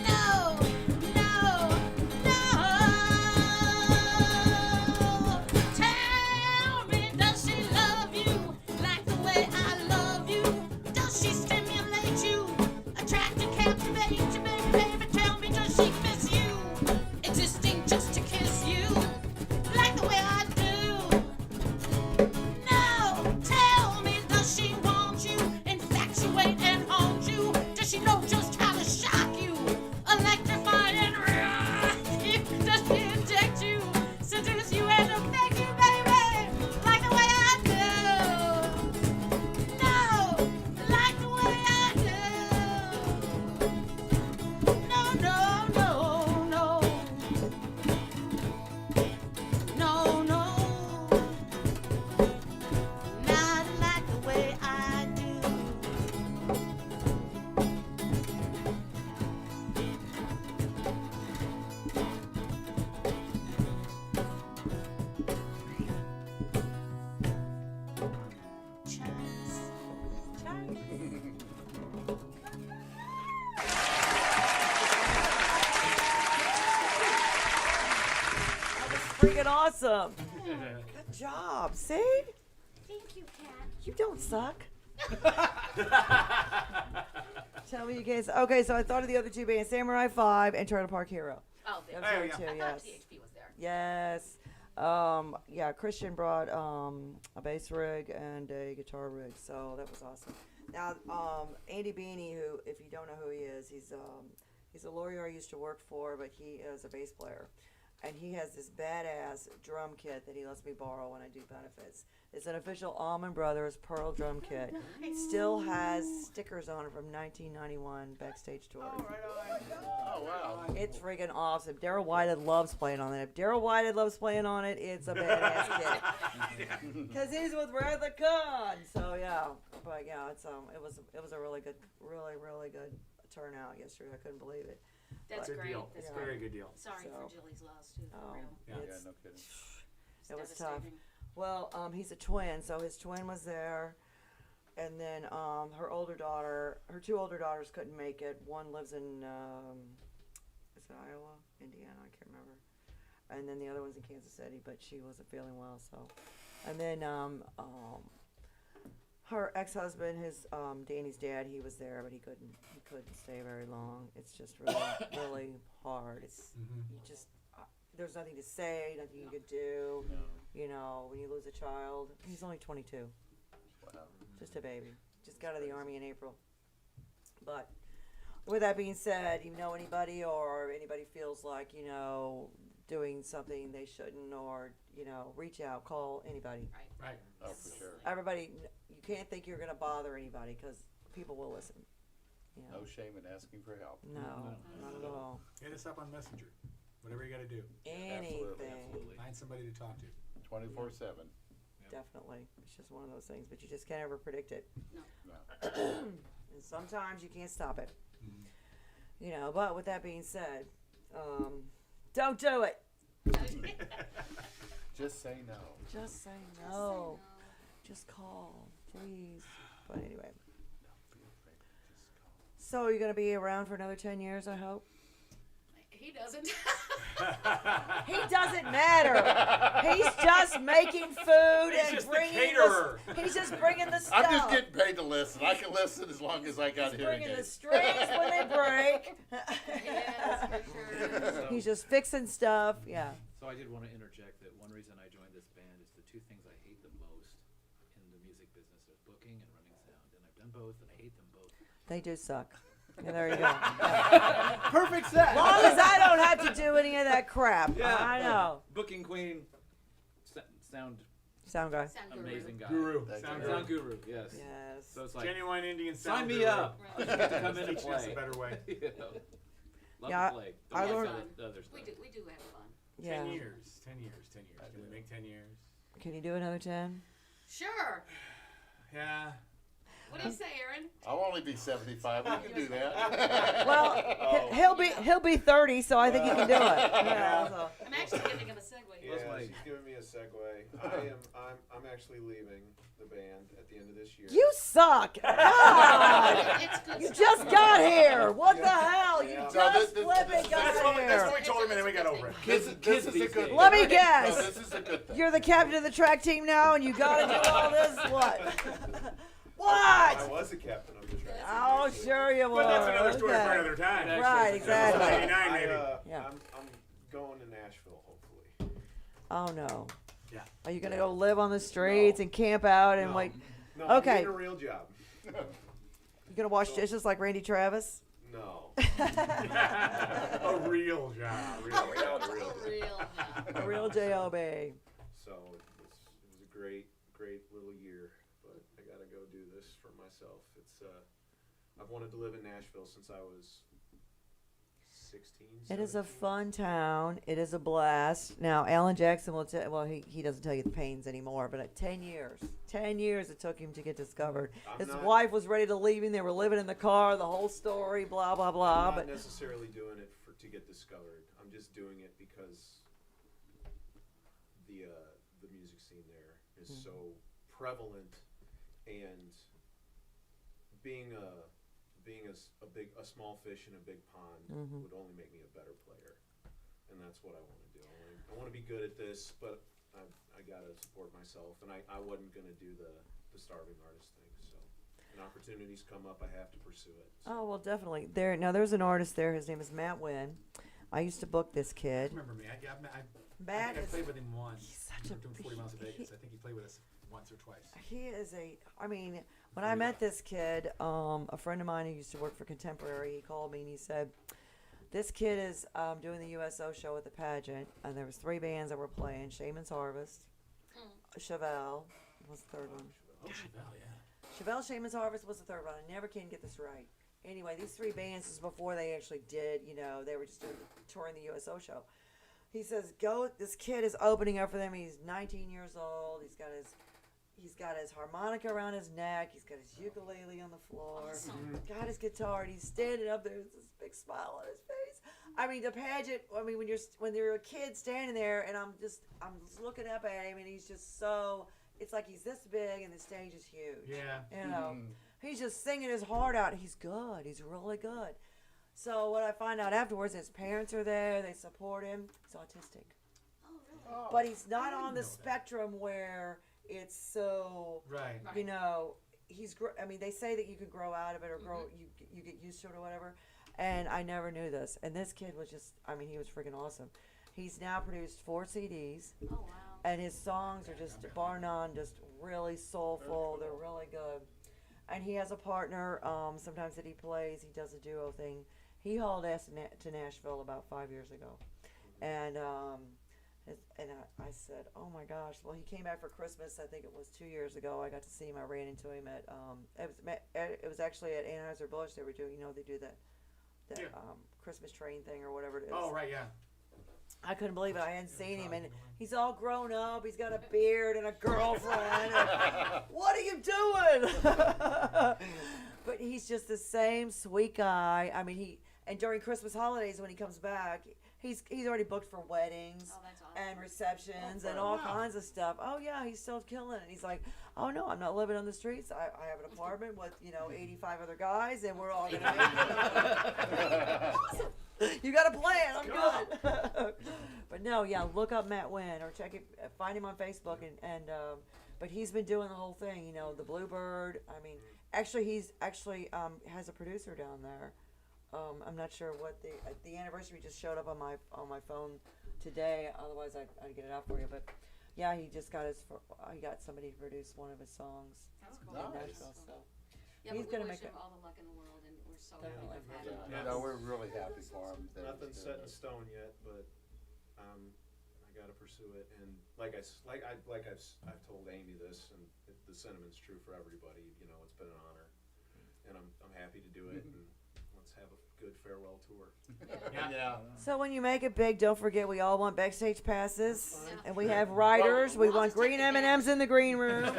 No, no, no. Tell me, does she love you like the way I love you? Does she stimulate you, attract and captivate you, baby, baby? Tell me, does she miss you, existing just to kiss you like the way I do? No, tell me, does she want you, infatuate and haunt you? Does she know just how to shock you, electrify and rock you? Does she inject you, seduce you and affect you, baby, like the way I do? No, like the way I do. No, no, no, no. No, no. Not like the way I do. Chance. That was freaking awesome. Good job. See? Thank you, Kat. You don't suck. Tell me you guys. Okay, so I thought of the other two bands, Samurai 5 and Trailer Park Hero. Oh, That there. was the other two, yes. THP was there. Yes. Yeah, Christian brought a bass rig and a guitar rig, so that was awesome. Now, Andy Beanie, who, if you don't know who he is, he's a lawyer I used to work for, but he is a bass player. And he has this badass drum kit that he lets me borrow when I do benefits. It's an official Allman Brothers Pearl drum kit. Still has stickers on it from 1991 backstage tour. Oh, wow. It's friggin' awesome. Daryl Whitehead loves playing on it. If Daryl Whitehead loves playing on it, it's a badass kit. Because he's with Rather Khan. So yeah, but yeah, it's it was a really good turnout yesterday. I couldn't believe it. That's Good great. deal. That's Yeah. great. Very good deal. Sorry So- for Jilly's loss too. For Oh, real. Yeah. Yeah, it's- no kidding. It's It was tough. devastating. Well, he's a twin, so his twin was there, and then her two older daughters couldn't make it. One lives in is it Iowa, Indiana? I can't remember. And then the other one's in Kansas City, but she wasn't feeling well, so. And then her ex-husband, his Danny's dad, he was there, but he couldn't stay very long. It's just really hard. It's you just there's nothing to say, nothing you could do. No. You know, when you lose a child, he's only 22, Wow. just a baby. Just got out of the army in April. But with that being said, you know anybody or anybody feels like, you know, doing something they shouldn't, or, you know, reach out, call anybody. Right. Oh, for sure. Everybody, you can't think you're going to bother anybody because people will listen. You know? No shame in asking for help. No, not at all. Hit us up on Messenger. Whatever you got to do. Anything. Absolutely. Find somebody to talk to. 24/7. Definitely. It's just one of those things, but you just can't ever predict it. No. And sometimes you can't stop it. You know, but with that being said, don't do it. Just say no. Just say no. Just call, please. But anyway. Don't be afraid. Just call. So you're gonna be around for another 10 years, I hope. He doesn't. He doesn't matter. He's just making food He's and just the bringing caterer. He's just bringing the stuff. I'm just getting paid to listen. I can listen as long as I got He's hearing bringing the aids. strings when they break. Yes, for sure. He's just fixing stuff. Yeah. So I did want to interject that one reason I joined this band is the two things I hate the most in the music business are booking and running sound. And I've done both, and I hate them both. They do suck. And there you go. Perfect set. As long as I don't have to do any of that crap. Yeah. I know. Booking queen, sound Sound guy. Sound guru. amazing guy. Guru. That's Sound right. Sound guru, yes. Yes. So it's like, Genuine Indian sign sound me guru. up. I just get to come in and Teaching us play. a better way. You know. Love Yeah, to play. I Don't learned- like the other stuff. We do have fun. Yeah. 10 years. 10 years. 10 years. Can we make 10 years? Can you do another 10? Sure. Yeah. What do you say, Aaron? I'll only be 75. We can do that. Well, Oh. he'll be 30, so I think he can do it. Yeah, so. I'm actually giving him a segue. Yeah, What's my- she's giving me a segue. I'm actually leaving the band at the end of this year. You suck. God. It's good You stuff. just got here. What the hell? You Yeah. just No, this- flipping this- got That's what here. we told him, and then we got over it. This is a good thing. Let me No, guess. this is a good thing. You're the captain of the track team now, and you gotta do all this. What? I What? was the captain of the track. team, Oh, actually. sure you were. But that's another story for Okay. another time. Right, exactly. 89 maybe. Yeah. I'm going to Nashville, hopefully. Oh no. Yeah. Are you gonna go live on the streets and camp out and No. wait? No, Okay. I'm getting a real job. You gonna wash dishes like Randy Travis? No. A real job. A real job. So it was a great little year, but I gotta go do this for myself. It's I've wanted to live in Nashville since I was 16. It is a 17. fun town. It is a blast. Now, Alan Jackson will tell. Well, he doesn't tell you the pains anymore. But at 10 years it took him to get discovered. I'm His not- wife was ready to leave him. They were living in the car. The whole story. Blah blah blah. I'm not But necessarily doing it to get discovered. I'm just doing it because the music scene there is Mm-hmm. so prevalent, and being a small fish in a big pond Mm-hmm. would only make me a better player, and that's what I want to do. I want to be good at this, but I gotta support myself, and I wasn't gonna do the starving artist thing. So, when opportunities come up, I have to pursue it. So. oh well, definitely. There's an artist there. His name is Matt Wynn. I used to book this kid. Remember me? I Matt think I is. played with him once. He's such a Doing 40 miles a he- Vegas. I think he played with us once or twice. He is when I met this kid, a friend of mine who used to work for Contemporary, he called me and he said, this kid is doing the USO show at the pageant, and there was 3 bands that were playing, Shaman's Harvest, Chevelle was the third one. Oh, Chevelle, yeah. Chevelle, Shaman's Harvest was the third one. I never can get this right. Anyway, these 3 bands is before they actually did, they were just touring the USO show. He says, this kid is opening up for them. He's 19 years old. He's got his harmonica around his neck. He's got his ukulele on the floor. Got his guitar, and he's standing up there with this big smile on his face. I mean, the pageant. I mean, when you're a kid standing there, and I'm just looking up at him, and he's just so. It's like he's this big, and the stage is huge. Yeah. He's just singing his heart out. He's good. He's really good. So what I find out afterwards, his parents are there. They support him. He's autistic. Oh, really? But he's not didn't on the know that. spectrum where it's so, Right. they say that you can grow out of it or grow, you get used to it or whatever. And I never knew this. And this kid was just, he was freaking awesome. He's now produced 4 CDs, Oh, wow. and his songs are just, bar none, just really soulful. They're really good. And he has a partner, sometimes that he plays. He does a duo thing. He hauled ass to Nashville about 5 years ago. And I said, oh my gosh. Well, he came back for Christmas. I think it was 2 years ago. I got to see him. I ran into him at it was actually at Anheuser-Busch. They were doing, they do that Yeah. Christmas train thing or whatever it is. Oh, right, yeah. I couldn't believe it. I hadn't seen him, and he's all grown up. He's got a beard and a girlfriend. And, what are you doing? But he's just the same sweet guy. And during Christmas holidays when he comes back, He's already booked for weddings. Oh, that's awesome. And receptions and all kinds of stuff. Oh yeah, he's still killing it. He's like, oh no, I'm not living on the streets. I have an apartment with 85 other guys, and we're all gonna make it. You got a plan. I'm good. But no, yeah, look up Matt Wynn or find him on Facebook and but he's been doing the whole thing. The Bluebird. I mean, actually, he's has a producer down there. I'm not sure what the anniversary just showed up on my phone today. Otherwise, I'd get it out for you. But yeah, he just got he got somebody to produce one of his songs That's cool. in Nice. Nashville. So Yeah, he's but gonna we make wish it. him all the luck in the world, and we're so Definitely. happy to have him. Yeah. No, we're really happy for him. that he's Nothing's doing set in it. stone yet, but I gotta pursue it. And I've told Amy this, and the sentiment's true for everybody. It's been an honor, and I'm happy to do it. And let's have a good farewell tour. Yeah. So when you make it big, don't forget we all want backstage passes, Yeah. and we have riders. We I'll want just take green the M&Ms in the green room.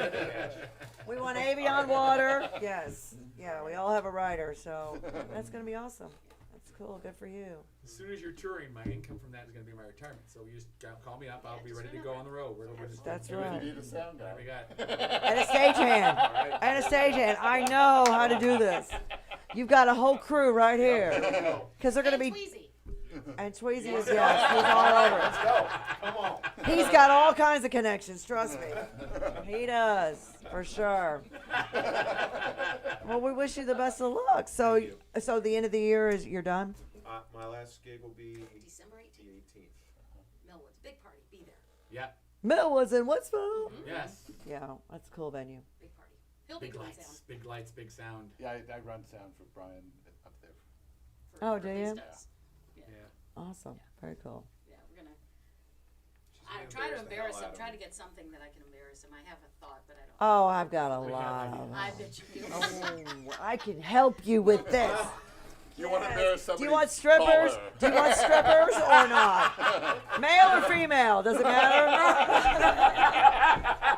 We want Avion water. Yes, yeah, we all have a rider, so that's gonna be awesome. That's cool. Good for you. As soon as you're touring, my income from that is going to be my retirement. So you just call me up. I'll be ready to go on the road. That's If right. you need a sound guy. We got. And a stagehand. And a stagehand. I know how to do this. You've got a whole crew right here. Because they're going to And be. Tweezy. And Tweezy is, yes, he's all over it. Let's go. Come on. He's got all kinds of connections, trust me. He does, for sure. Well, we wish you the best of luck. So the end of the year you're done? My last gig will be December the 18th. 18th. Millwoods. Big party. Be there. Yeah. Millwoods in Woodsville. Yes. Yeah, that's a cool venue. Big party. He'll be Big doing lights. sound. Big lights. Big sound. Yeah, I run sound for Brian up there. Oh, for do these you? days. Yeah. Awesome. Very cool. Yeah, we're gonna. She's I gonna try to the embarrass hell him. out of Try me. to get something that I can embarrass him. I have a thought, but I don't. Oh, I've got a We lot have of I bet you do. Oh, I can help you with this. You want to embarrass somebody? Do you want strippers? call her. Do you want strippers or not? Male or female? Does it matter?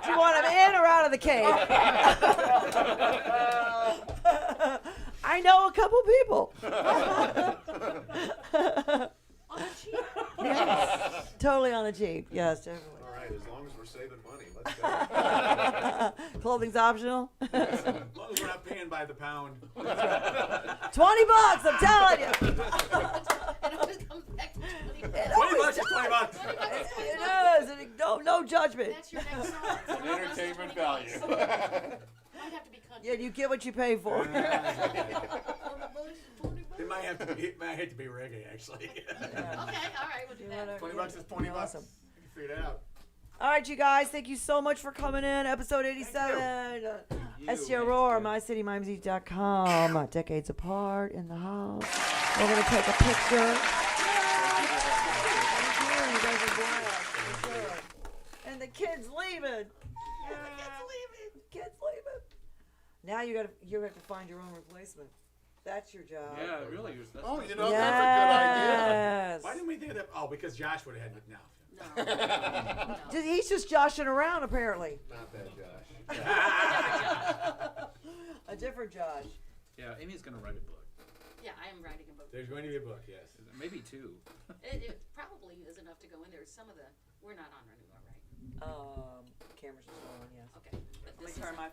Do you want them in or out of the cave? I know a couple people. On the cheap. Yes, totally on the cheap. Yes, definitely. All right, as long as we're saving money, let's go. Clothing's optional. As long as we're not paying by the pound. $20, I'm telling you. It always comes back to 20 bucks. 20 bucks is 20 bucks. It is. No judgment. That's your next song. It's An gonna cost us entertainment 20 bucks. value. Might have to be country. Yeah, you get what you pay for. It might have to be reggae actually. Okay, all right, we'll do that. 20 bucks is 20 bucks. Awesome. You can figure it out. All right, you guys, thank you so much for coming in. Episode 87. STL Roar, mycitymymesy.com. Decades apart in the house. We're going to take a picture. Thank you. You guys are blessed. For sure. And the kid's leaving. Kids leaving. Now you have to find your own replacement. That's your job. Yeah, really. That's Oh, not- you know, that's a Yes. Why didn't we think of that? Oh, because Josh would have had it now. No. No. He's just joshing around, apparently. Not that Josh. A different Josh. Yeah, Amy's gonna write a book. Yeah, I am writing a book. There's going to be a book, yes. Maybe two. It probably is enough to go in there. Some of the we're not on anymore, right? Cameras are still on, yes. Okay. But Let me this is turn my phone